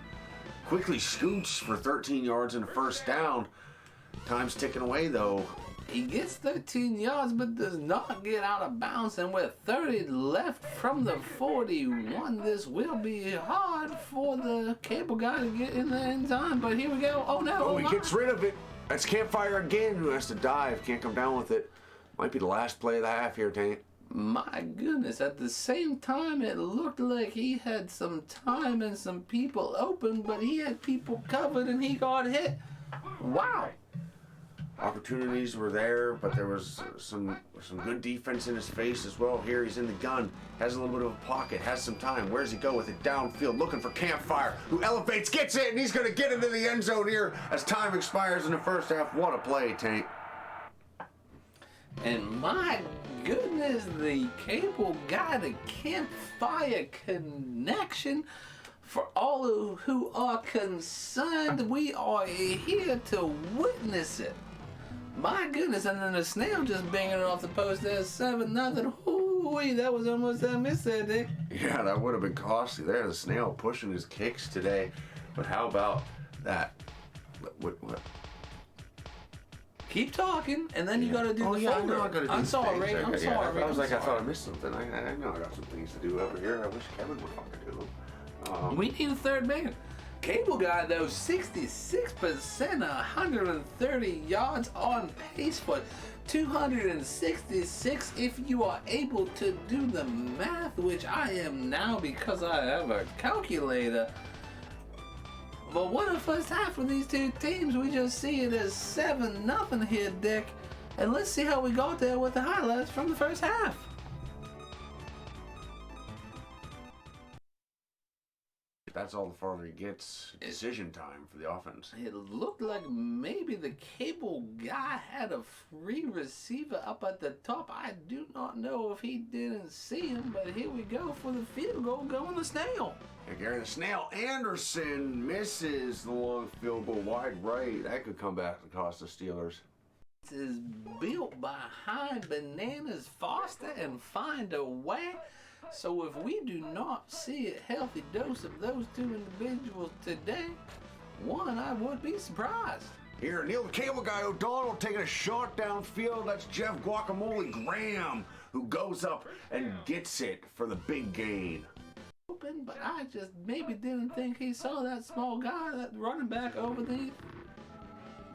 quickly scoots for 13 yards and a first down. Time's ticking away, though. He gets 13 yards, but does not get out of bounds. And with 30 left from the 41, this will be hard for the cable guy to get in there in time. But here we go. Oh, no. Oh, he gets rid of it. That's campfire again. Who has to dive? Can't come down with it. Might be the last play of the half here, Taint. My goodness, at the same time, it looked like he had some time and some people open, but he had people covered and he got hit. Wow. Opportunities were there, but there was some good defense in his face as well. Here he's in the gun, has a little bit of a pocket, has some time. Where does he go with it? Downfield, looking for Campfire, who elevates, gets it, and he's going to get into the end zone here as time expires in the first half. What a play, Taint. And my goodness, the cable guy, the campfire connection. For all who are concerned, we are here to witness it. My goodness, and then the snail just banging it off the post there, 7-0. Ooh-wee, that was almost a miss there, Dick. Yeah, that would have been costly there. The snail pushing his kicks today. But how about that? What? Keep talking, and then you gotta do the folder. I'm sorry, I sorry. I was like, I thought I missed something. I know I got some things to do over here. I wish Kevin would fucking do them. We need a third man. Cable guy, though, 66%, 130 yards on pace for 266 if you are able to do the math, which I am now because I have a calculator. But what a first half for these two teams. We just see it as 7-0 here, Dick. And let's see how we got there with the highlights from the first half. That's all the farther he gets. Decision time for the offense. It looked like maybe the cable guy had a free receiver up at the top. I do not know if he didn't see him, but here we go for the field goal going the snail. And Gary the Snail Anderson misses the long field goal wide right. That could come back to cost the Steelers. This is built behind Bananas Foster and Find a Way. So if we do not see a healthy dose of those two individuals today, I would be surprised. Here, Neil the Cable Guy O'Donnell taking a shot downfield. That's Jeff Guacamole Graham, who goes up and gets it for the big gain. But I just maybe didn't think he saw that small guy, that running back over the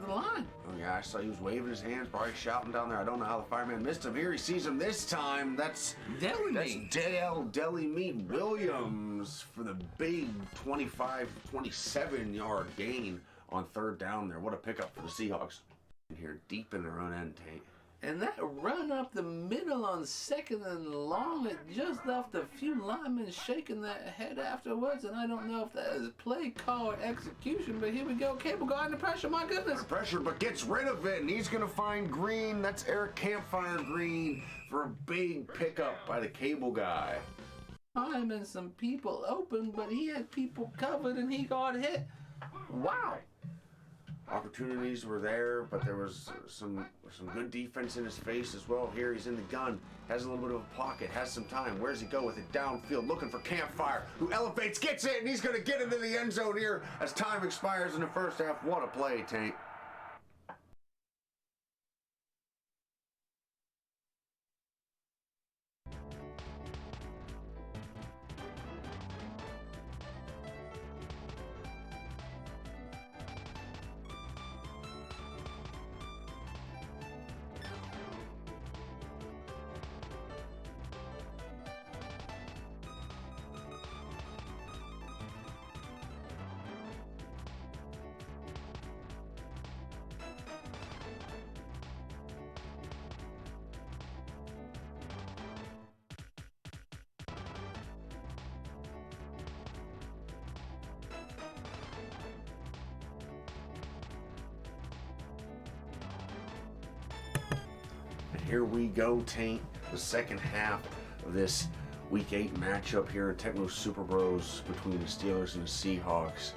line. Oh yeah, I saw he was waving his hands, probably shouting down there. I don't know how the fireman missed him. Here he sees him this time. That's Deli Meat Williams for the big 27 yard gain on third down there. What a pickup for the Seahawks. Here deep in their own end, Taint. And that run up the middle on second and long, it just left a few linemen shaking their head afterwards. And I don't know if that is play call or execution, but here we go. Cable guy under pressure, my goodness. Pressure, but gets rid of it, and he's going to find Green. That's Eric Campfire Green for a big pickup by the cable guy. Time and some people open, but he had people covered and he got hit. Wow. Opportunities were there, but there was some good defense in his face as well. Here he's in the gun, has a little bit of a pocket, has some time. Where does he go with it? Downfield, looking for Campfire, who elevates, gets it, and he's going to get into the end zone here as time expires in the first half. What a play, Taint. Here we go, Taint. The second half of this Week 8 matchup here in Tecmo Super Bros between the Steelers and the Seahawks.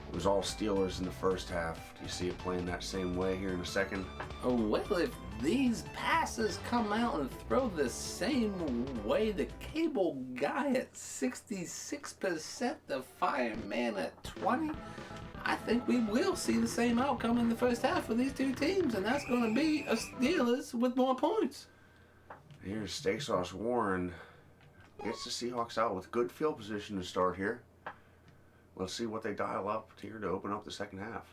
It was all Steelers in the first half. Do you see it playing that same way here in a second? Oh, well, if these passes come out and throw the same way, the cable guy at 66%, the fireman at 20%, I think we will see the same outcome in the first half for these two teams, and that's going to be a Steelers with more points. Here's Steak Sauce Warren. Gets the Seahawks out with good field position to start here. Let's see what they dial up here to open up the second half.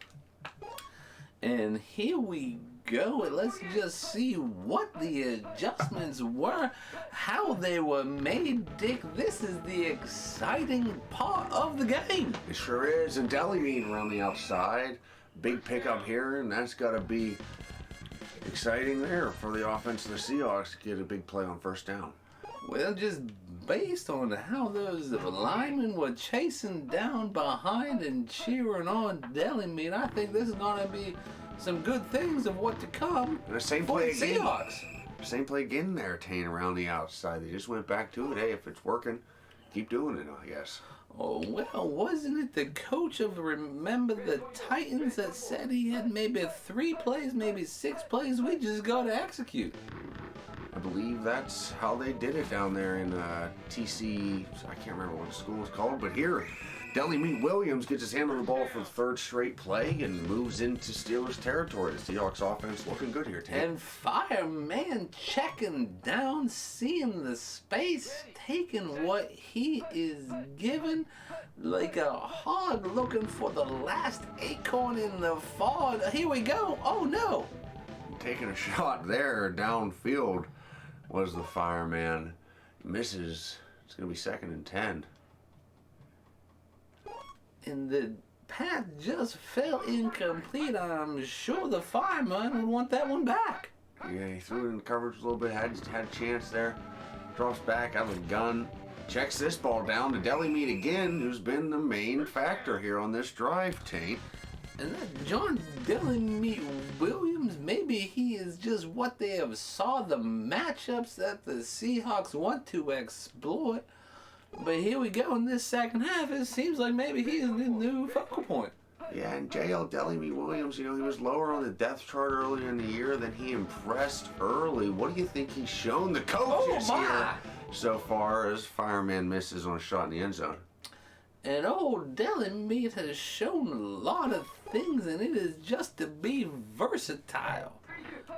And here we go, and let's just see what the adjustments were, how they were made, Dick. This is the exciting part of the game. It sure is. And Deli Meat around the outside. Big pickup here, and that's got to be exciting there for the offense of the Seahawks to get a big play on first down. Well, just based on how those linemen were chasing down behind and cheering on Deli Meat, I think this is going to be some good things of what to come And the same for play the again. Seahawks. Same play again there, Taint around the outside. They just went back to it. Hey, if it's working, keep doing it, I guess. Oh, well, wasn't it the coach of Remember the Titans that said he had maybe 3 plays, maybe 6 plays we just got to execute? I believe that's how they did it down there in TC. I can't remember what the school was called, but here, Deli Meat Williams gets his hand on the ball for the 3rd straight play and moves into Steelers territory. The Seahawks offense looking good here, Taint. And Fireman checking down, seeing the space, taking what he is given, like a hog looking for the last acorn in the fall. Here we go. Oh, no. Taking a shot there downfield was the Fireman. Misses. It's going to be 2nd and 10. And the pass just fell incomplete. I'm sure the fireman would want that one back. Yeah, he threw it in coverage a little bit, had a chance there. Drops back out of the gun. Checks this ball down to Deli Meat again, who's been the main factor here on this drive, Taint. And that John Deli Meat Williams, maybe he is just what they have saw the matchups that the Seahawks want to exploit. But here we go in this second half. It seems like maybe he is the new focal point. Yeah, and JL Deli Meat Williams, he was lower on the depth chart earlier in the year. Then he impressed early. What do you think he's shown the coaches here so far as Fireman misses on a shot in the end zone? And old Deli Meat has shown a lot of things, and it is just to be versatile.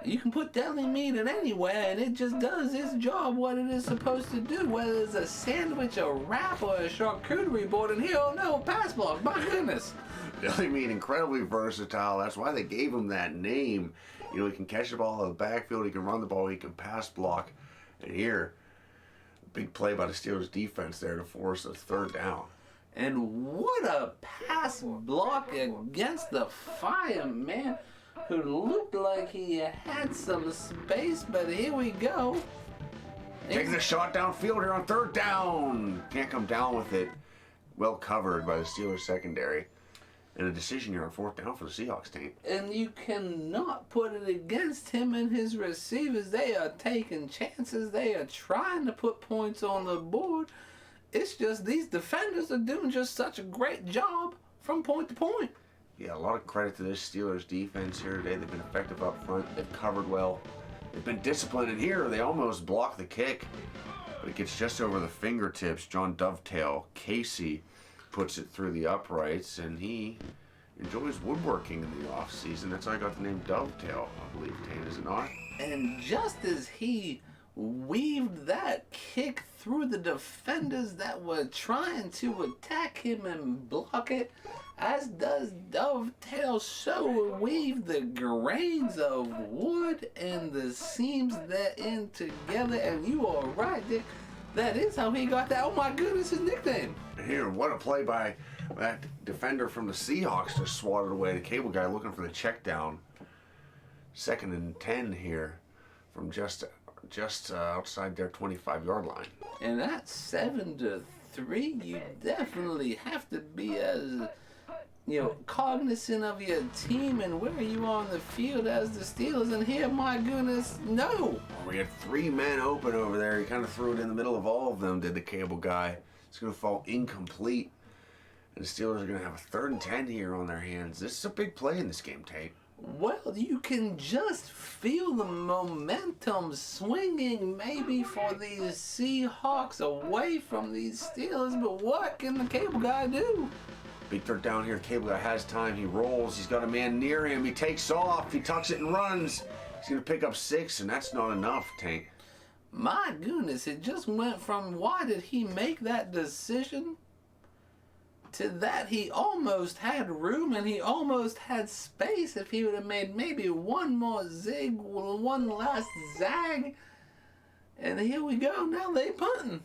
You can put Deli Meat in anywhere, and it just does its job what it is supposed to do, whether it's a sandwich, a wrap, or a charcuterie board. And here, oh no, pass block, my goodness. Deli Meat, incredibly versatile. That's why they gave him that name. He can catch the ball out of the backfield, he can run the ball, he can pass block. And here, a big play by the Steelers defense there to force a 3rd down. And what a pass block against the Fireman, who looked like he had some space, but here we go. Taking a shot downfield here on 3rd down. Can't come down with it. Well covered by the Steelers secondary. And a decision here on 4th down for the Seahawks team. And you cannot put it against him and his receivers. They are taking chances. They are trying to put points on the board. It's just these defenders are doing just such a great job from point to point. Yeah, a lot of credit to this Steelers defense here today. They've been effective up front. They've covered well. They've been disciplined in here. They almost blocked the kick, but it gets just over the fingertips. John Dovetail Casey puts it through the uprights, and he enjoys woodworking in the offseason. That's how I got the name Dovetail, I believe, Taint, is it not? And just as he weaved that kick through the defenders that were trying to attack him and block it, as does Dovetail, so weave the grains of wood and the seams therein together. And you are right, Dick. That is how he got that. Oh my goodness, his nickname. Here, what a play by that defender from the Seahawks to swat it away. The cable guy looking for the check down. 2nd and 10 here from just outside their 25-yard line. And at 7-3, you definitely have to be as cognizant of your team and where you are on the field as the Steelers. And here, my goodness, no. We had 3 men open over there. He kind of threw it in the middle of all of them, did the cable guy. It's going to fall incomplete. And the Steelers are going to have a 3rd and 10 here on their hands. This is a big play in this game, Taint. Well, you can just feel the momentum swinging maybe for these Seahawks away from these Steelers, but what can the cable guy do? Big 3rd down here. The cable guy has time. He rolls. He's got a man near him. He takes off. He tucks it and runs. He's going to pick up 6, and that's not enough, Taint. My goodness, it just went from why did he make that decision to that he almost had room and he almost had space if he would have made maybe one more zig, one last zag. And here we go, now they punting.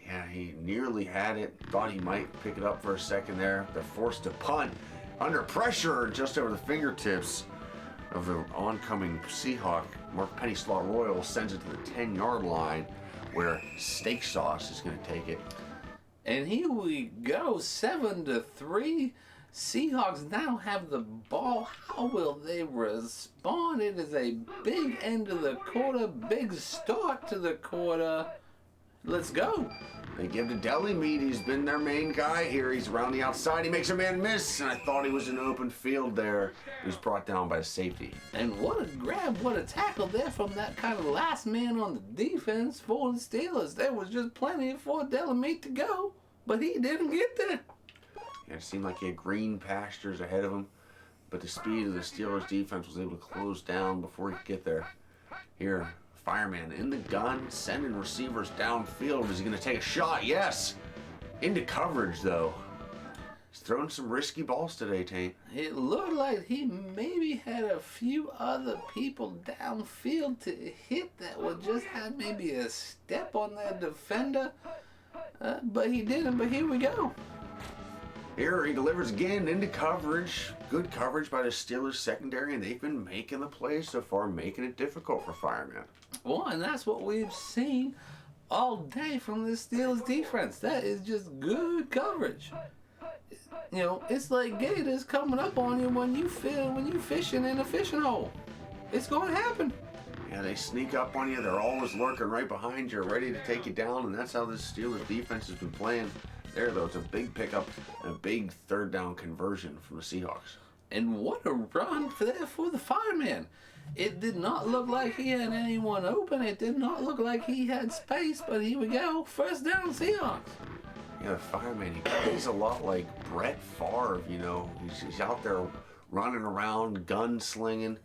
Yeah, he nearly had it. Thought he might pick it up for a second there. They're forced to punt under pressure just over the fingertips of the oncoming Seahawk. Mark Penny Slot Royal sends it to the 10-yard line where Steak Sauce is going to take it. And here we go, 7-3. Seahawks now have the ball. How will they respond? It is a big end of the quarter, big start to the quarter. Let's go. They give to Deli Meat. He's been their main guy here. He's around the outside. He makes a man miss, and I thought he was in open field there. He was brought down by a safety. And what a grab, what a tackle there from that kind of last man on the defense for the Steelers. There was just plenty for Deli Meat to go, but he didn't get there. Yeah, it seemed like he had green pastures ahead of him, but the speed of the Steelers defense was able to close down before he could get there. Here, Fireman in the gun, sending receivers downfield. Is he going to take a shot? Yes. Into coverage, though. He's throwing some risky balls today, Taint. It looked like he maybe had a few other people downfield to hit that would just had maybe a step on their defender. But he didn't, but here we go. Here he delivers again into coverage. Good coverage by the Steelers secondary, and they've been making the plays so far, making it difficult for Fireman. Well, and that's what we've seen all day from the Steelers defense. That is just good coverage. You know, it's like gators coming up on you when you're fishing in a fishing hole. It's going to happen. Yeah, they sneak up on you. They're always lurking right behind you, ready to take you down, and that's how the Steelers defense has been playing. There, though, it's a big pickup and a big 3rd down conversion from the Seahawks. And what a run for the Fireman. It did not look like he had anyone open. It did not look like he had space, but here we go. 1st down, Seahawks. Yeah, the Fireman, he plays a lot like Brett Favre, you know. He's out there running around, gunslinging.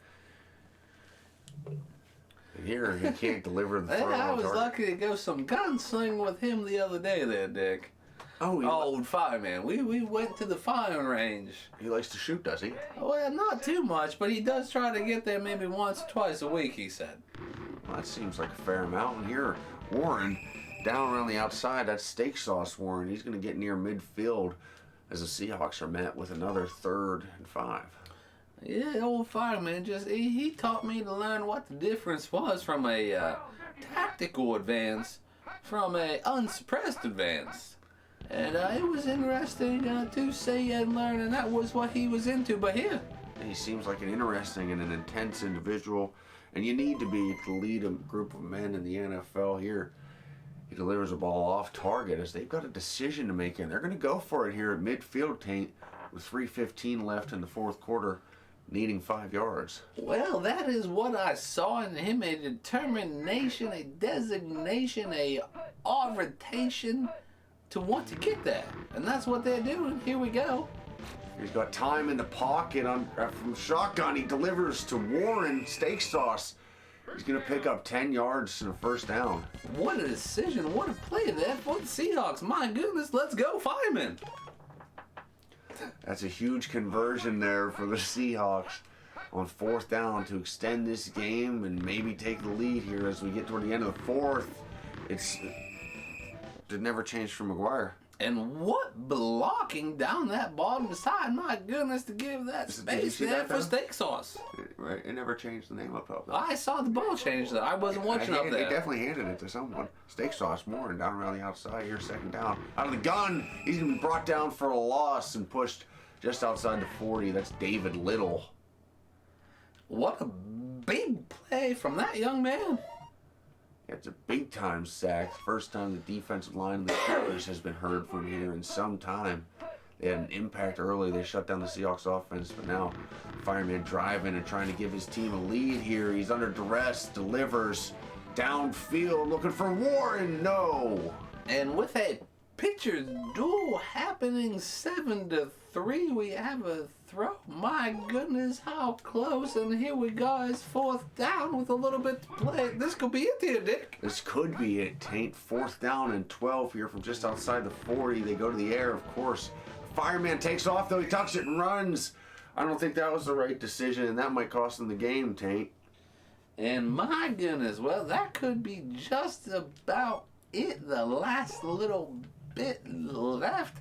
And here, he can't deliver the throw. I was lucky to go some gunsling with him the other day there, Dick. Oh, old Fireman. We went to the firing range. He likes to shoot, does he? Well, not too much, but he does try to get there maybe once or twice a week, he said. Well, that seems like a fair amount. And here, Warren, down around the outside, that's Steak Sauce Warren. He's going to get near midfield as the Seahawks are met with another 3rd and 5. Yeah, old Fireman, he taught me to learn what the difference was from a tactical advance from a unsuppressed advance. And it was interesting to see and learn, and that was what he was into. But here, he seems like an interesting and an intense individual, and you need to be to lead a group of men in the NFL. Here, he delivers a ball off target as they've got a decision to make, and they're going to go for it here at midfield, Taint, with 3:15 left in the 4th quarter, needing 5 yards. Well, that is what I saw in him, a determination, a designation, a orientation to want to get that, and that's what they're doing. Here we go. He's got time in the pocket from shotgun. He delivers to Warren, Steak Sauce. He's going to pick up 10 yards and a 1st down. What a decision, what a play there for the Seahawks. My goodness, let's go, Fireman. That's a huge conversion there for the Seahawks on 4th down to extend this game and maybe take the lead here as we get toward the end of the 4th. It never changed from McGuire. And what blocking down that bottom side. My goodness, to give that space there for Steak Sauce. Right, it never changed the name up top. I saw the ball change though. I wasn't watching up there. He definitely handed it to someone. Steak Sauce Warren down around the outside here, 2nd down. Out of the gun, he's going to be brought down for a loss and pushed just outside the 40. That's David Little. What a big play from that young man. It's a big-time sack. First time the defensive line of the Steelers has been heard from here in some time. They had an impact early. They shut down the Seahawks offense, but now Fireman driving and trying to give his team a lead here. He's under duress, delivers downfield, looking for Warren. No. And with a pitcher duel happening 7-3, we have a throw. My goodness, how close. And here we go. It's 4th down with a little bit to play. This could be it here, Dick. This could be it, Taint. 4th down and 12 here from just outside the 40. They go to the air, of course. Fireman takes off, though. He tucks it and runs. I don't think that was the right decision, and that might cost him the game, Taint. And my goodness, well, that could be just about it. The last little bit left.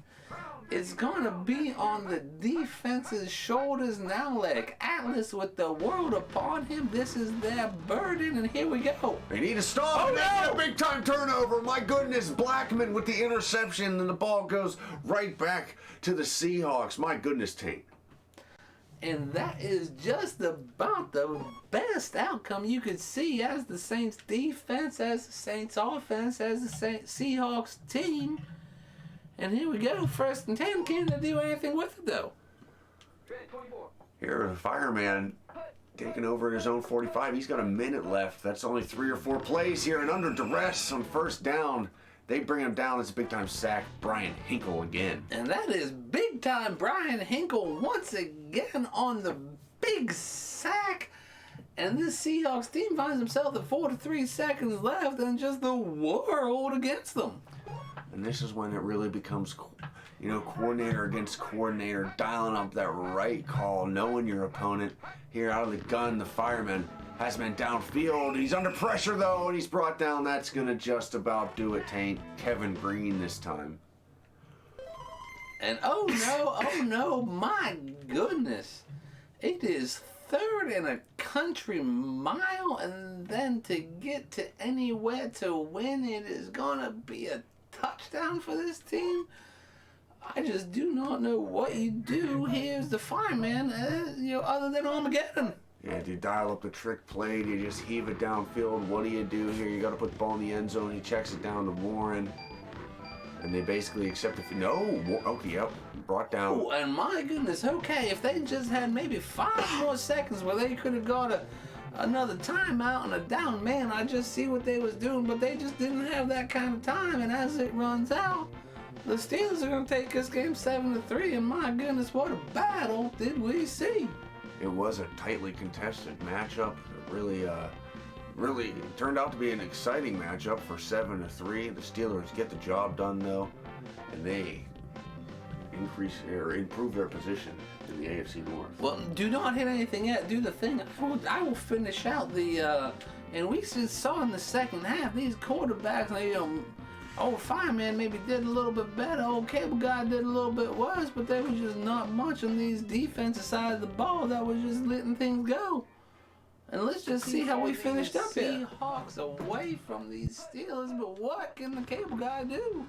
It's going to be on the defense's shoulders now, like Atlas with the world upon him. This is their burden, and here we go. They need to stop. Oh, no! A big-time turnover. My goodness, Blackman with the interception, and the ball goes right back to the Seahawks. My goodness, Taint. And that is just about the best outcome you could see as the Saints defense, as the Saints offense, as the Seahawks team. And here we go, 1st and 10. Can't they do anything with it, though? Here, the Fireman taking over in his own 45. He's got a minute left. That's only 3 or 4 plays here, and under duress on 1st down. They bring him down. It's a big-time sack. Brian Hinkle again. And that is big-time Brian Hinkle once again on the big sack. And this Seahawks team finds himself at 4-3 seconds left and just the world against them. And this is when it really becomes, coordinator against coordinator, dialing up that right call, knowing your opponent. Here out of the gun, the Fireman has been downfield. He's under pressure, though, and he's brought down. That's going to just about do it, Taint. Kevin Green this time. And oh no, my goodness. It is 3rd and a country mile, and then to get to anywhere to win, it is going to be a touchdown for this team. I just do not know what you do. Here's the Fireman, other than Armageddon. Yeah, do you dial up the trick play? Do you just heave it downfield? What do you do here? You got to put the ball in the end zone. He checks it down to Warren. And they basically accept it. No. Okay, yep. Brought down. Oh, and my goodness. Okay, if they just had maybe 5 more seconds where they could have got another timeout and a down man, I just see what they was doing. But they just didn't have that kind of time. And as it runs out, the Steelers are going to take this game 7-3. And my goodness, what a battle did we see. It was a tightly contested matchup. It really turned out to be an exciting matchup for 7-3. The Steelers get the job done, though, and they improve their position in the AFC North. Well, do not hit anything yet. Do the thing. I will finish out the. And we just saw in the second half these quarterbacks. Old Fireman maybe did a little bit better. Old Cable Guy did a little bit worse, but there was just not much on these defensive side of the ball that was just letting things go. And let's just see how we finished up here. Seahawks away from these Steelers, but what can the Cable Guy do?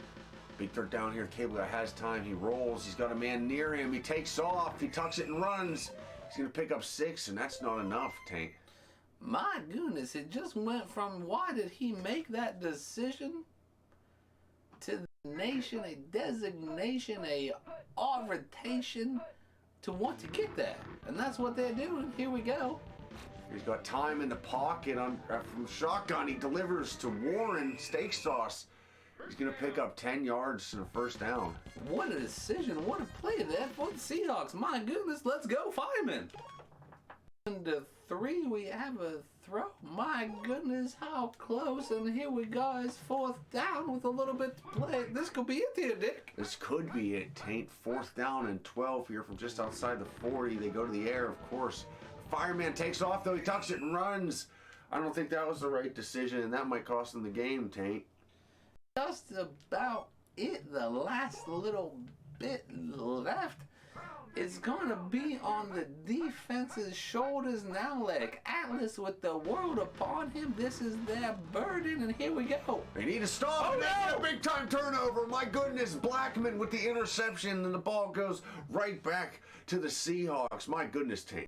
Big 3rd down here. Cable Guy has time. He rolls. He's got a man near him. He takes off. He tucks it and runs. He's going to pick up 6, and that's not enough, Tank. My goodness, it just went from why did he make that decision to the nation, a designation, a arbitration to want to get that. And that's what they're doing. Here we go. He's got time in the pocket from shotgun. He delivers to Warren, steak sauce. He's going to pick up 10 yards and a 1st down. What a decision. What a play there for the Seahawks. My goodness, let's go, Fireman. 3, we have a throw. My goodness, how close. And here we go. It's 4th down with a little bit to play. This could be it here, Dick. This could be it, Taint. 4th down and 12 here from just outside the 40. They go to the air, of course. Fireman takes off, though. He tucks it and runs. I don't think that was the right decision, and that might cost him the game, Taint. Just about it. The last little bit left. It's going to be on the defense's shoulders now, like Atlas with the world upon him. This is their burden, and here we go. They need to stop. Oh, no! A big-time turnover. My goodness, Blackman with the interception, and the ball goes right back to the Seahawks. My goodness, Taint.